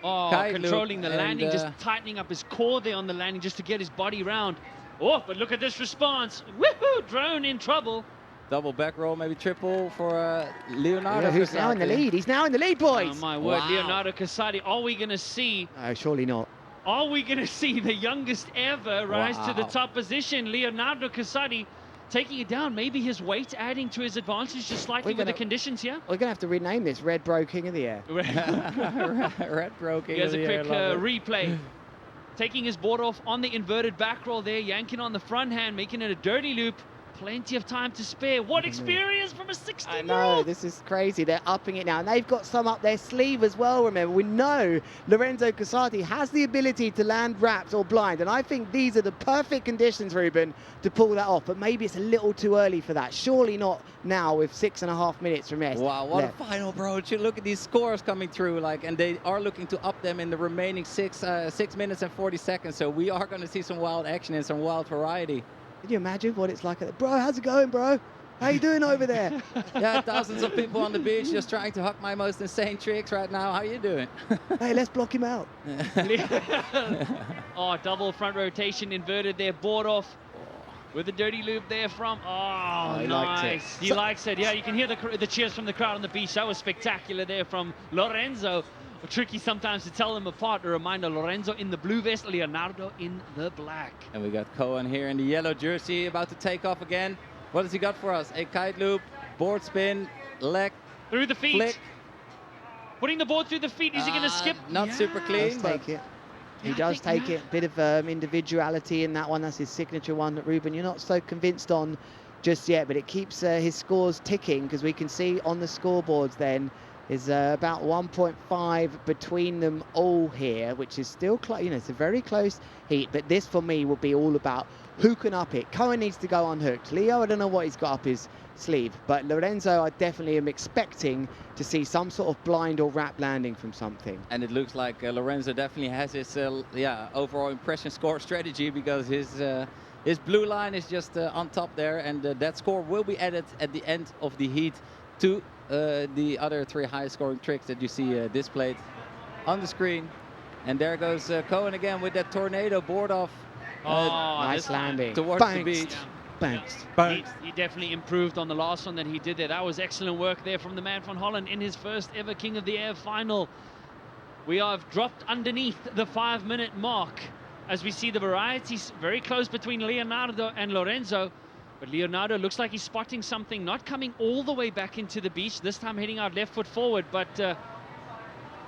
Oh, controlling the landing, just tightening up his core there on the landing just to get his body round. Oh, but look at this response. Woohoo! Drone in trouble. Double back roll, maybe triple for Leonardo. Yeah, who's now in the lead? He's now in the lead, boys. Oh, my word. Leonardo Casati. Are we going to see... surely not. Are we going to see the youngest ever rise to the top position? Leonardo Casati taking it down. Maybe his weight adding to his advantage just slightly with the conditions here. We're going to have to rename this Red Bro King of the Air. Red Bro King of the Air. Here's a quick replay. taking his board off on the inverted back roll there, yanking on the front hand, making it a dirty loop. Plenty of time to spare. What experience from a 16-year-old! I know, this is crazy. They're upping it now. And they've got some up their sleeve as well, remember. We know Lorenzo Casati has the ability to land wrapped or blind. And I think these are the perfect conditions, Ruben, to pull that off. But maybe it's a little too early for that. Surely not now with 6.5 minutes remaining. Wow, what a final, bro. You look at these scores coming through, and they are looking to up them in the remaining 6 minutes and 40 seconds. So we are going to see some wild action and some wild variety. Can you imagine what it's like? Bro, how's it going, bro? How you doing over there? Yeah, thousands of people on the beach just trying to huck my most insane tricks right now. How you doing? Hey, let's block him out. Oh, double front rotation inverted there, board off with a dirty loop there from. Oh, he nice. He likes it. Yeah, you can hear the cheers from the crowd on the beach. That was spectacular there from Lorenzo. Tricky sometimes to tell them apart. A reminder, Lorenzo in the blue vest, Leonardo in the black. And we got Cohen here in the yellow jersey about to take off again. What has he got for us? A kite loop, board spin, leg, through the feet. flick. Putting the board through the feet. Is he going to skip? Not super clean. Does take it. He does take it. Bit of individuality in that one. That's his signature one that Ruben, you're not so convinced on just yet, but it keeps his scores ticking because we can see on the scoreboards then is about 1.5 between them all here, which is still close. It's a very close heat, but this for me will be all about who can up it. Cohen needs to go unhooked. Leo, I don't know what he's got up his sleeve, but Lorenzo, I definitely am expecting to see some sort of blind or wrap landing from something. And it looks like Lorenzo definitely has his overall impression score strategy, because his blue line is just on top there, and that score will be added at the end of the heat to the other 3 highest scoring tricks that you see displayed on the screen. And there goes Cohen again with that tornado board off. Nice landing. Towards the beach. Banks. He definitely improved on the last one that he did there. That was excellent work there from the man from Holland in his first ever King of the Air final. We have dropped underneath the 5-minute mark as we see the varieties very close between Leonardo and Lorenzo. But Leonardo looks like he's spotting something, not coming all the way back into the beach, this time heading out left foot forward, but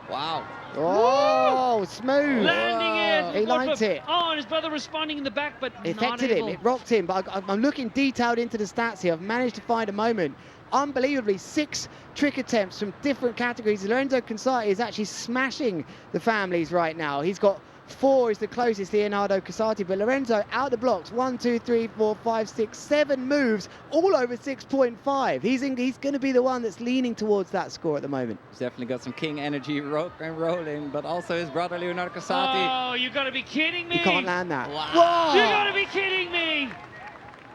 wow. Oh, smooth. Landing it. He liked it. Oh, and his brother responding in the back, but It not affected able. him, it rocked him, but I'm looking detailed into the stats here. I've managed to find a moment. Unbelievably, 6 trick attempts from different categories. Lorenzo Casati is actually smashing the families right now. He's got 4 is the closest, Leonardo Casati, but Lorenzo out the blocks. 1, 2, 3, 4, 5, 6, 7 moves, all over 6.5. He's going to be the one that's leaning towards that score at the moment. He's definitely got some king energy rock and rolling, but also his brother Leonardo Casati. Oh, you got to be kidding me. You can't land that. Wow. Whoa! You got to be kidding me.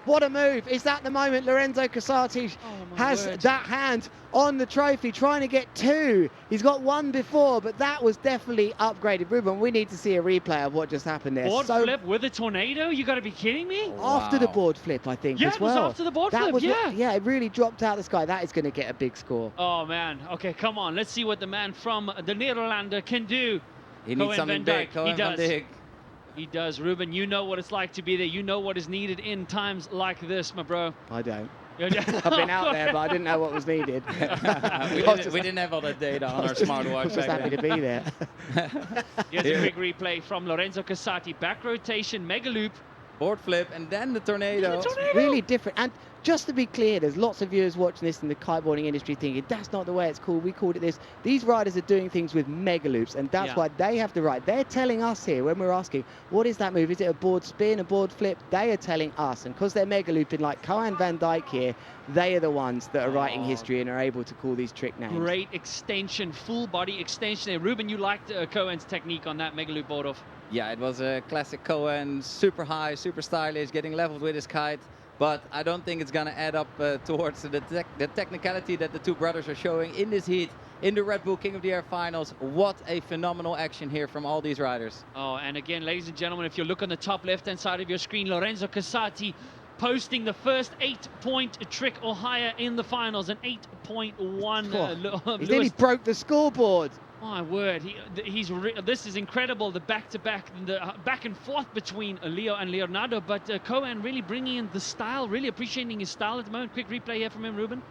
What a move. Is that the moment Lorenzo Casati has that hand on the trophy, trying to get 2. He's got 1 before, but that was definitely upgraded. Ruben, we need to see a replay of what just happened there. Board flip with a tornado? You got to be kidding me. After the board flip, I think, Yeah, as well. it was after the board that flip, was yeah. Yeah, it really dropped out of the sky. That is going to get a big score. Oh, man. Okay, come on. Let's see what the man from the Nederlander can do. He needs something big. He does. He does. Ruben, you know what it's like to be there. You know what is needed in times like this, my bro. I don't. I've been out there, but I didn't know what was needed. we didn't have all that data on our smartwatch. I was just happy to be there. Here's a quick replay from Lorenzo Casati. Back rotation, mega loop. Board flip, and then the tornado. Really different. And just to be clear, there's lots of viewers watching this in the kiteboarding industry thinking, that's not the way it's called. We called it this. These riders are doing things with mega loops, and that's why they have the right. They're telling us here when we're asking, what is that move? Is it a board spin, a board flip? They are telling us, and because they're mega looping like Cohen Van Dyke here, they are the ones that are writing history and are able to call these trick names. Great extension, full body extension there. Ruben, you liked Cohen's technique on that mega loop board off. Yeah, it was a classic Cohen, super high, super stylish, getting leveled with his kite. But I don't think it's going to add up towards the technicality that the 2 brothers are showing in this heat, in the Red Bull King of the Air finals. What a phenomenal action here from all these riders. Oh, and again, ladies and gentlemen, if you look on the top left-hand side of your screen, Lorenzo Casati posting the first 8-point trick or higher in the finals, an 8.1. He nearly broke the scoreboard. My word, this is incredible, the back-to-back, the back and forth between Leo and Leonardo, but Cohen really bringing in the style, really appreciating his style at the moment. Quick replay here from him, Ruben.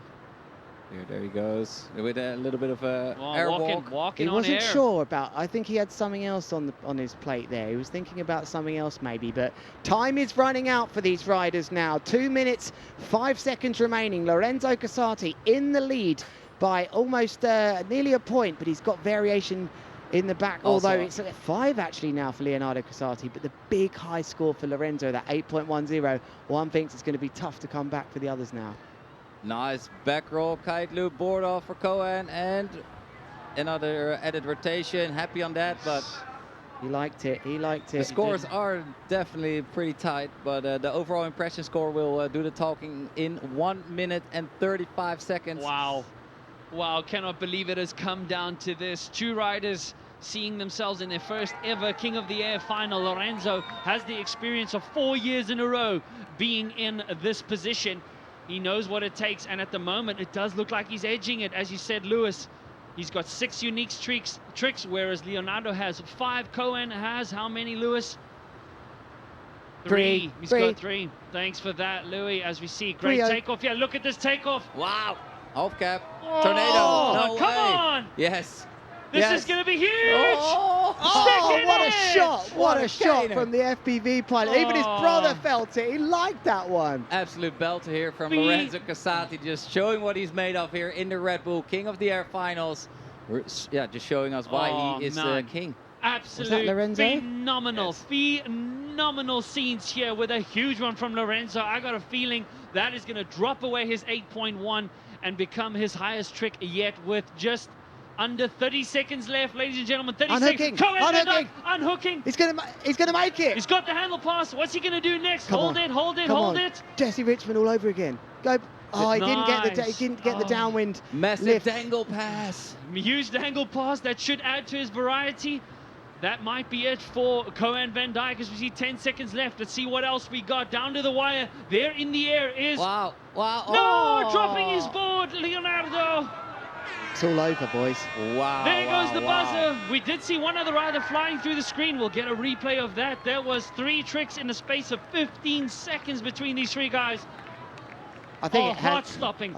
There he goes with a little bit of a airwalk. Walking He on wasn't air. sure about. I think he had something else on his plate there. He was thinking about something else maybe. But time is running out for these riders now. 2 minutes, 5 seconds remaining. Lorenzo Casati in the lead by almost nearly a point, but he's got variation in the back. Also, although it's at 5 actually now for Leonardo Casati. But the big high score for Lorenzo, that 8.10. One thinks it's going to be tough to come back for the others now. Nice back roll, kite loop, board off for Cohen, and another added rotation. Happy on that, but he liked it. He liked it. the scores are definitely pretty tight, but the overall impression score will do the talking in 1 minute and 35 seconds. Wow. Wow, cannot believe it has come down to this. 2 riders seeing themselves in their first ever King of the Air final. Lorenzo has the experience of 4 years in a row being in this position. He knows what it takes, and at the moment, it does look like he's edging it. As you said, Lewis, he's got 6 unique tricks, whereas Leonardo has 5. Cohen has how many, Lewis? 3. He's got 3. Thanks for that, Louis. As we see, great takeoff. Yeah, look at this takeoff. Wow. Off cap. Oh, Tornado. No come way. on. Yes. This is going to be huge. Oh, what a shot. What a shot from the FPV pilot. Even his brother felt it. He liked that one. Absolute belter here from Lorenzo Casati, just showing what he's made of here in the Red Bull King of the Air finals. Yeah, just showing us why he is king. Absolutely phenomenal. Phenomenal scenes here with a huge one from Lorenzo. I got a feeling that is going to drop away his 8.1 and become his highest trick yet with just under 30 seconds left, ladies and gentlemen. 30 seconds. Unhooking. Unhooking. He's gonna make it. He's got the handle pass. What's he gonna do next? Hold it. Jesse Richmond all over again. Go. Oh, he didn't get the downwind. Massive lift. dangle pass. Huge dangle pass that should add to his variety. That might be it for Cohen Van Dijk as we see 10 seconds left. Let's see what else we got. Down to the wire. There in the air is... Wow. No, dropping his board, Leonardo. It's all over, boys. Wow. There goes the buzzer. We did see one other rider flying through the screen. We'll get a replay of that. There was 3 tricks in the space of 15 seconds between these 3 guys. I think heart-stopping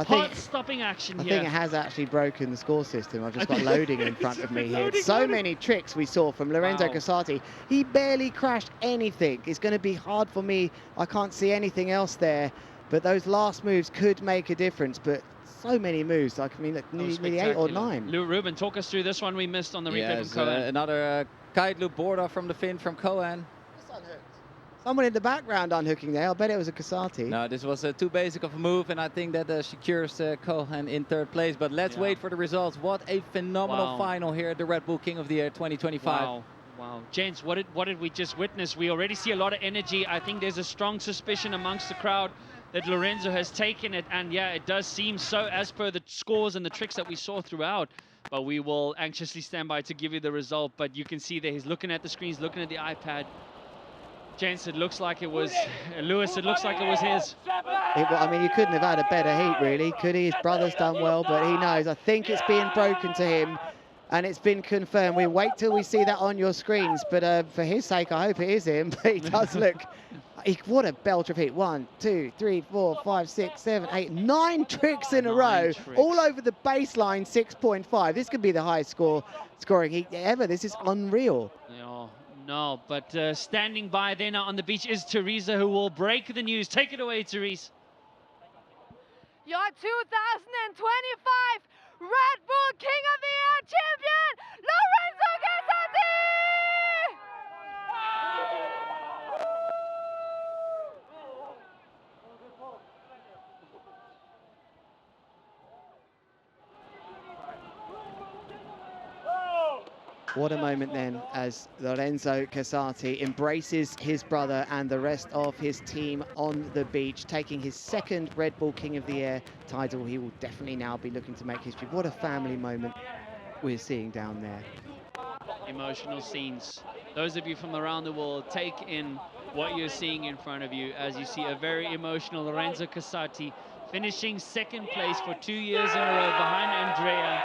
action here. I think it has actually broken the score system. I've just got loading in front of me here. So many tricks we saw from Lorenzo Casati. He barely crashed anything. It's going to be hard for me. I can't see anything else there. But those last moves could make a difference. But so many moves. Like, I mean, look, nearly 8 or 9. Ruben, talk us through this one we missed on the replay from Cohen. Another kite loop board off from the fin from Cohen. Someone in the background unhooking there. I bet it was a Casati. No, this was too basic of a move, and I think that secures Cohen in 3rd place. But let's wait for the results. What a phenomenal final here at the Red Bull King of the Air 2025. Wow. Gents, what did we just witness? We already see a lot of energy. I think there's a strong suspicion amongst the crowd that Lorenzo has taken it. And yeah, it does seem so as per the scores and the tricks that we saw throughout. But we will anxiously stand by to give you the result. But you can see that he's looking at the screens, looking at the iPad. Gents, it looks like it was Lewis. It looks like it was his. I mean, you couldn't have had a better heat, really, could he? His brother's done well, but he knows. I think it's being broken to him, and it's been confirmed. We wait till we see that on your screens, but for his sake, I hope it is him. But he does look. What a belter of heat. 1, 2, 3, 4, 5, 6, 7, 8, 9 tricks in a row, all over the baseline 6.5. This could be the highest scoring heat ever. This is unreal. No, but standing by there now on the beach is Teresa, who will break the news. Take it away, Therese. Your 2025 Red Bull King of the Air champion, Lorenzo Casati! What a moment then as Lorenzo Casati embraces his brother and the rest of his team on the beach, taking his 2nd Red Bull King of the Air title. He will definitely now be looking to make history. What a family moment we're seeing down there. Emotional scenes. Those of you from around the world, take in what you're seeing in front of you as you see a very emotional Lorenzo Casati finishing 2nd place for 2 years in a row behind Andrea.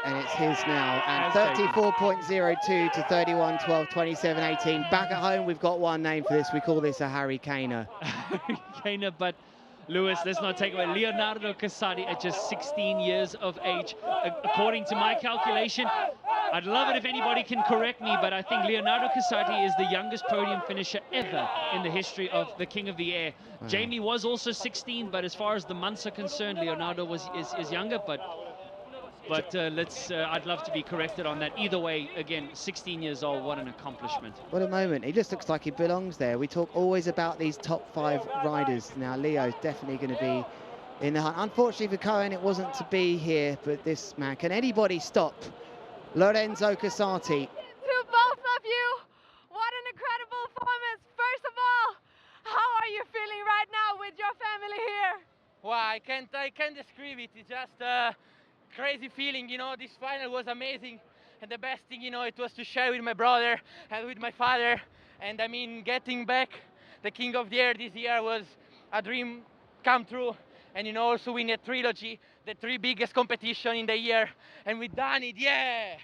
And it's his now, and 34.02 to 31.12, 27.18. Back at home, we've got one name for this. We call this a Harry Kaner. Harry Kaner, but Lewis, let's not take away. Leonardo Casati at just 16 years of age. According to my calculation, I'd love it if anybody can correct me, but I think Leonardo Casati is the youngest podium finisher ever in the history of the King of the Air. Wow. Jamie was also 16, but as far as the months are concerned, Leonardo is younger, but I'd love to be corrected on that. Either way, again, 16 years old, what an accomplishment. What a moment. He just looks like he belongs there. We talk always about these top 5 riders. Now, Leo's definitely going to be in the hunt. Unfortunately for Cohen, it wasn't to be here, but this man, can anybody stop Lorenzo Casati? To both of you, what an incredible performance. First of all, how are you feeling right now with your family here? Well, I can't describe it. It's just crazy feeling, you know. This final was amazing, and the best thing, you know, it was to share with my brother and with my father. And I mean, getting back the King of the Air this year was a dream come true. And you know, also win a trilogy, the 3 biggest competition in the year, and we done it, yeah.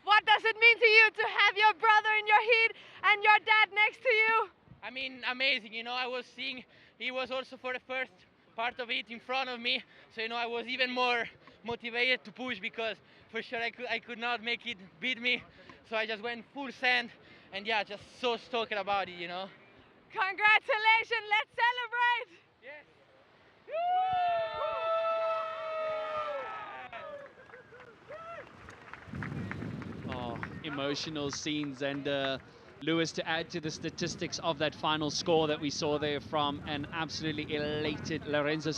What does it mean to you to have your brother in your heat and your dad next to you? I mean, amazing, you know. I was seeing he was also for the first part of it in front of me, so you know, I was even more motivated to push, because for sure I could not make it beat me, so I just went full send, and yeah, just so stoked about it, you know. Congratulations, let's celebrate. Yes. Oh, emotional scenes. And Lewis, to add to the statistics of that final score that we saw there from an absolutely elated Lorenzo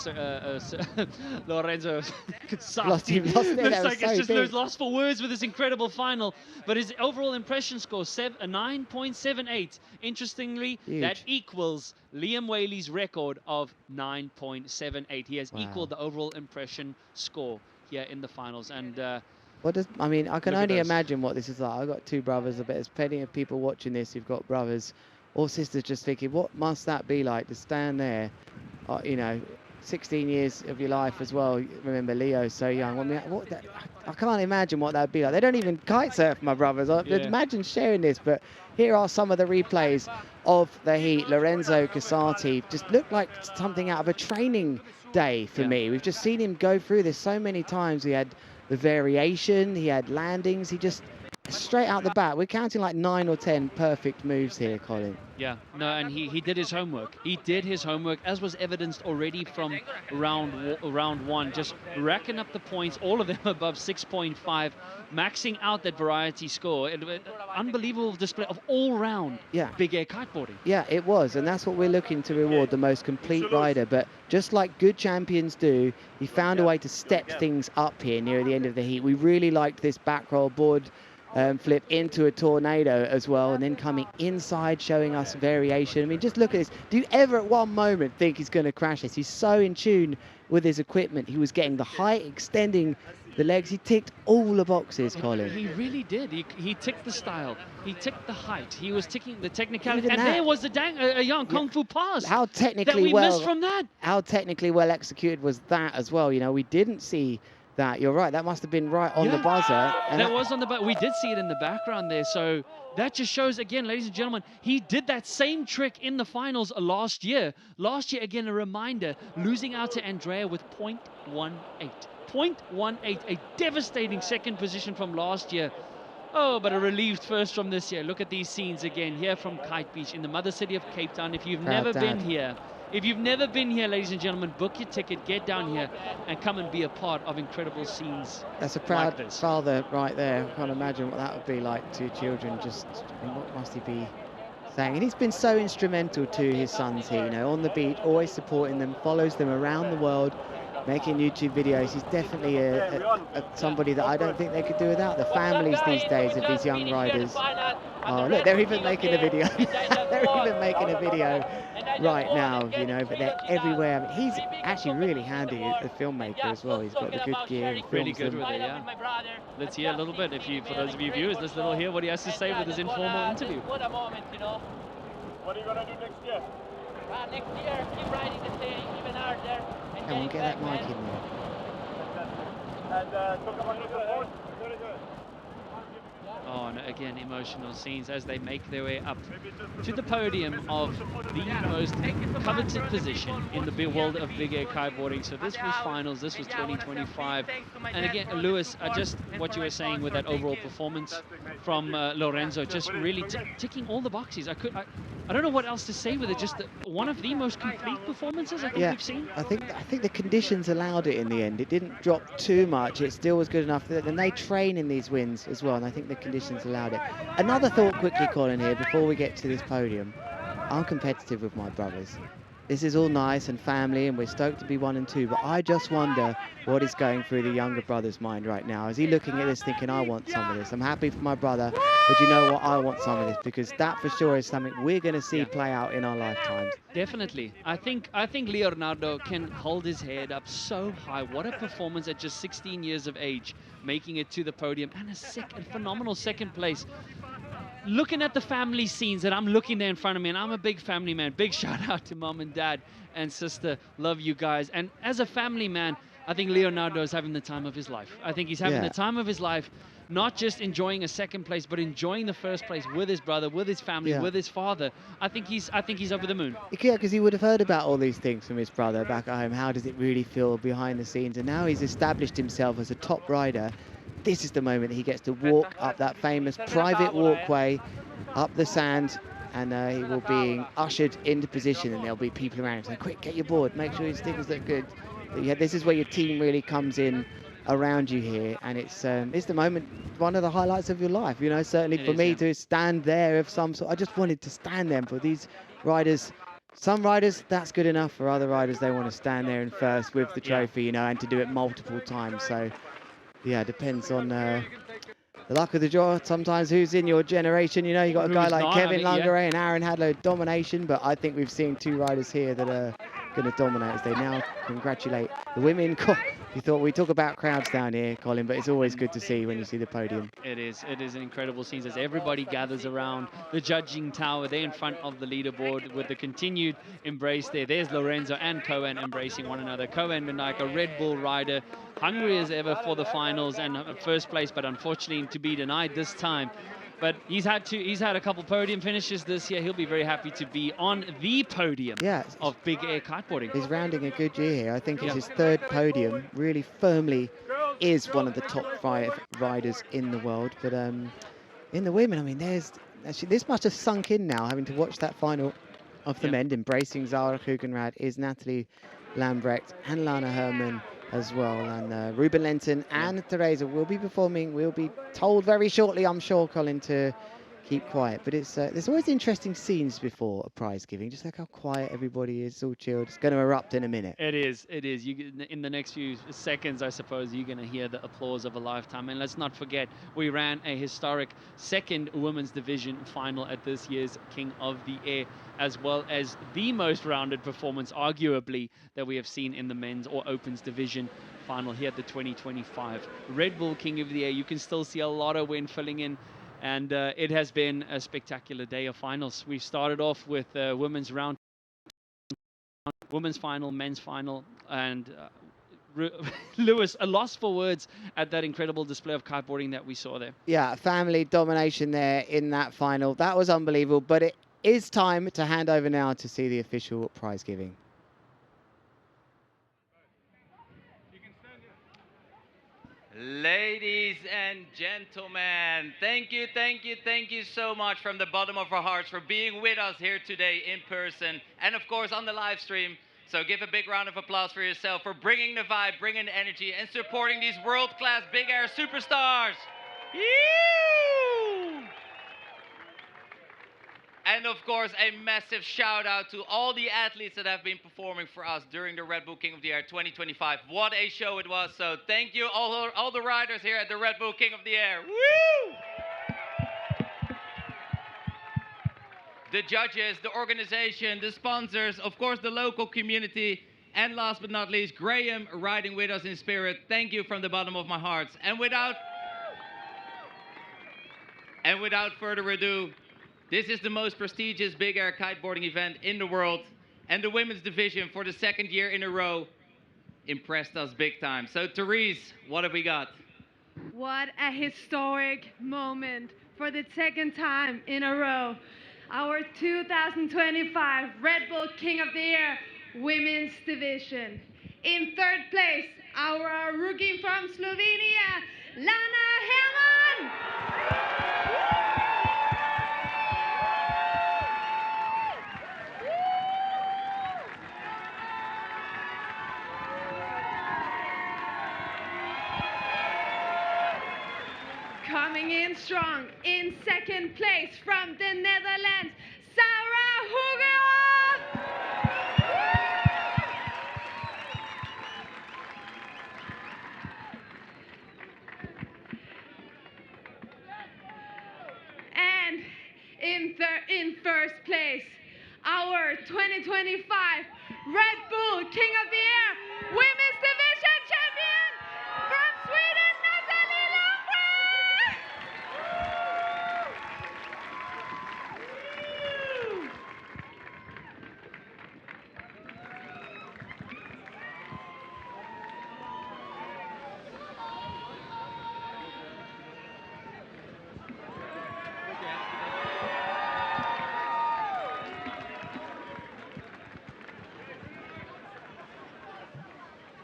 Casati. Looks like it's just lost for words with this incredible final. But his overall impression score, 9.78. Interestingly, huge. That equals Liam Whaley's record of 9.78. He has equaled the overall impression score here in the finals. And what does, I mean, I can Look at only those. imagine what this is like. I've got 2 brothers, I bet there's plenty of people watching this who've got brothers or sisters just thinking, what must that be like to stand there, you know, 16 years of your life as well. Remember, Leo's so young. I mean, I can't imagine what that'd be like. They don't even kite surf, my brothers. Imagine sharing this, but here are some of the replays of the heat. Lorenzo Casati just looked like something out of a training day for me. We've just seen him go through this so many times. He had the variation, he had landings, he just straight out the bat. We're counting like 9 or 10 perfect moves here, Colin. Yeah, no, and he did his homework. He did his homework, as was evidenced already from round 1, just racking up the points, all of them above 6.5, maxing out that variety score. Unbelievable display of all-round big air kiteboarding. Yeah, it was, and that's what we're looking to reward, the most complete rider. But just like good champions do, he found a way to step things up here near the end of the heat. We really liked this back roll board flip into a tornado as well, and then coming inside, showing us variation. I mean, just look at this. Do you ever at one moment think he's going to crash this? He's so in tune with his equipment. He was getting the height, extending the legs. He ticked all the boxes, Colin. He really did. He ticked the style. He ticked the height. He was ticking the technicality. Even and that. there was the a young Kung Fu pass. How technically that we well missed from that. How technically well executed was that as well? You know, we didn't see that. You're right. That must have been right on the buzzer. And that was on the buzzer. We did see it in the background there. So that just shows, again, ladies and gentlemen, he did that same trick in the finals last year. Last year, again, a reminder, losing out to Andrea with 0.18. 0.18, a devastating second position from last year. Oh, but a relieved first from this year. Look at these scenes again here from Kite Beach in the mother city of Cape Town. If you've never been here, ladies and gentlemen, book your ticket, get down here, and come and be a part of incredible scenes. That's a proud like this. father right there. I can't imagine what that would be like to children. Just, I mean, what must he be saying? And he's been so instrumental to his sons here, you know, on the beach, always supporting them, follows them around the world, making YouTube videos. He's definitely somebody that I don't think they could do without. The families these days of these young riders. Oh, look, they're even making a video. They're even making a video right now, you know, but they're everywhere. I mean, he's actually really handy, the filmmaker as well. He's got the good gear and films Really good them. with it, yeah. Let's hear a little bit. For those of you viewers, let's hear what he has to say with his informal interview. What a moment, you know. What are you going to do next year? Next year, keep riding the thing even harder. Come on, get that mic in there. And talk about your support. Oh, and again, emotional scenes as they make their way up to the podium of the most coveted position in the world of big air kiteboarding. So this was finals, this was 2025. And again, Lewis, just what you were saying with that overall performance from Lorenzo, just really ticking all the boxes. I don't know what else to say with it, just one of the most complete performances I think we've seen. I think the conditions allowed it in the end. It didn't drop too much. It still was good enough. And they train in these wins as well, and I think the conditions allowed it. Another thought quickly, Colin, here, before we get to this podium. I'm competitive with my brothers. This is all nice and family, and we're stoked to be 1 and 2, but I just wonder what is going through the younger brother's mind right now. Is he looking at this thinking, I want some of this? I'm happy for my brother, but you know what? I want some of this, because that for sure is something we're going to see play out in our lifetimes. Definitely. I think Leonardo can hold his head up so high. What a performance at just 16 years of age, making it to the podium, and a phenomenal second place. Looking at the family scenes, and I'm looking there in front of me, and I'm a big family man. Big shout out to mom and dad and sister. Love you guys. And as a family man, I think Leonardo is having the time of his life. I think he's having the time of his life, not just enjoying a second place, but enjoying the first place with his brother, with his family, with his father. I think he's over the moon. Yeah, because he would have heard about all these things from his brother back at home. How does it really feel behind the scenes? And now he's established himself as a top rider. This is the moment he gets to walk up that famous private walkway, up the sand, and he will be ushered into position, and there'll be people around him saying, quick, get your board, make sure your stickers look good. Yeah, this is where your team really comes in around you here, and it's the moment, one of the highlights of your life, you know, certainly for me to stand there of some sort. I just wanted to stand there for these riders. Some riders, that's good enough. For other riders, they want to stand there in first with the trophy, you know, and to do it multiple times. So yeah, depends on the luck of the draw. Sometimes who's in your generation, you know, you got a guy like Kevin Langeret and Aaron Hadlow, domination, but I think we've seen 2 riders here that are going to dominate as they now congratulate the women. We talk about crowds down here, Colin, but it's always good to see when you see the podium. It is an incredible scene as everybody gathers around the judging tower. They're in front of the leaderboard with the continued embrace there. There's Lorenzo and Cohen embracing one another. Cohen been like a Red Bull rider, hungry as ever for the finals and first place, but unfortunately to be denied this time. But he's had a couple podium finishes this year. He'll be very happy to be on the podium of big air kiteboarding. He's rounding a good year here. I think it's his 3rd podium. Really firmly is one of the top 5 riders in the world. But in the women, I mean, this must have sunk in now, having to watch that final of the men. Embracing Zara Hugenrad is Natalie Lambrecht and Lana Herman as well, and Ruben Lenton and Teresa will be performing. We'll be told very shortly, I'm sure, Colin, to keep quiet. But it's there's always interesting scenes before a prize giving. Just like how quiet everybody is, all chilled. It's going to erupt in a minute. It is. In the next few seconds, I suppose, you're going to hear the applause of a lifetime. And let's not forget, we ran a historic 2nd women's division final at this year's King of the Air, as well as the most rounded performance, arguably, that we have seen in the men's or opens division final here at the 2025 Red Bull King of the Air. You can still see a lot of wind filling in, and it has been a spectacular day of finals. We've started off with women's round, women's final, men's final, and Lewis, a loss for words at that incredible display of kiteboarding that we saw there. Yeah, family domination there in that final. That was unbelievable, but it is time to hand over now to see the official prize giving. Ladies and gentlemen, thank you so much from the bottom of our hearts for being with us here today in person and of course on the live stream. So give a big round of applause for yourself for bringing the vibe, bringing the energy and supporting these world-class big air superstars. Yee! And of course, a massive shout out to all the athletes that have been performing for us during the Red Bull King of the Air 2025. What a show it was. So thank you all the riders here at the Red Bull King of the Air. Woo! The judges, the organization, the sponsors, of course the local community, and last but not least, Graham riding with us in spirit. Thank you from the bottom of my heart. And without further ado, this is the most prestigious big air kiteboarding event in the world, and the women's division for the 2nd year in a row impressed us big time. So Therese, what have we got? What a historic moment for the second time in a row. Our 2025 Red Bull King of the Year Women's Division. In third place, our rookie from Slovenia, Lana Herman. Coming in strong in second place from the Netherlands, Sarah Hugo. And in first place, our 2025 Red Bull King of the Year Women's Division Champion from Sweden, Natalie Lundgren.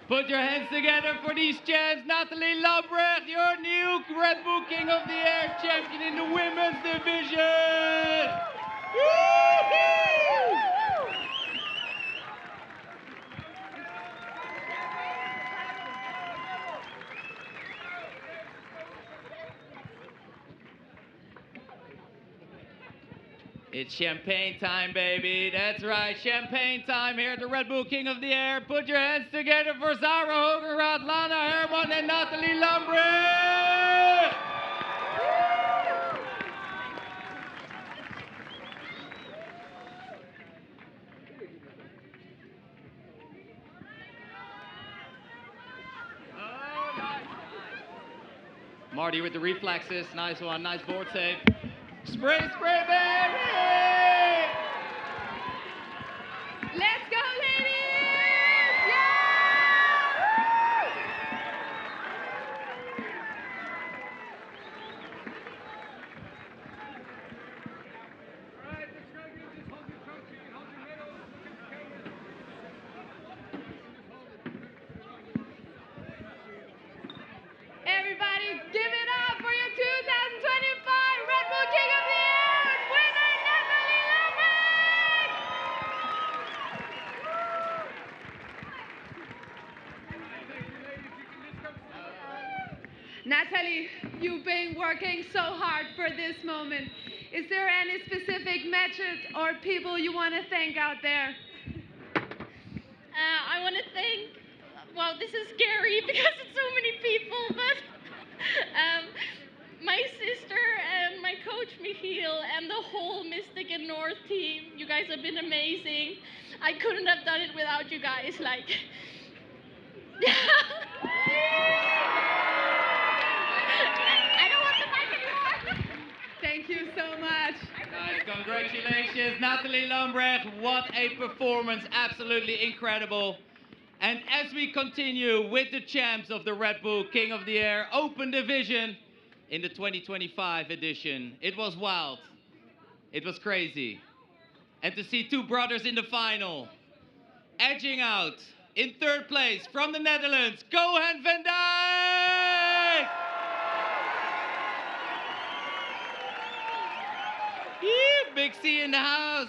Put your hands together for these champs. Natalie Lambrecht, your new Red Bull King of the Air champion in the women's division. It's champagne time, baby. That's right, champagne time here at the Red Bull King of the Air. Put your hands together for Zara Hogerad, Lana Herman, and Natalie Lambrecht. Marty with the reflexes. Nice one, nice board save. Spray, spray, baby! Let's go, ladies! Everybody, give it up for your 2025 Red Bull King of the Year winner, Natalie Lambrecht! Natalie, you've been working so hard for this moment. Is there any specific message or people you want to thank out there? I want to thank, well, this is scary because it's so many people, but my sister and my coach Michiel and the whole Mystic and North team. You guys have been amazing. I couldn't have done it without you guys. Like, I don't want the mic anymore. Thank you so much. Nice, congratulations, Natalie Lambrecht. What a performance, absolutely incredible. And as we continue with the champs of the Red Bull King of the Air Open Division in the 2025 edition, it was wild. It was crazy. And to see two brothers in the final, edging out in third place from the Netherlands, Cohen van Dijk! Yeah, Big C in the house.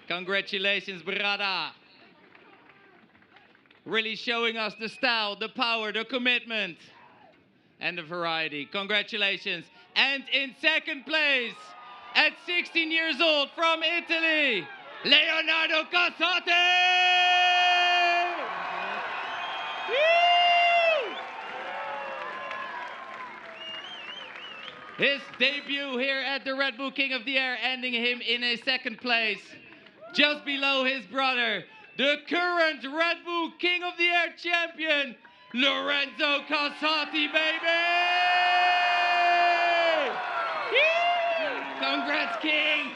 Congratulations, brother. Really showing us the style, the power, the commitment, and the variety. Congratulations. And in second place, at 16 years old, from Italy, Leonardo Casati! His debut here at the Red Bull King of the Air, ending him in a second place, just below his brother, the current Red Bull King of the Air champion, Lorenzo Casati, baby! Congrats, King!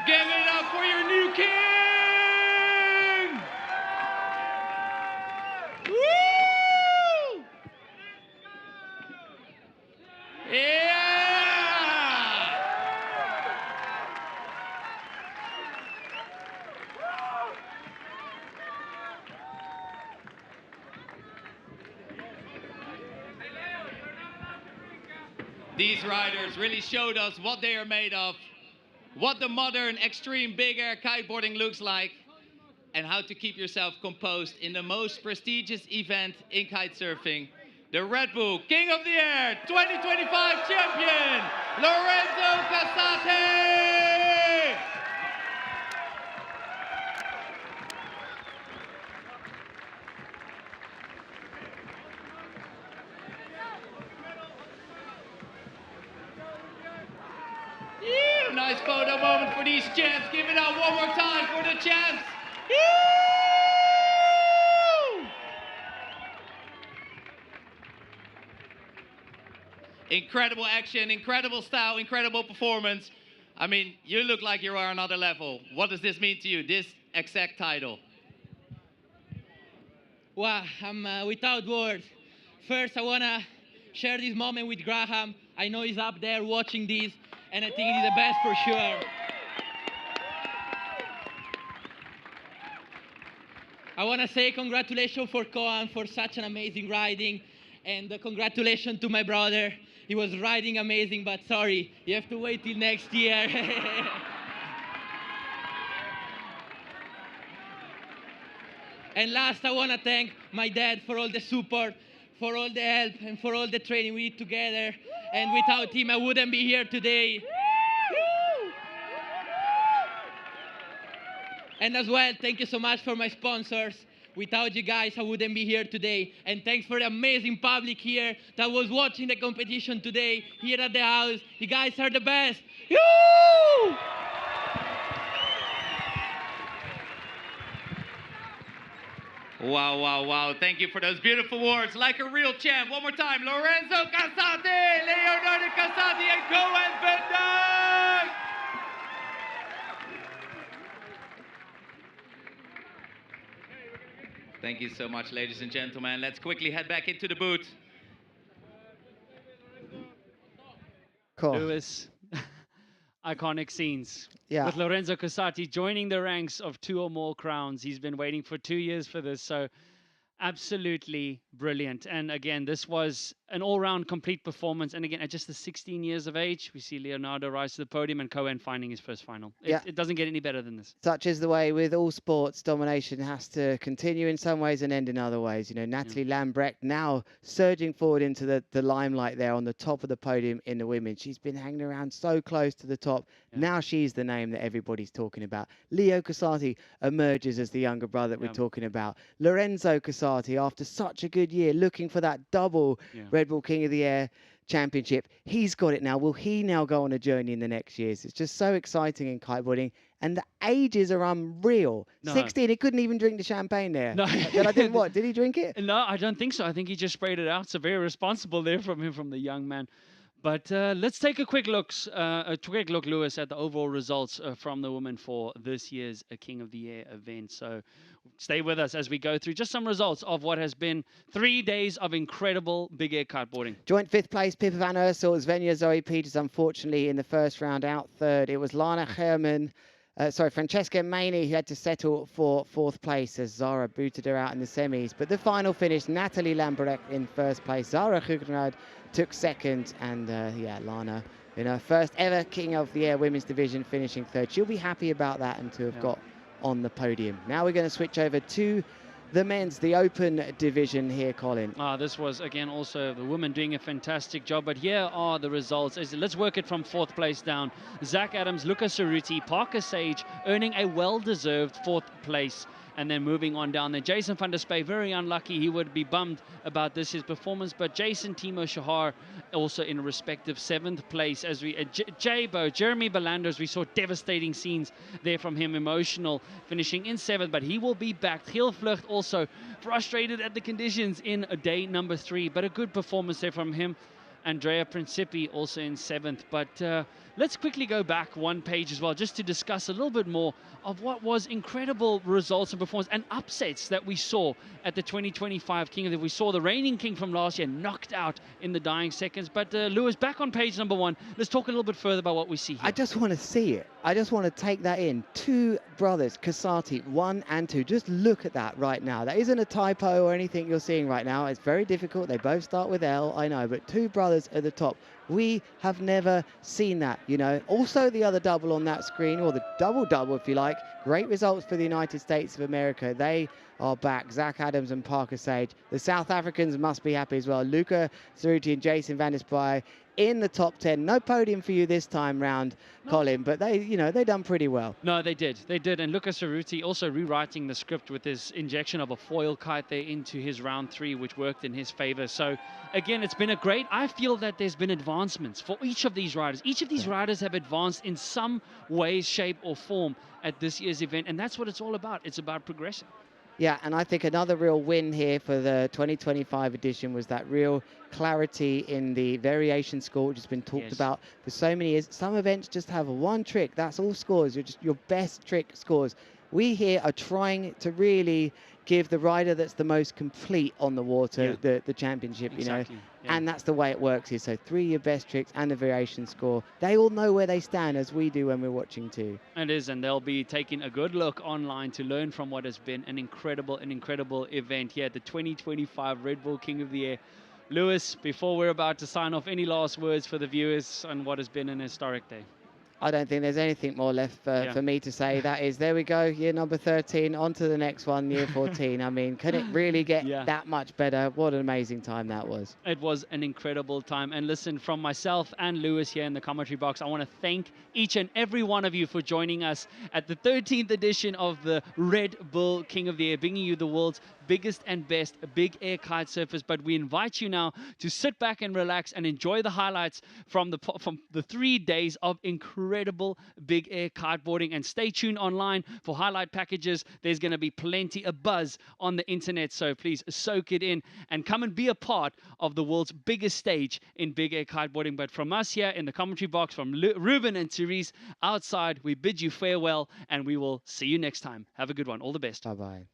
Give it up for your Yeah! These riders really showed us what they are made of, what the modern extreme big air kiteboarding looks like, and how to keep yourself composed in the most prestigious event in kitesurfing, the Red Bull King of the Air 2025 champion, Lorenzo Casati! Yeah, nice photo moment for these champs. Give it up one more time for the champs. Incredible action, incredible style, incredible performance. I mean, you look like you are another level. What does this mean to you, this exact title? Wow, I'm without words. First, I want to share this moment with Graham. I know he's up there watching this, and I think he's the best for sure. I want to say congratulations for Koan for such an amazing riding, and congratulations to my brother. He was riding amazing, but sorry, you have to wait till next year. And last, I want to thank my dad for all the support, for all the help, and for all the training we did together. And without him, I wouldn't be here today. And as well, thank you so much for my sponsors. Without you guys, I wouldn't be here today. And thanks for the amazing public here that was watching the competition today here at the house. You guys are the best. Woo! Wow, wow, wow. Thank you for those beautiful words. Like a real champ. One more time. Lorenzo Casati, Leonardo Casati, and Koen van Dijk. Thank you so much, ladies and gentlemen. Let's quickly head back into the booth. Cool. Lewis, iconic scenes. Yeah. With Lorenzo Casati joining the ranks of 2 or more crowns. He's been waiting for 2 years for this, so absolutely brilliant. And again, this was an all-round complete performance. And again, at just the 16 years of age, we see Leonardo rise to the podium and Koen finding his first final. It doesn't get any better than this. Such is the way with all sports. Domination has to continue in some ways and end in other ways. You know, Natalie Lambrecht now surging forward into the limelight there on the top of the podium in the women. She's been hanging around so close to the top. Now she's the name that everybody's talking about. Leo Casati emerges as the younger brother that we're talking about. Lorenzo Casati, after such a good year, looking for that double Red Bull King of the Air championship. He's got it now. Will he now go on a journey in the next years? It's just so exciting in kiteboarding. And the ages are unreal. No. 16, he couldn't even drink the champagne there. No. Then I didn't what? Did he drink it? No, I don't think so. I think he just sprayed it out. So very responsible there from him, from the young man. But let's take a quick look, Lewis, at the overall results from the women for this year's King of the Air event. So stay with us as we go through just some results of what has been 3 days of incredible big air kiteboarding. Joint 5th place, Pippa van Ursel, Svenja Zoe Peters, unfortunately, in the first round out 3rd. It was Lana Herman, Francesca Maney, who had to settle for 4th place as Zara booted her out in the semis. But the final finish, Natalie Lambrecht in 1st place, Zara Hugenrad took 2nd, and Lana in her first ever King of the Air women's division finishing 3rd. She'll be happy about that and to have got on the podium. Now we're going to switch over to the men's, the open division here, Colin. This was, again, also the women doing a fantastic job. But here are the results. Let's work it from 4th place down. Zach Adams, Luca Cerruti, Parker Sage earning a well-deserved 4th place. And then moving on down there, Jason van der Spey, very unlucky. He would be bummed about his performance. But Jason Timo Shahar also in a respective 7th place. As we, J-Bo, Jeremy Belanders, we saw devastating scenes there from him, emotional, finishing in 7th. But he will be back. Giel Vlucht also frustrated at the conditions in day number 3. But a good performance there from him. Andrea Principi also in 7th. But let's quickly go back one page as well, just to discuss a little bit more of what was incredible results and performance and upsets that we saw at the 2025 King of the Year. We saw the reigning king from last year knocked out in the dying seconds. But Lewis, back on page number 1, let's talk a little bit further about what we see here. I just want to see it. I just want to take that in. 2 brothers, Casati, 1 and 2. Just look at that right now. That isn't a typo or anything you're seeing right now. It's very difficult. They both start with L, I know, but 2 brothers at the top. We have never seen that, you know. Also the other double on that screen, or the double-double if you like. Great results for the United States of America. They are back, Zach Adams and Parker Sage. The South Africans must be happy as well. Luca Cerruti and Jason Van der Spy in the top 10. No podium for you this time round, Colin, but they, you know, they done pretty well. No, they did. They did. And Luca Cerruti also rewriting the script with his injection of a foil kite there into his round 3, which worked in his favor. So again, it's been a great, I feel that there's been advancements for each of these riders. Each of these riders have advanced in some way, shape or form at this year's event. And that's what it's all about. It's about progressing. Yeah, and I think another real win here for the 2025 edition was that real clarity in the variation score, which has been talked about for so many years. Some events just have one trick. That's all scores. You're just your best trick scores. We here are trying to really give the rider that's the most complete on the water the championship, Exactly. you know. And that's the way it works here. So 3 your best tricks and the variation score. They all know where they stand, as we do when we're watching too. It is, and they'll be taking a good look online to learn from what has been an incredible event here at the 2025 Red Bull King of the Year. Lewis, before we're about to sign off, any last words for the viewers on what has been an historic day? I don't think there's anything more left for me to say. That is, there we go, year number 13, on to the next one, year 14. I mean, can it really get that much better? What an amazing time that was. It was an incredible time. And listen, from myself and Lewis here in the commentary box, I want to thank each and every one of you for joining us at the 13th edition of the Red Bull King of the Air, bringing you the world's biggest and best big air kite surfers. But we invite you now to sit back and relax and enjoy the highlights from the 3 days of incredible big air kiteboarding. And stay tuned online for highlight packages. There's going to be plenty of buzz on the internet, so please soak it in and come and be a part of the world's biggest stage in big air kiteboarding. But from us here in the commentary box, from Ruben and Therese outside, we bid you farewell and we will see you next time. Have a good one. All the best. Bye-bye.